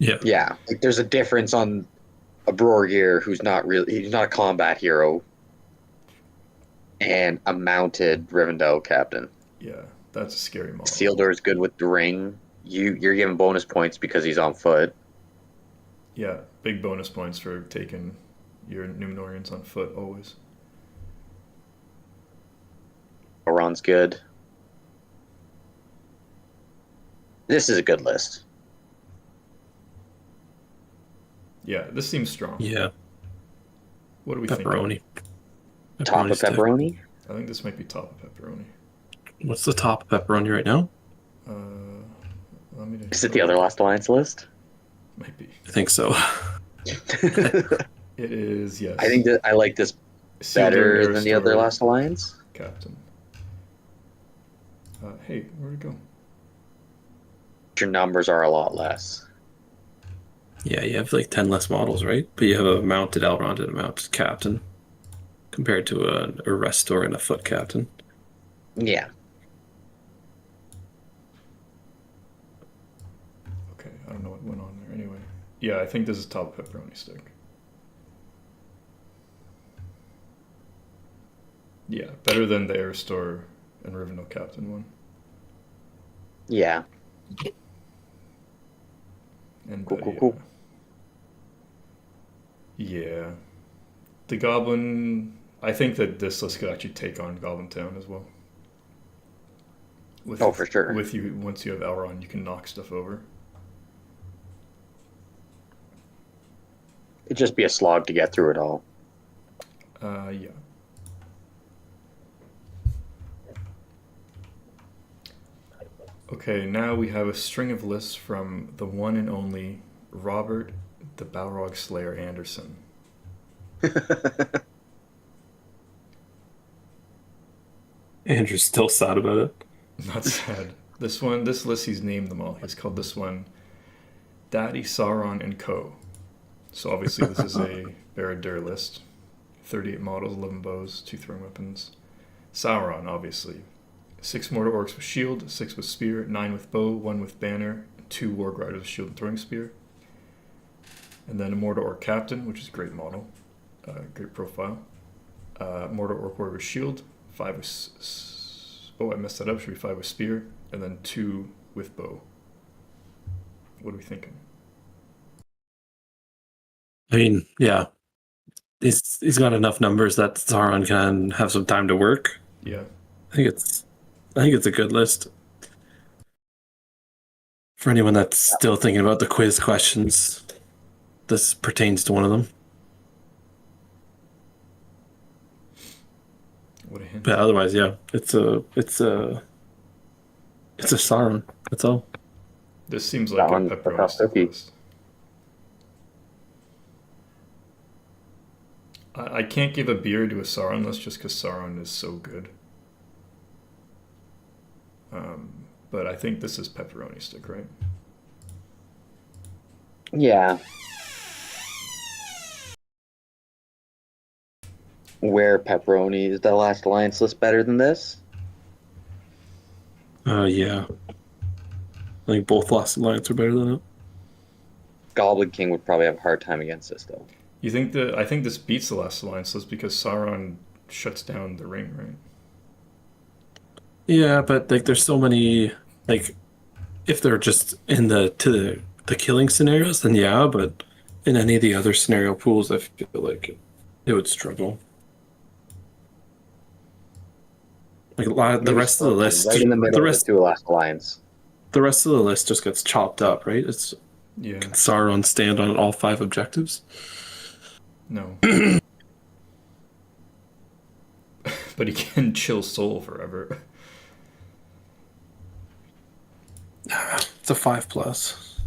Yeah. Yeah, like there's a difference on a Brorgir he's not a combat hero, and a mounted Rivendell captain. Yeah, that's a scary model. Isildur is good with the ring. You're giving bonus points because he's on foot. Yeah, big bonus points for taking your Numenorians on foot always. Elrond's good. This is a good list. Yeah, this seems strong. Yeah. What do we think? Pepperoni. Top of stick. pepperoni. I think this might be top of pepperoni. What's the top of pepperoni right now? Let me Is it the other Last Alliance list? Might be. I think so. It is, yes. I think that I like this Isildur, better than the other Aristor, Last Alliance. Captain. Hey, where'd it go? Your numbers are a lot less. Yeah, you have like 10 less models, right? But you have a mounted Elrond and a mounted captain compared to a Restor and a foot captain. Yeah. Okay, I don't know what went on there. Anyway, yeah, I think this is top pepperoni stick. Yeah, better than the Airstore and Rivendell Captain one. Yeah. And Cool. Yeah. The Goblin. I think that this list could actually take on Goblin Town as well. With, Oh, for sure. With you, once you have Elrond, you can knock stuff over. It'd just be a slog to get through it all. Yeah. Okay, now we have a string of lists from the one and only Robert the Balrog Slayer Anderson. Andrew's still sad about it. Not sad. This list, he's named them all. He's called this one Daddy Sauron and Co. So obviously this is a Barad-dûr list. 38 models, 11 bows, 2 throwing weapons. Sauron, obviously. 6 Mordor Orcs with shield, 6 with spear, 9 with bow, 1 with banner, 2 Warg Riders with shield and throwing spear. And then a Mordor Orc Captain, which is a great model. Great profile. Mordor Orc Warrior with shield, 5 with... Oh, I messed that up. Should be 5 with spear, and then 2 with bow. What are we thinking? I mean, yeah. He's got enough numbers that Sauron can have some time to work. Yeah. I think it's a good list. For anyone that's still thinking about the quiz questions, this pertains to one of them. What a hint. But otherwise, yeah, it's a Sauron. That's all. This seems like a Sauron's pepperoni tough stick cookie. list. I can't give a beer to a Sauron list just because Sauron is so good. But I think this is pepperoni stick, right? Yeah. Where pepperoni is the Last Alliance list better than this? Yeah. I think both Lost Alliance are better than it. Goblin King would probably have a hard time against this though. You think that I think this beats the Last Alliance list because Sauron shuts down the ring, right? Yeah, but like there's so many like if they're just in the killing scenarios, then yeah, but in any of the other scenario pools, I feel like it would struggle. Like the Maybe rest of the Scorpion, list, right in the the middle of the rest, two Last Alliance. the rest of the list just gets chopped up, right? It's Yeah. can Sauron stand on all 5 objectives? No. But he can chill soul forever. It's a 5+.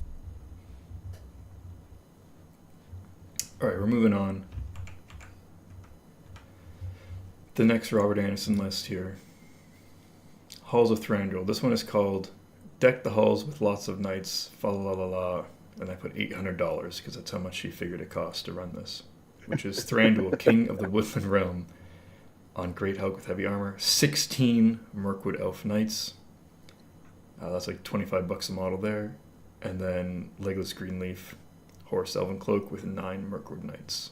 All right, we're moving on. The next Robert Anderson list here. Halls of Thranduil. This one is called Deck the Halls with Lots of Knights, fa la la la. And I put $800 because that's how much he figured it cost to run this. Which is Thranduil, King of the Woodland Realm, on Great Hulk with heavy armor. 16 Mirkwood Elf Knights. That's like $25 a model there. And then Legless Greenleaf, Horse Elven Cloak with 9 Mirkwood Knights.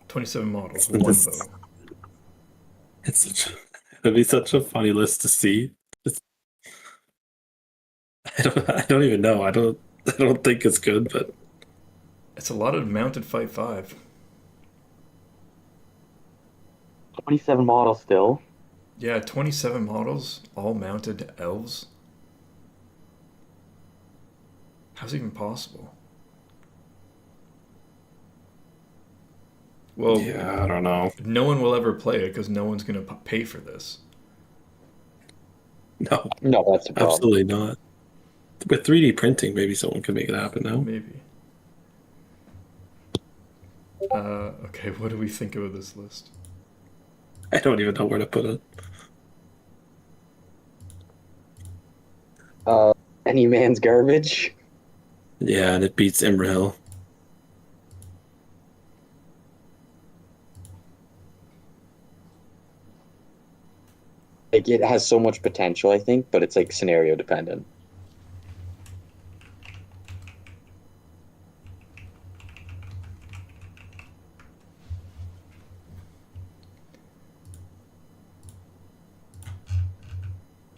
27 models, one bow. It'd be such a funny list to see. I don't even know. I don't think it's good, but It's a lot of mounted Fight 5. 27 models still. Yeah, 27 models, all mounted elves. How's it even possible? Well, yeah, I don't know. no one will ever play it because no one's going to pay for this. No, No, that's the problem. absolutely not. With 3D printing, maybe someone could make it happen now. Maybe. Okay, what do we think of this list? I don't even know where to put it. Any man's garbage. Yeah, and it beats Imrahil. Like it has so much potential, I think, but it's like scenario dependent.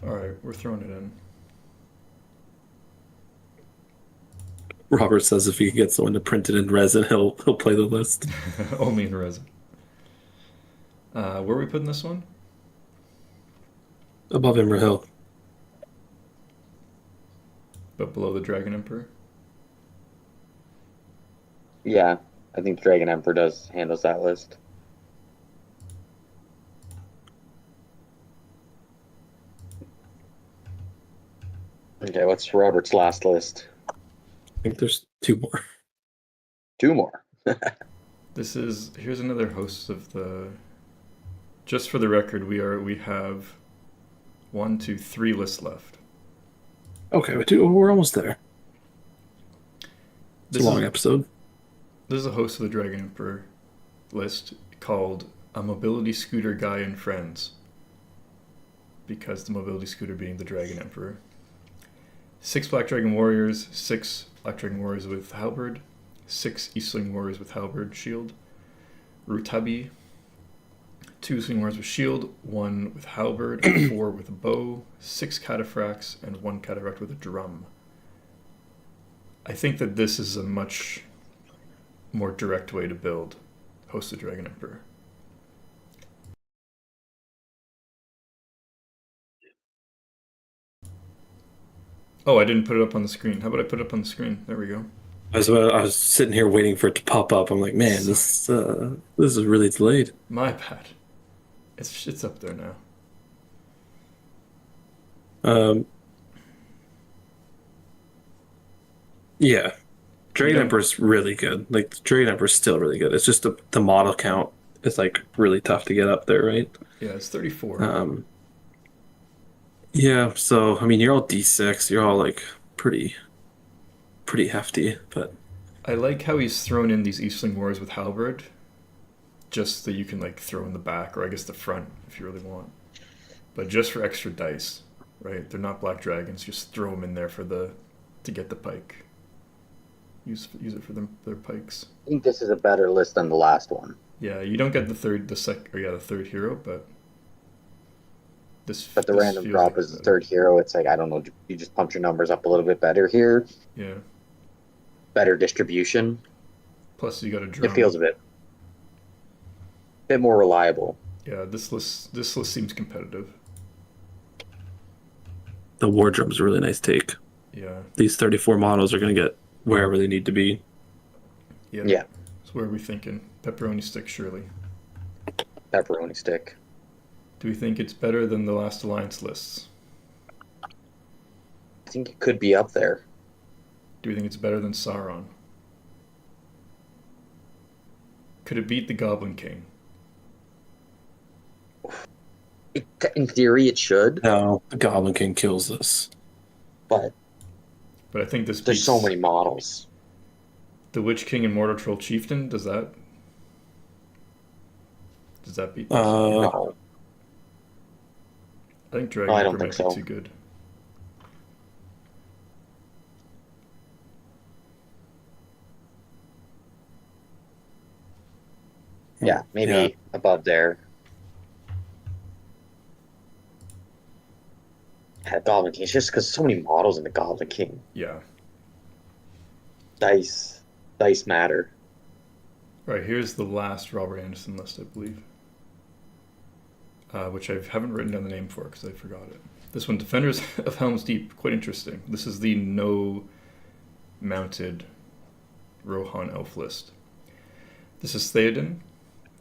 Alright, we're throwing it in. Robert says if he can get someone to print it in resin, he'll play the list. Only in resin. Where are we putting this one? Above Imrahil. But below the Dragon Emperor? Yeah, I think Dragon Emperor handles that list. Okay, what's Robert's last list? I think there's 2 more. 2 more. Here's another host of the. Just for the record, we have 1, 2, 3 lists left. Okay, we're almost there. It's a long episode. This is a host of the Dragon Emperor list called A Mobility Scooter Guy and Friends. Because the mobility scooter being the Dragon Emperor. 6 Black Dragon Warriors, 6 Black Dragon Warriors with Halberd, 6 Eastling Warriors with Halberd Shield, Rutabi, 2 Eastling Warriors with Shield, 1 with Halberd, 4 with a bow, 6 Cataphracts, and 1 Cataphract with a drum. I think that this is a much more direct way to build Host of Dragon Emperor. Oh, I didn't put it up on the screen. How about I put it up on the screen? There we go. I was sitting here waiting for it to pop up. I'm like, man, this is really delayed. My bad. It's up there now. Yeah, Dragon Yeah. Emperor's really good. Like Dragon Emperor's still really good. It's just the model count is like really tough to get up there, right? Yeah, it's 34. Yeah. So I mean, you're all D6. You're all like pretty hefty, but I like how he's thrown in these Eastling Warriors with Halberd just that you can like throw in the back, or I guess the front if you really want. But just for extra dice, right? They're not black dragons. Just throw them in there for the to get the pike. Use it for their pikes. I think this is a better list than the last one. Yeah, you don't get the third hero, but But the this random feels drop like is the third hero. It's like, I don't know, you just pump your numbers up a little bit better here. Yeah. Better distribution. Plus, you got a drum. It feels a bit more reliable. Yeah, this list seems competitive. The wardrobe's a really nice take. Yeah. These 34 models are going to get wherever they need to be. Yeah. So where are we thinking? Pepperoni stick, surely. Pepperoni stick. Do we think it's better than the last Alliance lists? I think it could be up there. Do we think it's better than Sauron? Could it beat the Goblin King? In theory, it should, No, the Goblin King kills this. but But I think this there's beats so many models. the Witch King and Mortar Troll Chieftain. Does that beat this? No. I think Dragon I don't Emperor think might be so. too good. Yeah, maybe Yeah. above there. Yeah, Goblin King. It's just because so many models in the Goblin King. Yeah. Dice matter. Right, here's the last Robert Anderson list, I believe. Which I haven't written down the name for because I forgot it. This one, Defenders of Helm's Deep, quite interesting. This is the no mounted Rohan elf list. This is Theoden,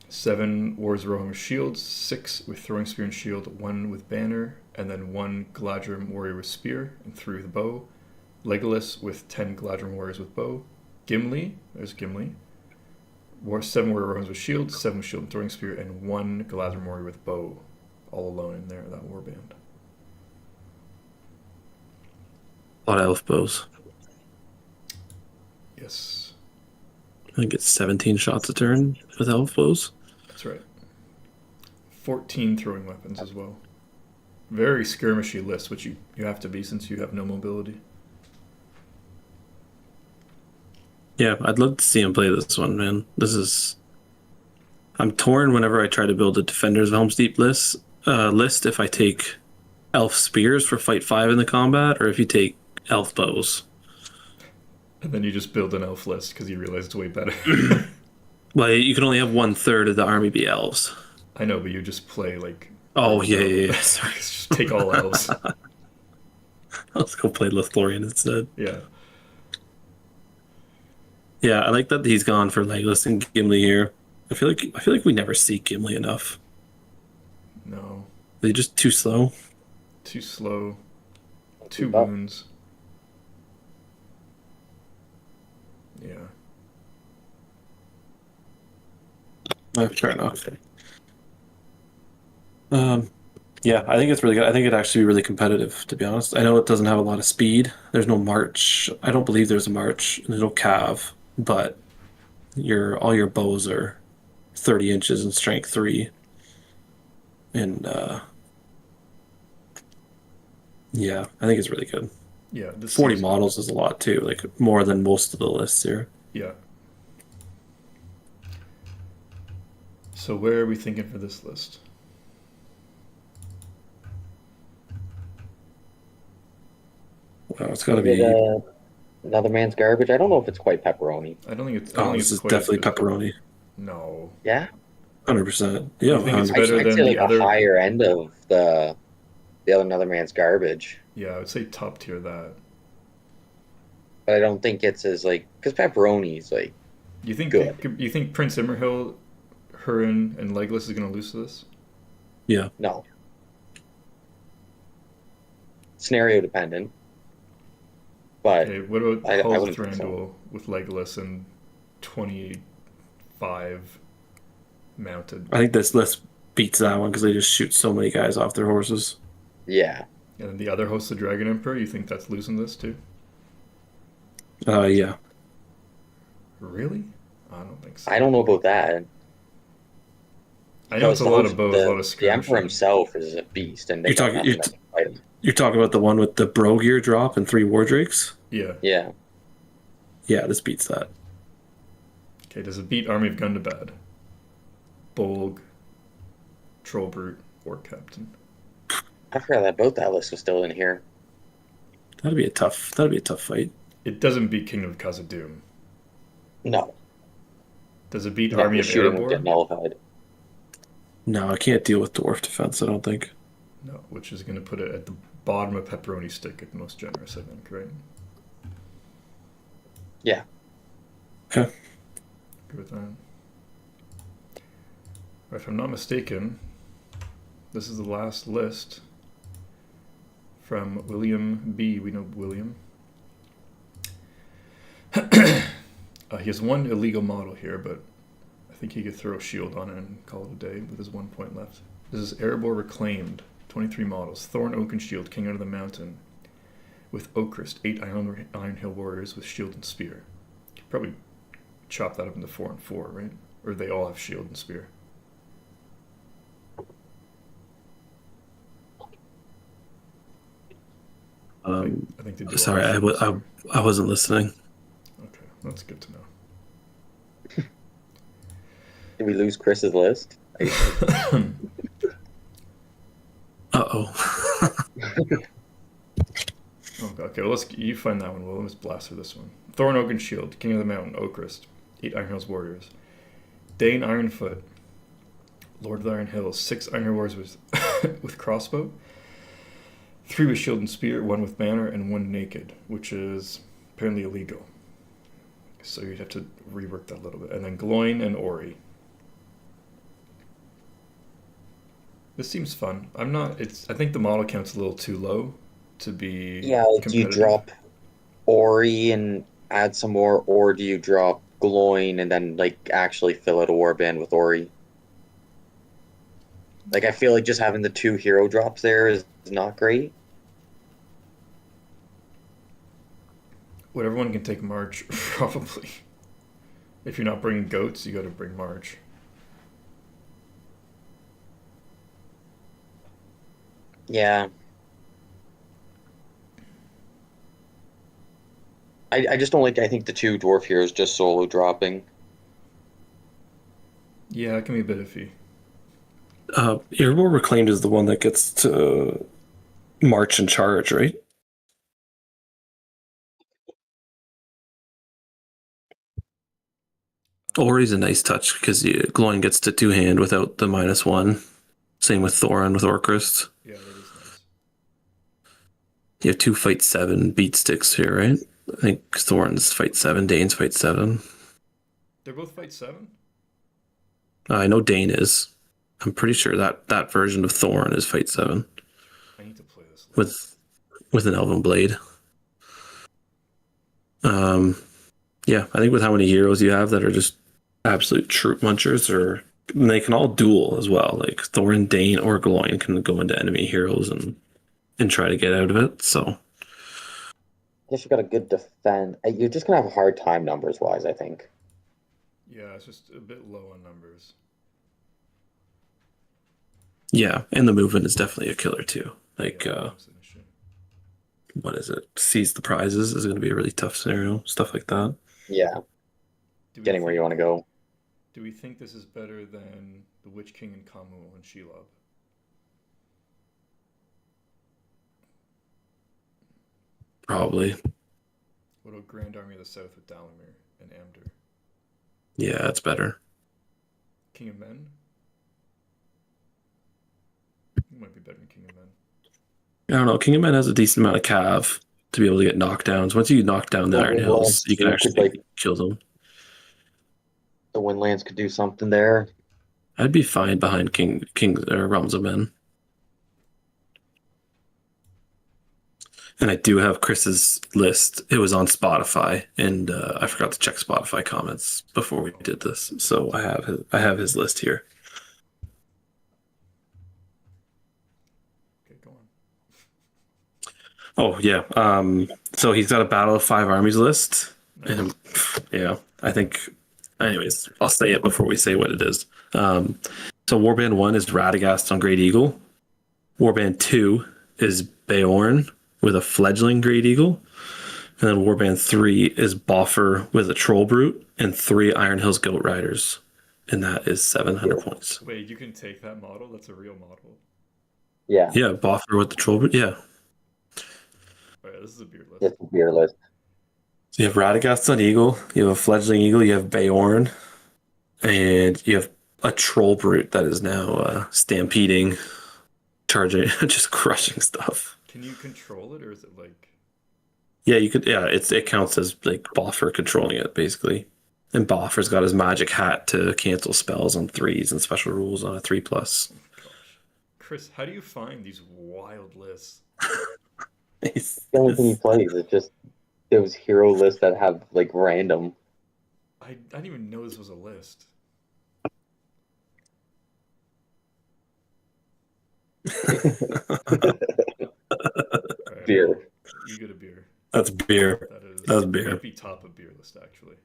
7 Wars of Rohan with shields, 6 with throwing spear and shield, 1 with banner, and then 1 Galadrim warrior with spear and through the bow. Legolas with 10 Galadrim warriors with bow. Gimli, there's Gimli. 7 warrior Rohans with shield, 7 with shield and throwing spear, and 1 Galadrim warrior with bow. All alone in there, that warband. A lot of elf bows. Yes, I think it's 17 shots a turn with elf bows. that's right. 14 throwing weapons as well. Very skirmishy list, which you have to be since you have no mobility. Yeah, I'd love to see him play this one, man. I'm torn whenever I try to build a Defenders of Helm's Deep list if I take elf spears for fight 5 in the combat, or if you take elf bows. And then you just build an elf list because you realize it's way better. Well, you can only have 1/3 of the army be elves. I know, but you just play like... Oh, yeah. Sorry. Just take all elves. Let's go play Lothlorien instead. Yeah. Yeah, I like that he's gone for Legolas and Gimli here. I feel like we never see Gimli enough. No. They're just too slow. Too slow. 2 Keep up. wounds. Yeah. Fair enough. Yeah, I think it's really good. I think it'd actually be really competitive, to be honest. I know it doesn't have a lot of speed. There's no march. I don't believe there's a march. There's no cav, but all your bows are 30 inches and strength 3. And yeah, I think it's really good. Yeah. This 40 seems- models is a lot too, like more than most of the lists here. Yeah. So where are we thinking for this list? Wow, it's got to Is be. it, Another Man's Garbage? I don't know if it's quite pepperoni. I don't think it's... I don't Oh, think this it's is quite as definitely good. pepperoni. No. Yeah? 100%. Yeah, You think it's 100%. better I'd than say the like other... a higher end of the other Another Man's Garbage. Yeah, I would say top tier that. But I don't think it's as like, because pepperoni's like, You think Good. you think Prince Imrahil, Hurin, and Legolas is going to lose to this? Yeah. no. Scenario dependent. But Okay, what about I Halls wouldn't think so. Thranduil with Legolas and 25 mounted? I think this list beats that one because they just shoot so many guys off their horses. yeah. And then the other host, the Dragon Emperor, you think that's losing this too? Yeah. Really? I don't think so. I don't know about that. I know it's a lot of both, a lot of the Emperor skirmishing. himself is a beast, and they You're got talking. You're, nothing that can fight him. you're talking about the one with the bro gear drop and 3 war drakes. Yeah. Yeah. Yeah, this beats that. Okay, does it beat Army of Gundabad? Bolg, Trollbrute, Orc Captain. I forgot that both that list was still in here. That'd be a tough fight. It doesn't beat Kingdom of Khazad-dûm. No. Does it beat No, Army the of shooting would get Erebor? nullified. No, I can't deal with dwarf defense. I don't think. No, which is going to put it at the bottom of Pepperoni Stick at the most generous, I think, right? Yeah. Okay. Good with that. If I'm not mistaken, this is the last list from William B. We know William. He has one illegal model here, but I think he could throw a shield on it and call it a day with his 1 point left. This is Erebor Reclaimed, 23 models. Thorn, Oak, and Shield, King Under the Mountain. With Oakrest, 8 Iron Hill Warriors with Shield and Spear. You could probably chop that up into 4 and 4, right? Or they all have Shield and Spear. I think they do. Sorry, all have Shield and I wasn't listening. Spear. Okay, that's good to know. Did we lose Chris's list? Uh-oh. Oh, okay, well, you find that one. Well, let's blast through this one. Thorn, Oak, and Shield, King of the Mountain, Oakrest, 8 Iron Hills Warriors. Dane, Ironfoot, Lord of the Iron Hills, 6 Iron Hill Warriors with crossbow, 3 with shield and spear, 1 with banner, and 1 naked, which is apparently illegal. So you'd have to rework that a little bit. And then Gloin and Ori. This seems fun. I think the model count's a little too low to be Yeah, like, do you competitive. drop Ori and add some more, or do you drop Gloin and then like actually fill out a warband with Ori? Like, I feel like just having the 2 hero drops there is not great. Would everyone can take March? Probably. If you're not bringing goats, you got to bring March. Yeah. I just don't like, I think the 2 dwarf heroes just solo dropping. Yeah, it can be a bit iffy. Erebor Reclaimed is the one that gets to march and charge, right? Ori's a nice touch because Gloin gets to 2-hand without the -1. Same with Thorin with Orcrist. Yeah, that is nice. You have 2 fight 7 beat sticks here, right? I think Thorin's fight 7, Dane's fight 7. They're both fight 7? I know Dane is. I'm pretty sure that version of Thorin is fight 7 I need to play this list. with an Elven Blade. Yeah, I think with how many heroes you have that are just absolute troop munchers, or they can all duel as well. Like Thorin, Dane, or Gloin can go into enemy heroes and try to get out of it. So I guess you got a good defense. You're just gonna have a hard time numbers wise, I think. Yeah, it's just a bit low on numbers. yeah, and the movement is definitely a killer too. Like Yeah, that's an issue. what is it? Seize the prizes is going to be a really tough scenario. Stuff like that. Yeah, Do we getting where you want to go. Do we think this is better than the Witch King and Kamul and Shelob? Probably. What about Grand Army of the South with Dalamir and Amdur? Yeah, it's better. King of Men? It might be better than King of Men. I don't know. King of Men has a decent amount of cav to be able to get knockdowns. Once you knock down the Yeah, Iron well, Hills, you can you could, actually like- kill them. The Windlands could do something there. I'd be fine behind King or Realms of Men. And I do have Chris's list. It was on Spotify, and I forgot to check Spotify comments before we did this. So I have his list here. Okay, go on. Oh yeah. So he's got a Battle of 5 Armies list, and yeah, I think. Anyways, I'll say it before we say what it is. So Warband 1 is Radagast on Great Eagle. Warband 2 is Beorn with a fledgling Great Eagle. And then Warband 3 is Boffer with a Troll Brute and 3 Iron Hills Goat Riders. And that is 700 points. Wait, you can take that model? That's a real model. Yeah, Yeah, Boffer with the Troll Brute. Yeah. All right, this is a beer list. it's a beer list. So you have Radagast on Eagle, you have a fledgling Eagle, you have Beorn, and you have a Troll Brute that is now stampeding, charging, just crushing stuff. Can you control it, or is it like... Yeah, you could. Yeah, it counts as like Boffer controlling it basically, and Boffer's got his magic hat to cancel spells on 3s and special rules on a 3+. Oh gosh. Chris, how do you find these wild lists? The only thing he plays is just those hero lists that have like random. I didn't even know this was a list. All right, Beer. you get a beer. That's beer. That's beer. Might be top of beer list, actually.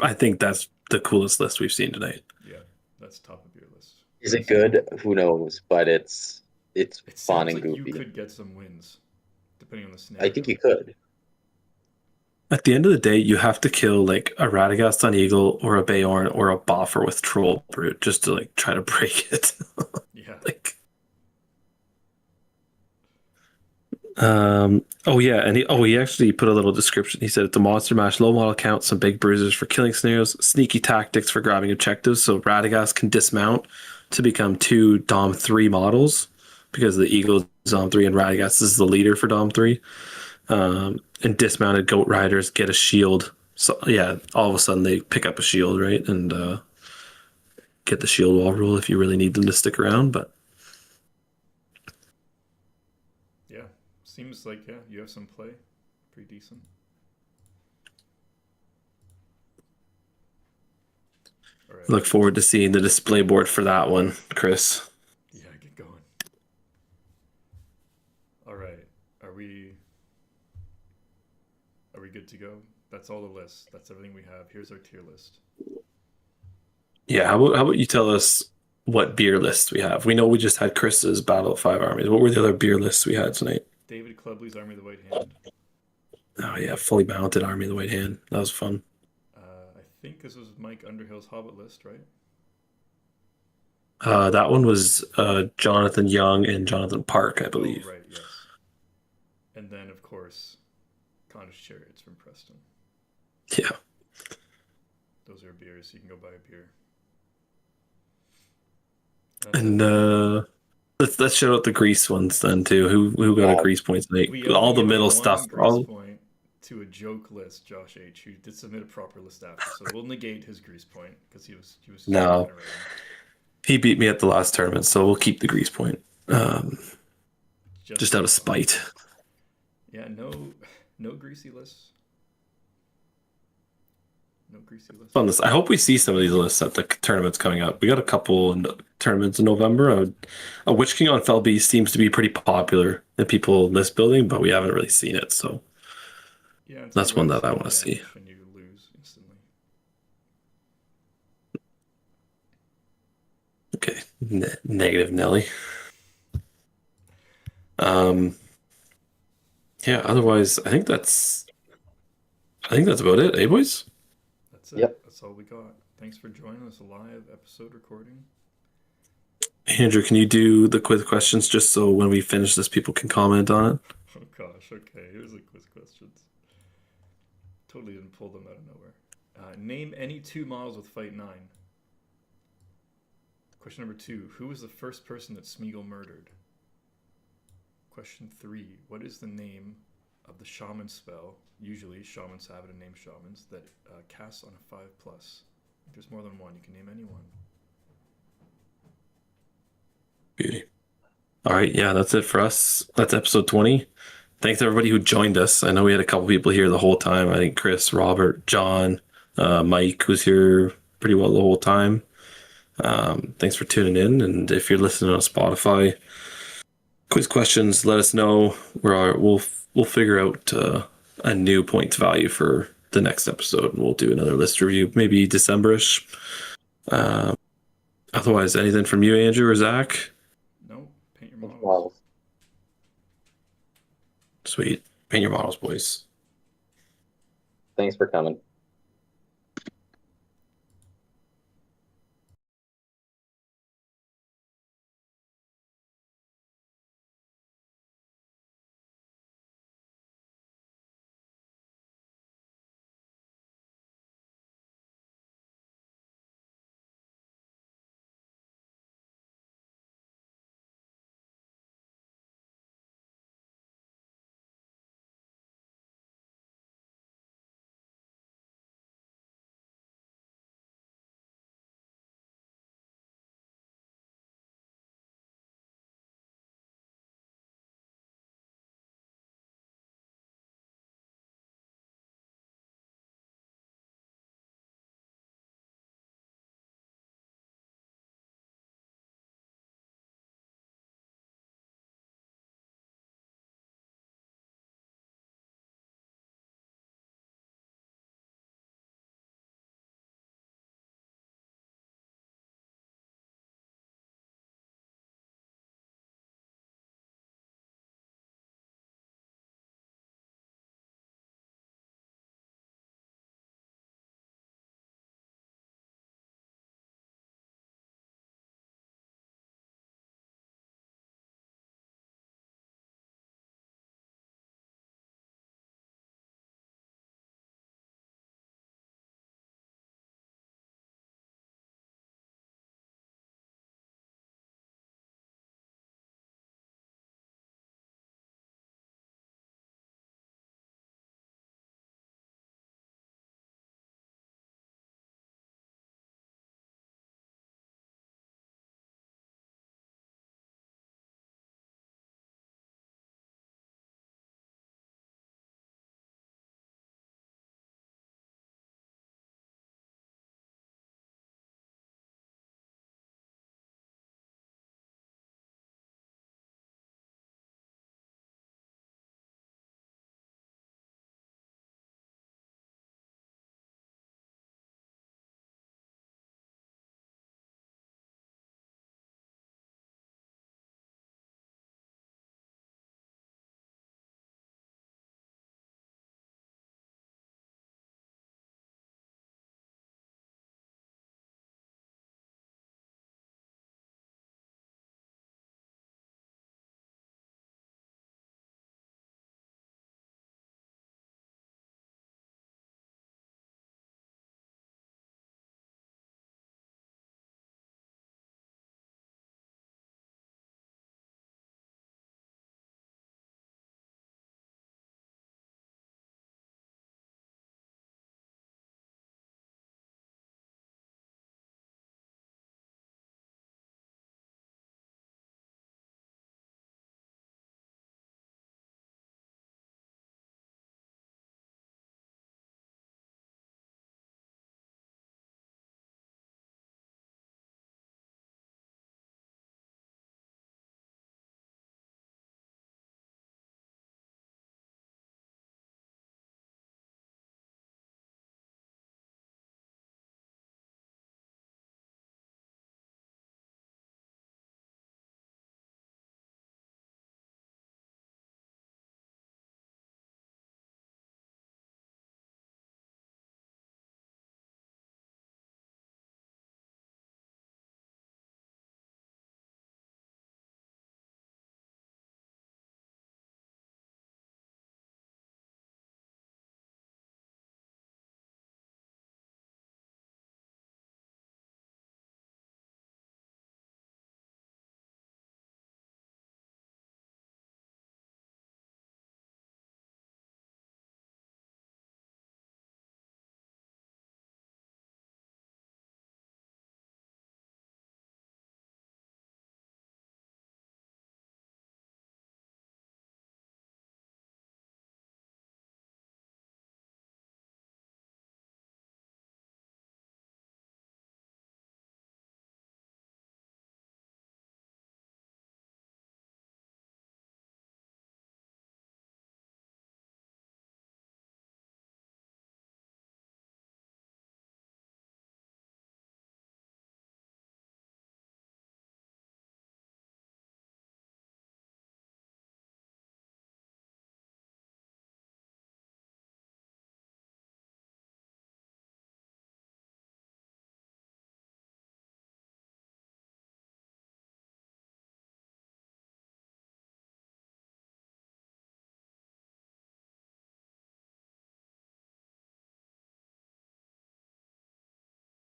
I think that's the coolest list we've seen tonight. Yeah, that's top of beer list. Is it good? Who knows? But it's It fun sounds and like goofy. you could get some wins, depending on the scenario. I think you could. At the end of the day, you have to kill like a Radagast on Eagle or a Beorn or a Boffer with Troll Brute just to like try to break it. Yeah. Like, oh yeah, and he actually put a little description. He said it's a monster mash, low model count, some big bruisers for killing scenarios, sneaky tactics for grabbing objectives. So Radagast can dismount to become 2 Dom 3 models because the Eagle is Dom 3 and Radagast is the leader for Dom 3. And dismounted Goat Riders get a shield. So yeah, all of a sudden they pick up a shield, right? And get the shield wall rule if you really need them to stick around. But Yeah. Seems like, yeah, you have some play. Pretty decent. All right. look forward to seeing the display board for that one, Chris. Yeah, get going. All right. Are we good to go? That's all the lists. That's everything we have. Here's our tier list. Yeah, how about you tell us what beer lists we have? We know we just had Chris's Battle of 5 Armies. What were the other beer lists we had tonight? David Clubley's Army of the White Hand. Oh yeah, fully mounted Army of the White Hand. That was fun. I think this was Mike Underhill's Hobbit list, right? That one was Jonathan Young and Jonathan Park, I believe. Oh, right, yes. And then, of course, Cottage Chariots from Preston. Yeah. Those are beers. You can go buy a beer. And let's shout out the Greece ones then too. Who got a Greece point tonight? we All the only middle have one stuff. Grease All point to a joke list, Josh H, who did submit a proper list after, so we'll negate his Grease point because he was No. joking around. he beat me at the last tournament, so we'll keep the Greece point. Just out of spite. Yeah, no greasy lists. No greasy lists. On this, I hope we see some of these lists at the tournaments coming up. We got a couple tournaments in November. A Witch King on Fell Beast seems to be pretty popular in people list building, but we haven't really seen it. So Yeah, it's that's like one Red that I Skull want to see. Vanish and you lose instantly. Okay, negative Nelly. Yeah. Otherwise, I think that's about it, eh, boys? That's it. Yep. That's all we got. Thanks for joining us live episode recording. Andrew, can you do the quiz questions just so when we finish this, people can comment on it? Oh gosh, okay. Here's the quiz questions. Totally didn't pull them out of nowhere. Name any 2 models with Fight 9. Question number 2. Who was the first person that Smeagol murdered? Question 3. What is the name of the shaman spell? Usually, shamans have it and name shamans that casts on a 5+. There's more than one. You can name any one. Beauty. All right, yeah, that's it for us. That's episode 20. Thanks everybody who joined us. I know we had a couple people here the whole time. I think Chris, Robert, John, Mike was here pretty well the whole time. Thanks for tuning in. And if you're listening on Spotify, quiz questions, let us know. We'll figure out a new points value for the next episode, and we'll do another list review, maybe December-ish. Otherwise, anything from you, Andrew or Zach? No, paint your models. Models. Sweet. Paint your models, boys. Thanks for coming.